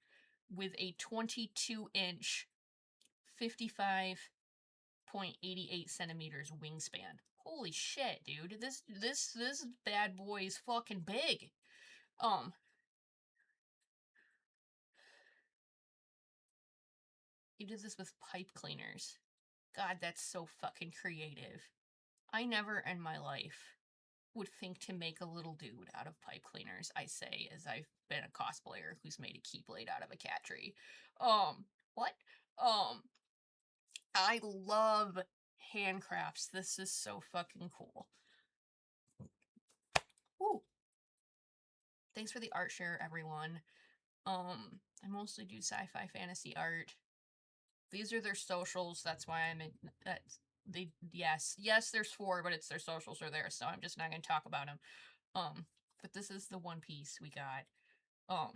with a 22-inch, 55.88 centimeters wingspan. Holy shit, dude! This bad boy is fucking big. Um, you did this with pipe cleaners. God, that's so fucking creative. I never in my life would think to make a little dude out of pipe cleaners, I say, as I've been a cosplayer who's made a keyblade out of a cat tree. What? Um, I love handcrafts. This is so fucking cool. Woo! Thanks for the art share, everyone. I mostly do sci-fi fantasy art. These are their socials, that's why I'm in, that's, yes, there's 4, but it's their socials are there, so I'm just not gonna talk about them. But this is the one piece we got. Oh,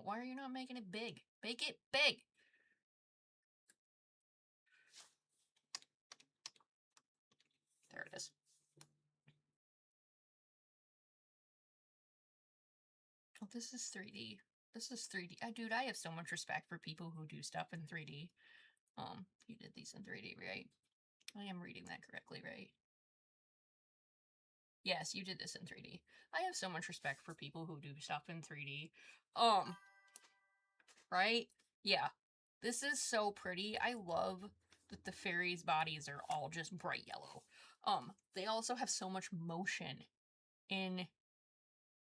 why are you not making it big? Make it big! There it is. Oh, this is 3D. This is 3D. Dude, I have so much respect for people who do stuff in 3D. You did these in 3D, right? I am reading that correctly, right? Yes, you did this in 3D. I have so much respect for people who do stuff in 3D. Right? Yeah. This is so pretty. I love that the fairies' bodies are all just bright yellow. They also have so much motion in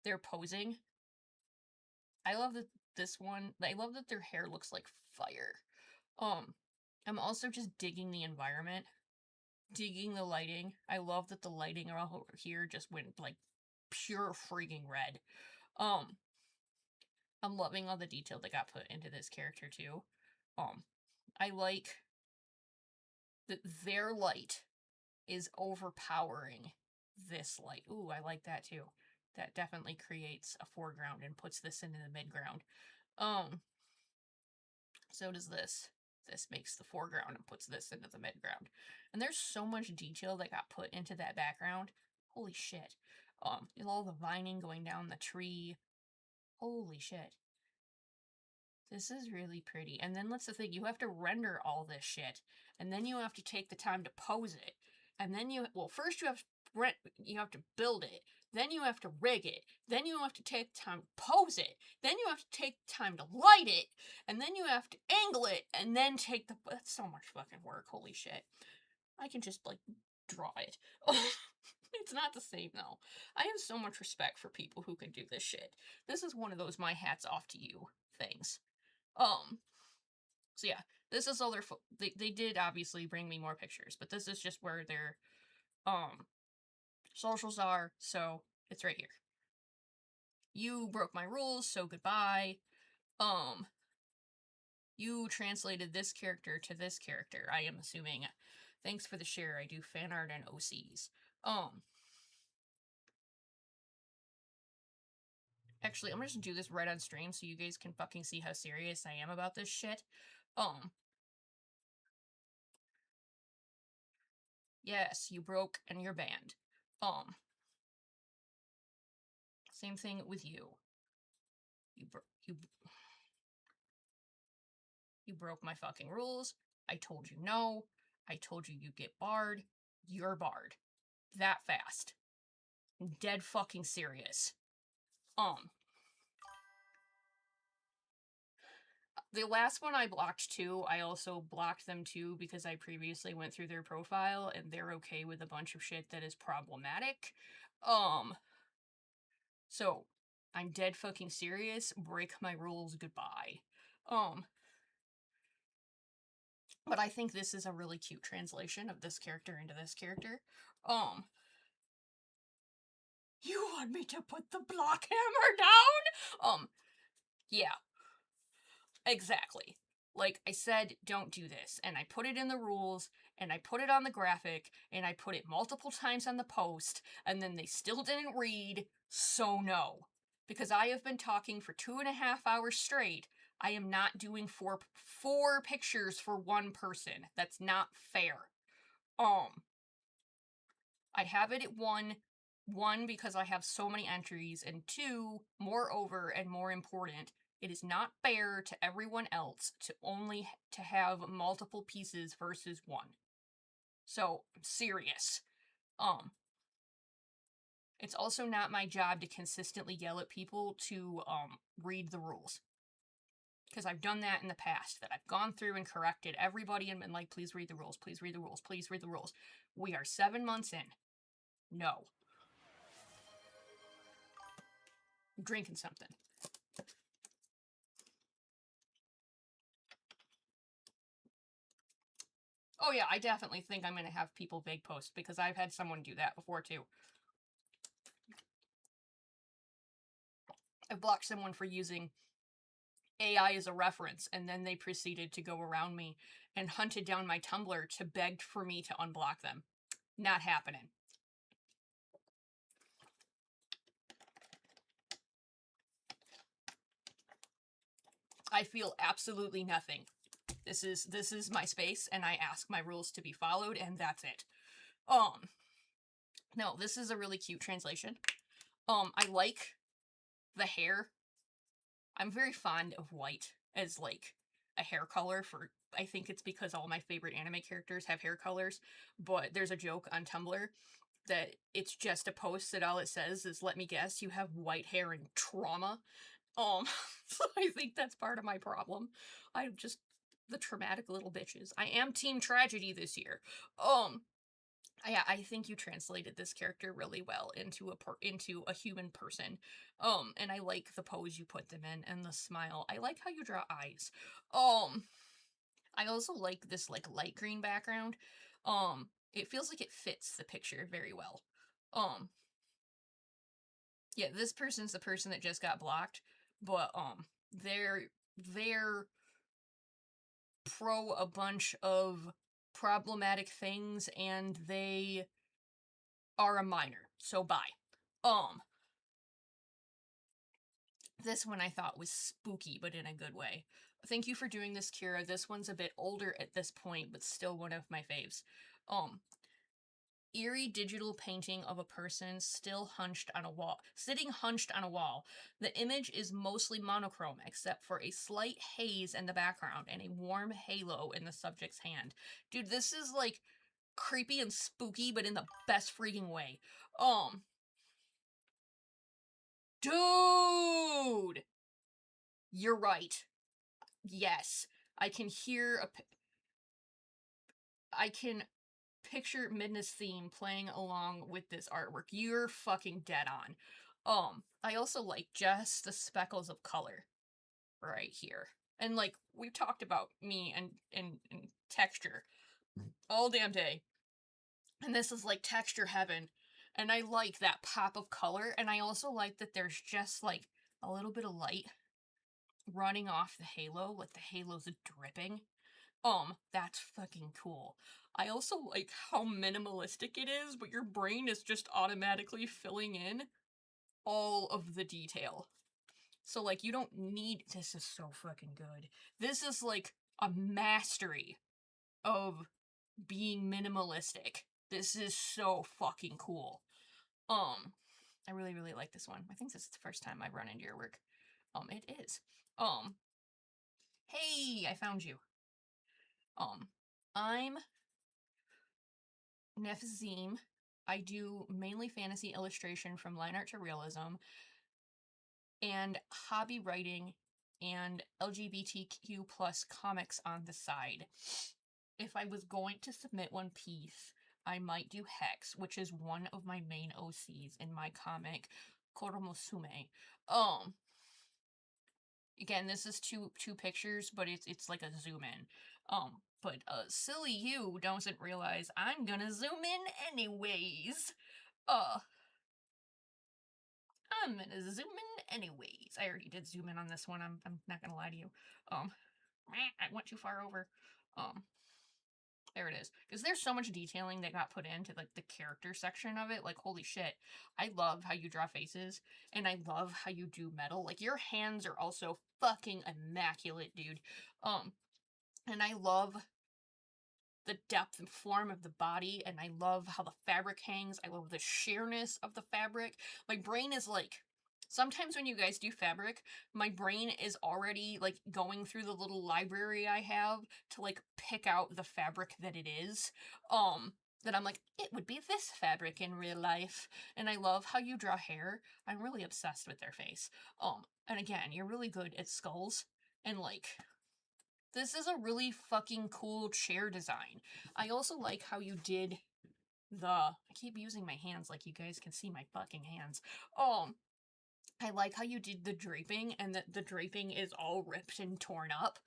their posing. I love that I love that their hair looks like fire. I'm also just digging the environment, digging the lighting. I love that the lighting around here just went like pure freaking red. Um, I'm loving all the detail that got put into this character too. I like that their light is overpowering this light. Ooh, I like that too. That definitely creates a foreground and puts this into the midground. So does this. This makes the foreground and puts this into the midground. And there's so much detail that got put into that background. Holy shit. All the vining going down the tree. Holy shit. This is really pretty. And then that's the thing, you have to render all this shit. And then you have to take the time to pose it. And then first you have to build it. Then you have to rig it. Then you have to take time to pose it. Then you have to take time to light it. And then you have to angle it. And then that's so much fucking work. Holy shit. I can just, like, draw it. It's not the same, though. I have so much respect for people who can do this shit. This is one of those my hat's off to you things. So yeah, This is all their they did obviously bring me more pictures, but this is just where their socials are, so it's right here. You broke my rules, so goodbye. You translated this character to this character, I am assuming. Thanks for the share. I do fan art and OCs. Actually, I'm gonna just do this right on stream so you guys can fucking see how serious I am about this shit. Yes, you broke and you're banned. Same thing with you. You broke my fucking rules. I told you no. I told you you get barred. You're barred. That fast. I'm dead fucking serious. The last one I blocked too, I also blocked them too because I previously went through their profile and they're okay with a bunch of shit that is problematic. So I'm dead fucking serious. Break my rules, goodbye. But I think this is a really cute translation of this character into this character. You want me to put the block hammer down? Yeah. Exactly. Like I said, don't do this. And I put it in the rules, and I put it on the graphic, and I put it multiple times on the post, and then they still didn't read, so no. Because I have been talking for 2.5 hours straight. I am not doing four pictures for one person. That's not fair. I have it at one, because I have so many entries, and two, moreover and more important, it is not fair to everyone else to have multiple pieces versus one. So, I'm serious. It's also not my job to consistently yell at people to read the rules. Because I've done that in the past, that I've gone through and corrected everybody and been like, please read the rules, please read the rules, please read the rules. We are 7 months in. No. I'm drinking something. Oh yeah, I definitely think I'm going to have people vague post, because I've had someone do that before too. I blocked someone for using AI as a reference, and then they proceeded to go around me and hunted down my Tumblr to beg for me to unblock them. Not happening. I feel absolutely nothing. This is my space, and I ask my rules to be followed, and that's it. No, this is a really cute translation. I like the hair. I'm very fond of white as like a hair color for, I think it's because all my favorite anime characters have hair colors, but there's a joke on Tumblr that it's just a post that all it says is, let me guess, you have white hair and trauma. So I think that's part of my problem. I'm just the traumatic little bitches. I am Team Tragedy this year. Yeah, I think you translated this character really well into a human person. And I like the pose you put them in and the smile. I like how you draw eyes. I also like this like light green background. It feels like it fits the picture very well. Yeah, this person's the person that just got blocked, but they're pro a bunch of problematic things, and they are a minor, so bye. This one I thought was spooky, but in a good way. Thank you for doing this, Kira. This one's a bit older at this point, but still one of my faves. Eerie digital painting of a person sitting hunched on a wall. The image is mostly monochrome, except for a slight haze in the background and a warm halo in the subject's hand. Dude, this is like creepy and spooky, but in the best freaking way. Dude! You're right. Yes. I can picture Midna's theme playing along with this artwork. You're fucking dead on. I also like just the speckles of color right here. And like we've talked about me and texture all damn day. And this is like texture heaven. And I like that pop of color. And I also like that there's just like a little bit of light running off the halo, like the halo's dripping. That's fucking cool. I also like how minimalistic it is, but your brain is just automatically filling in all of the detail. So like you don't need, this is so fucking good. This is like a mastery of being minimalistic. This is so fucking cool. I really, really like this one. I think this is the first time I've run into your work. It is. Hey, I found you. I'm Nefzim. I do mainly fantasy illustration from line art to realism, and hobby writing and LGBTQ plus comics on the side. If I was going to submit one piece, I might do Hex, which is one of my main OCs in my comic, Koromosume. Again, this is two pictures, but it's like a zoom in. But silly you doesn't realize I'm gonna zoom in anyways. I'm gonna zoom in anyways. I already did zoom in on this one. I'm not gonna lie to you. I went too far over. There it is. Because there's so much detailing that got put into like the character section of it. Like, holy shit. I love how you draw faces, and I love how you do metal. Like, your hands are also fucking immaculate, dude. And I love the depth and form of the body, and I love how the fabric hangs. I love the sheerness of the fabric. My brain is like, sometimes when you guys do fabric, my brain is already like going through the little library I have to like pick out the fabric that it is. That I'm like, it would be this fabric in real life. And I love how you draw hair. I'm really obsessed with their face. And again, you're really good at skulls, and like, this is a really fucking cool chair design. I also like how you did I keep using my hands like you guys can see my fucking hands. I like how you did the draping, and that the draping is all ripped and torn up.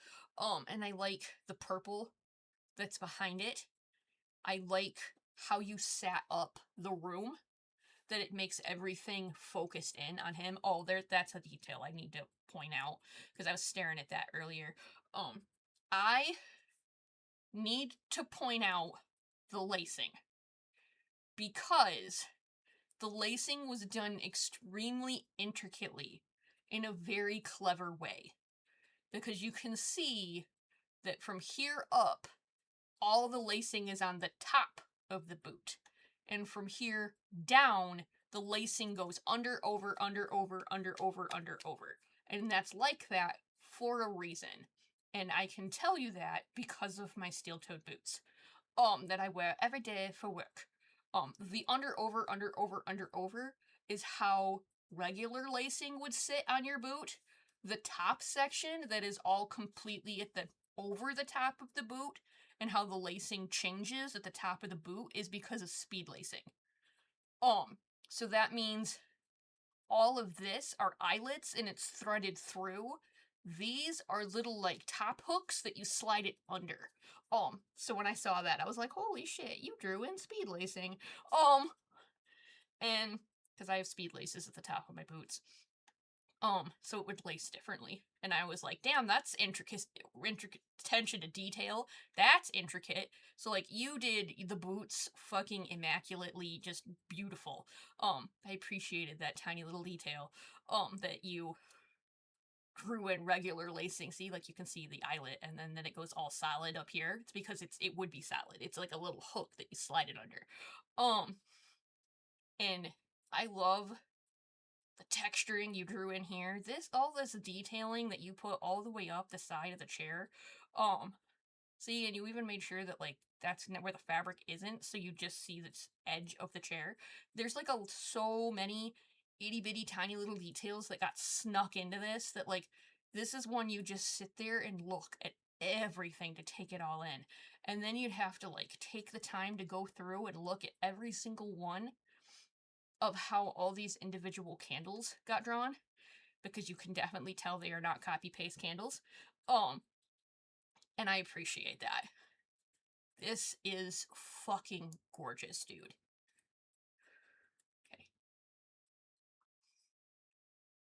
And I like the purple that's behind it. I like how you sat up the room, that it makes everything focused in on him. Oh, that's a detail I need to point out, because I was staring at that earlier. I need to point out the lacing, because the lacing was done extremely intricately in a very clever way, because you can see that from here up, all the lacing is on the top of the boot, and from here down, the lacing goes under, over, under, over, under, over, under, over. And that's like that for a reason. And I can tell you that because of my steel-toed boots, that I wear every day for work. The under, over, under, over, under, over is how regular lacing would sit on your boot. The top section that is all completely at the over the top of the boot, and how the lacing changes at the top of the boot, is because of speed lacing. So that means all of this are eyelets, and it's threaded through. These are little like top hooks that you slide it under. So when I saw that, I was like, holy shit, you drew in speed lacing. And because I have speed laces at the top of my boots. So it would lace differently. And I was like, damn, that's intricate attention to detail. That's intricate. So like, you did the boots fucking immaculately, just beautiful. I appreciated that tiny little detail. That you drew in regular lacing. See, like you can see the eyelet, and then it goes all solid up here. It's because it would be solid. It's like a little hook that you slide it under. And I love the texturing you drew in here. All this detailing that you put all the way up the side of the chair. See, and you even made sure that like that's where the fabric isn't, so you just see this edge of the chair. There's like so many itty bitty tiny little details that got snuck into this, that like, this is one you just sit there and look at everything to take it all in. And then you'd have to like take the time to go through and look at every single one of how all these individual candles got drawn, because you can definitely tell they are not copy paste candles. Um, and I appreciate that. This is fucking gorgeous, dude. Okay.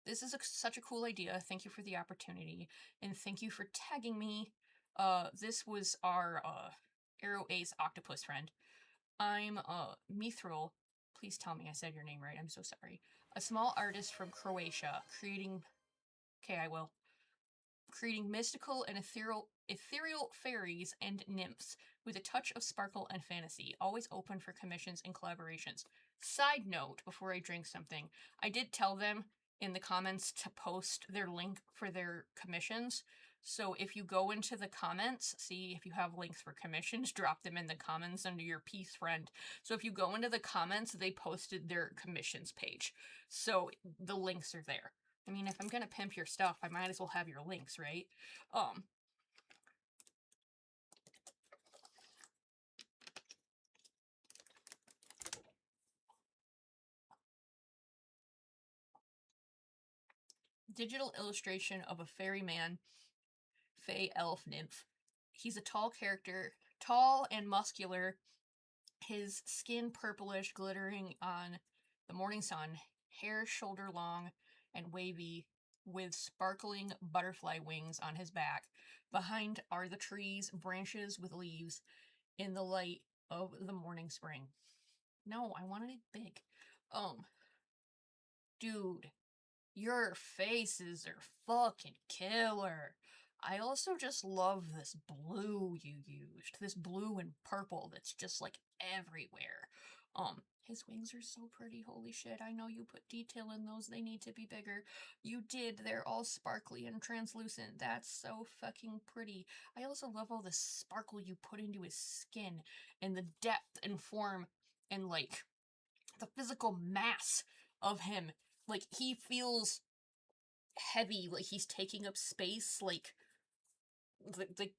This is such a cool idea. Thank you for the opportunity, and thank you for tagging me. This was our Arrow Ace octopus friend. I'm Mithril. Please tell me I said your name right. I'm so sorry. A small artist from Croatia, creating. Okay, I will. Creating mystical and ethereal fairies and nymphs with a touch of sparkle and fantasy, always open for commissions and collaborations. Side note, before I drink something, I did tell them in the comments to post their link for their commissions. So if you go into the comments, see if you have links for commissions, drop them in the comments under your piece friend. So if you go into the comments, they posted their commissions page. So the links are there. I mean, if I'm gonna pimp your stuff, I might as well have your links, right? Um, digital illustration of a fairy man, fey elf nymph. He's a tall character, tall and muscular, his skin purplish, glittering on the morning sun, hair shoulder long and wavy, with sparkling butterfly wings on his back. Behind are the trees, branches with leaves, in the light of the morning spring. No, I wanted it big. Um, dude, your faces are fucking killer. I also just love this blue you used. This blue and purple that's just like everywhere. His wings are so pretty. Holy shit. I know you put detail in those. They need to be bigger. You did. They're all sparkly and translucent. That's so fucking pretty. I also love all the sparkle you put into his skin and the depth and form and like the physical mass of him. Like he feels heavy, like he's taking up space, like the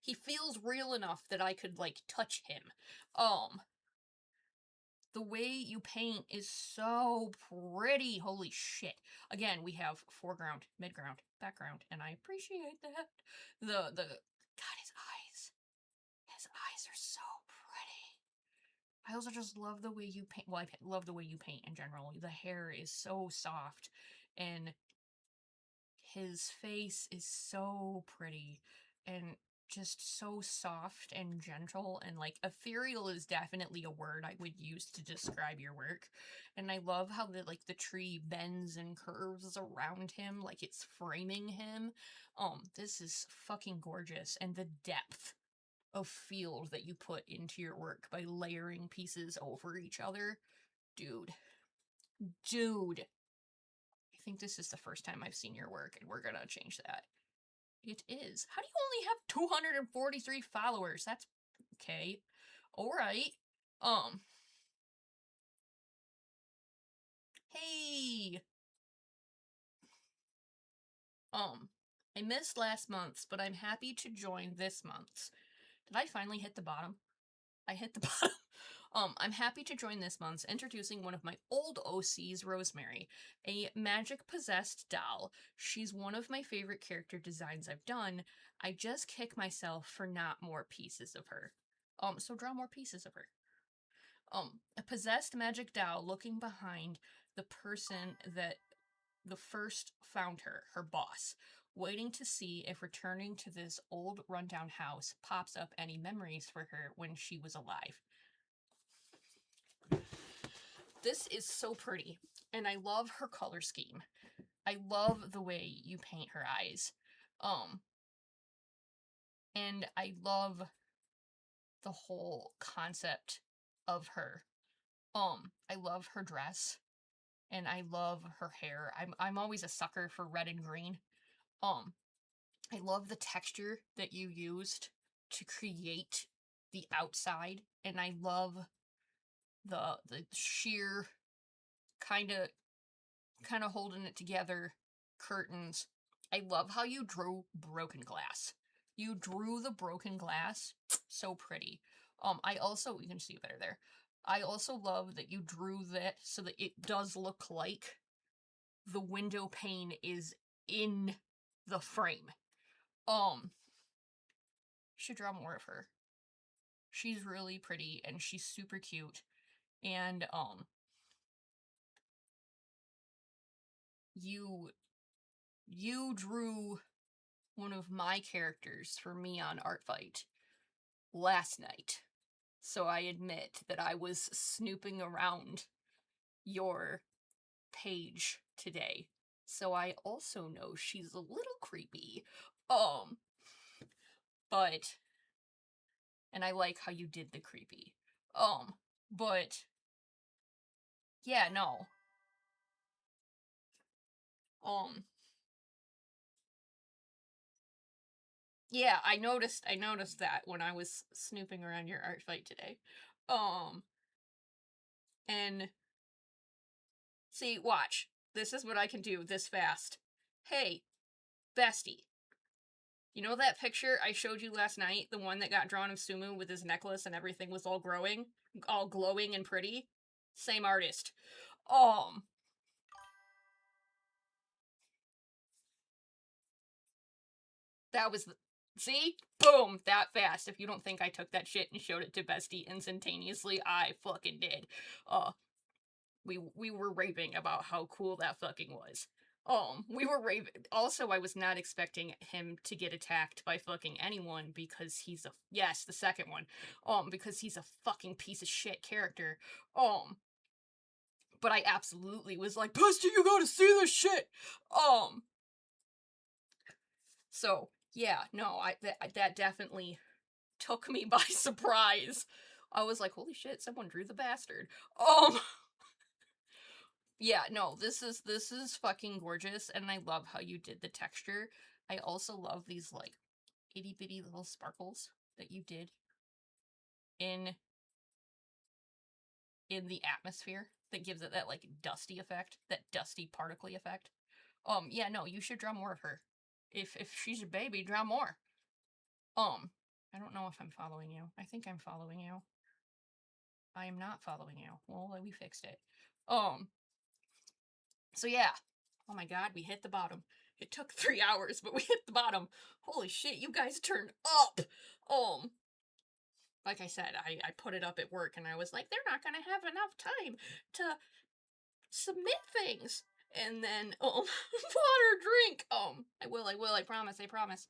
he feels real enough that I could like touch him. Um the way you paint is so pretty. Holy shit. Again, we have foreground, midground, background, and I appreciate that. The God, his eyes. His eyes are so pretty. I also just love the way you paint. Well, I love the way you paint in general. The hair is so soft, and his face is so pretty and just so soft and gentle, and like ethereal is definitely a word I would use to describe your work. And I love how the tree bends and curves around him like it's framing him. This is fucking gorgeous, and the depth of field that you put into your work by layering pieces over each other. Dude. Dude. I think this is the first time I've seen your work, and we're gonna change that. It is. How do you only have 243 followers? That's okay. Alright. Um. Hey. I missed last month's, but I'm happy to join this month's. Did I finally hit the bottom? I hit the bottom. I'm happy to join this month's, introducing one of my old OCs, Rosemary, a magic possessed doll. She's one of my favorite character designs I've done. I just kick myself for not more pieces of her. So draw more pieces of her. A possessed magic doll looking behind the person that the first found her, her boss, waiting to see if returning to this old rundown house pops up any memories for her when she was alive. This is so pretty, and I love her color scheme. I love the way you paint her eyes. And I love the whole concept of her. I love her dress, and I love her hair. I'm always a sucker for red and green. I love the texture that you used to create the outside, and I love the sheer kind of holding it together curtains. I love how you drew broken glass. You drew the broken glass so pretty. I also, you can see it better there. I also love that you drew that so that it does look like the window pane is in the frame. You should draw more of her. She's really pretty and she's super cute. And you drew one of my characters for me on Art Fight last night. So I admit that I was snooping around your page today. So I also know she's a little creepy. But and I like how you did the creepy. But yeah, no. Um yeah, I noticed that when I was snooping around your Art Fight today. Um and see, watch. This is what I can do this fast. Hey, bestie. You know that picture I showed you last night? The one that got drawn of Sumu with his necklace and everything was all growing? All glowing and pretty? Same artist. Um. That was the. See? Boom! That fast. If you don't think I took that shit and showed it to Bestie instantaneously, I fucking did. We were raving about how cool that fucking was. We were raving. Also, I was not expecting him to get attacked by fucking anyone because he's a yes, the second one. Because he's a fucking piece of shit character. But I absolutely was like, Bestie, you gotta see this shit. So yeah, no, that definitely took me by surprise. I was like, holy shit, someone drew the bastard. Yeah, no, this is fucking gorgeous, and I love how you did the texture. I also love these like itty bitty little sparkles that you did in the atmosphere that gives it that like dusty effect, that dusty particly effect. Yeah, no, you should draw more of her. If she's a baby, draw more. I don't know if I'm following you. I think I'm following you. I am not following you. Well, we fixed it. So yeah. Oh my god, we hit the bottom. It took 3 hours, but we hit the bottom. Holy shit, you guys turned up. Like I said, I put it up at work and I was like, they're not gonna have enough time to submit things. And then, water, drink. I will, I promise, I promise.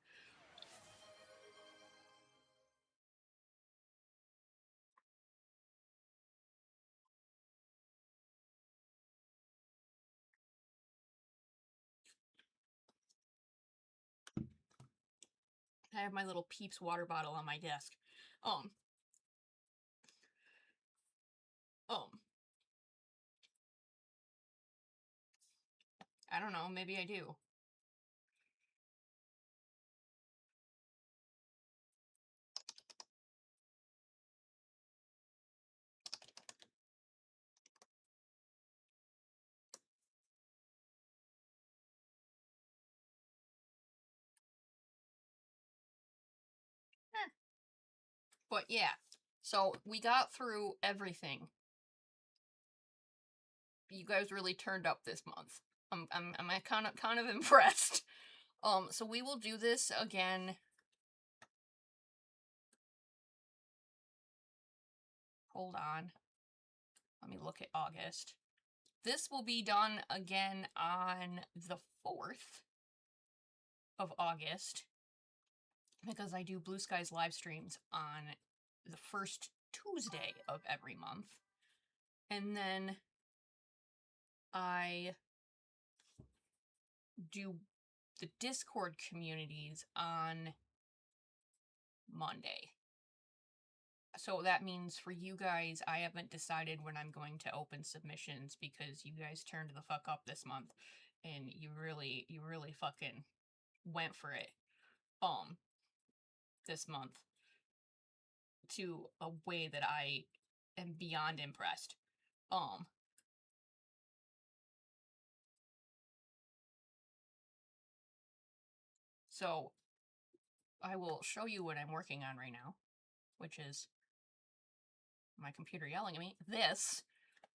I have my little Peeps water bottle on my desk. Um, um, I don't know, maybe I do. But yeah, so we got through everything. You guys really turned up this month. I'm kind of impressed. So we will do this again. Hold on. Let me look at August. This will be done again on the 4th of August because I do Blue Skies live streams on the first Tuesday of every month. And then I do the Discord communities on Monday. So that means for you guys, I haven't decided when I'm going to open submissions because you guys turned the fuck up this month and you really fucking went for it this month to a way that I am beyond impressed. So I will show you what I'm working on right now, which is my computer yelling at me. This,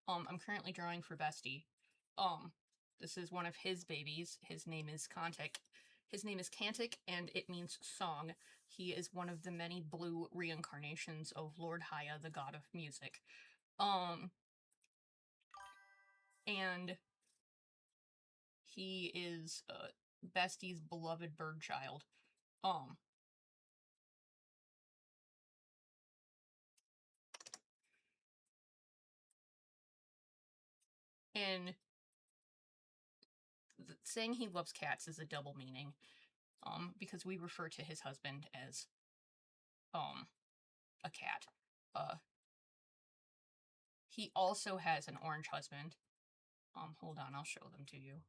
I'm currently drawing for Bestie. This is one of his babies. His name is Contact. His name is Cantic, and it means song. He is one of the many blue reincarnations of Lord Haya, the god of music. Um, and he is Besty's beloved bird child. Um, and saying he loves cats is a double meaning. Because we refer to his husband as a cat. Uh, he also has an orange husband. Hold on, I'll show them to you.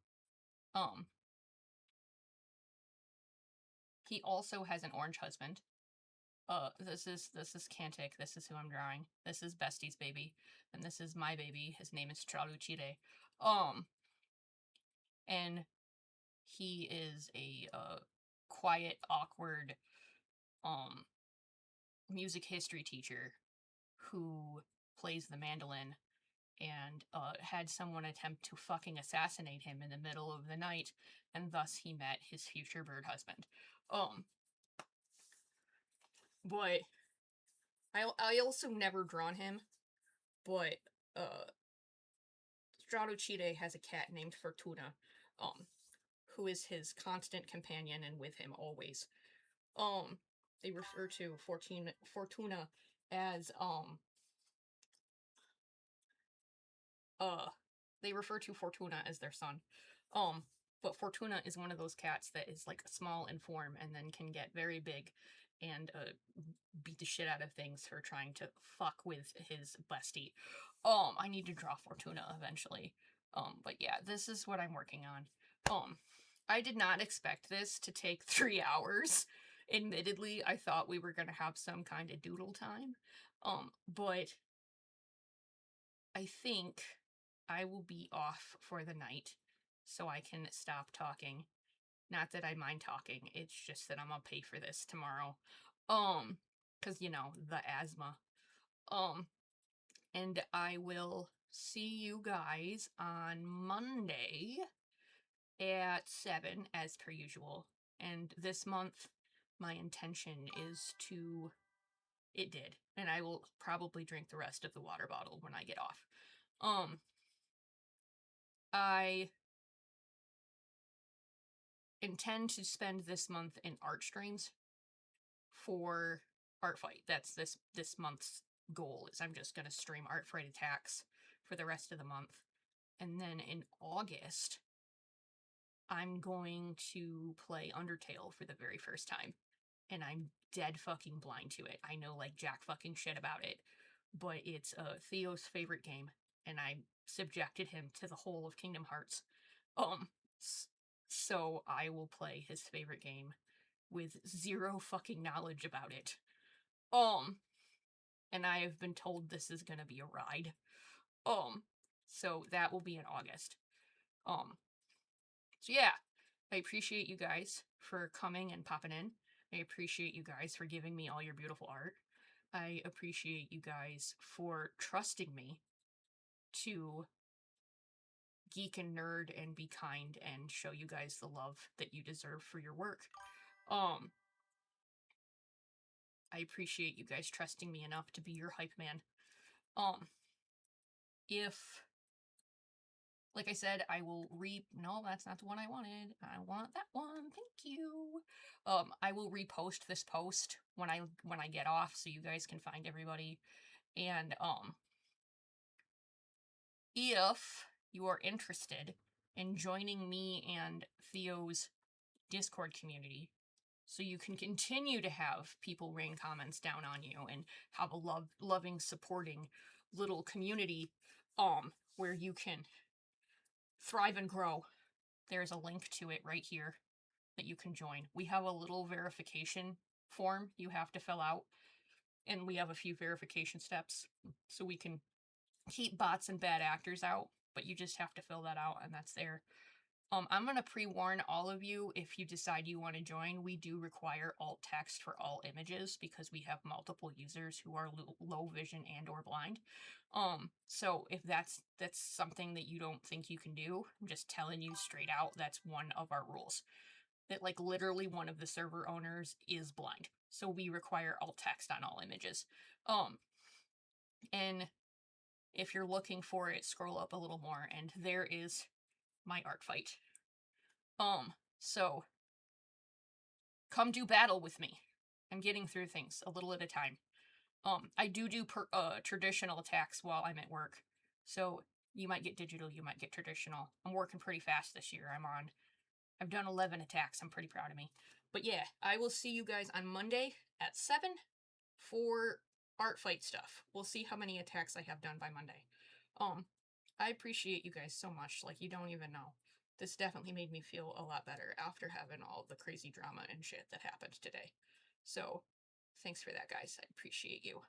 He also has an orange husband. This is Cantic. This is who I'm drawing. This is Besty's baby, and this is my baby. His name is Tralucide. And he is a quiet, awkward, music history teacher who plays the mandolin and had someone attempt to fucking assassinate him in the middle of the night, and thus he met his future bird husband. But I also never drawn him, but Stratochide has a cat named Fortuna, who is his constant companion and with him always. They refer to Fortuna as they refer to Fortuna as their son. But Fortuna is one of those cats that is like small in form and then can get very big and beat the shit out of things for trying to fuck with his bestie. I need to draw Fortuna eventually. But yeah, this is what I'm working on. I did not expect this to take 3 hours. Admittedly, I thought we were gonna have some kind of doodle time. But I think I will be off for the night so I can stop talking. Not that I mind talking, it's just that I'm gonna pay for this tomorrow. Cause you know, the asthma. And I will see you guys on Monday at 7 as per usual. And this month, my intention is to. It did. And I will probably drink the rest of the water bottle when I get off. I intend to spend this month in art streams for Art Fight. That's this month's goal. Is I'm just gonna stream Art Fight attacks for the rest of the month, and then in August, I'm going to play Undertale for the very first time, and I'm dead fucking blind to it. I know like jack fucking shit about it, but it's Theo's favorite game, and I subjected him to the whole of Kingdom Hearts. So I will play his favorite game with zero fucking knowledge about it. And I have been told this is gonna be a ride. So that will be in August. So yeah, I appreciate you guys for coming and popping in. I appreciate you guys for giving me all your beautiful art. I appreciate you guys for trusting me to geek and nerd and be kind and show you guys the love that you deserve for your work. I appreciate you guys trusting me enough to be your hype man. If, like I said, I will no, that's not the one I wanted. I want that one. Thank you. I will repost this post when I get off so you guys can find everybody. And if you are interested in joining me and Theo's Discord community, so you can continue to have people rain comments down on you and have a loving, supporting little community where you can thrive and grow. There's a link to it right here that you can join. We have a little verification form you have to fill out, and we have a few verification steps so we can keep bots and bad actors out, but you just have to fill that out, and that's there. I'm going to pre-warn all of you if you decide you want to join. We do require alt text for all images because we have multiple users who are low vision and or blind. So if that's something that you don't think you can do, I'm just telling you straight out, that's one of our rules. that like literally one of the server owners is blind. So we require alt text on all images. And if you're looking for it, scroll up a little more and there is my art fight. So come do battle with me. I'm getting through things a little at a time. I do traditional attacks while I'm at work. So you might get digital, you might get traditional. I'm working pretty fast this year. I've done 11 attacks. I'm pretty proud of me. But yeah, I will see you guys on Monday at 7 for art fight stuff. We'll see how many attacks I have done by Monday. I appreciate you guys so much. Like, you don't even know. This definitely made me feel a lot better after having all the crazy drama and shit that happened today. So, thanks for that, guys. I appreciate you.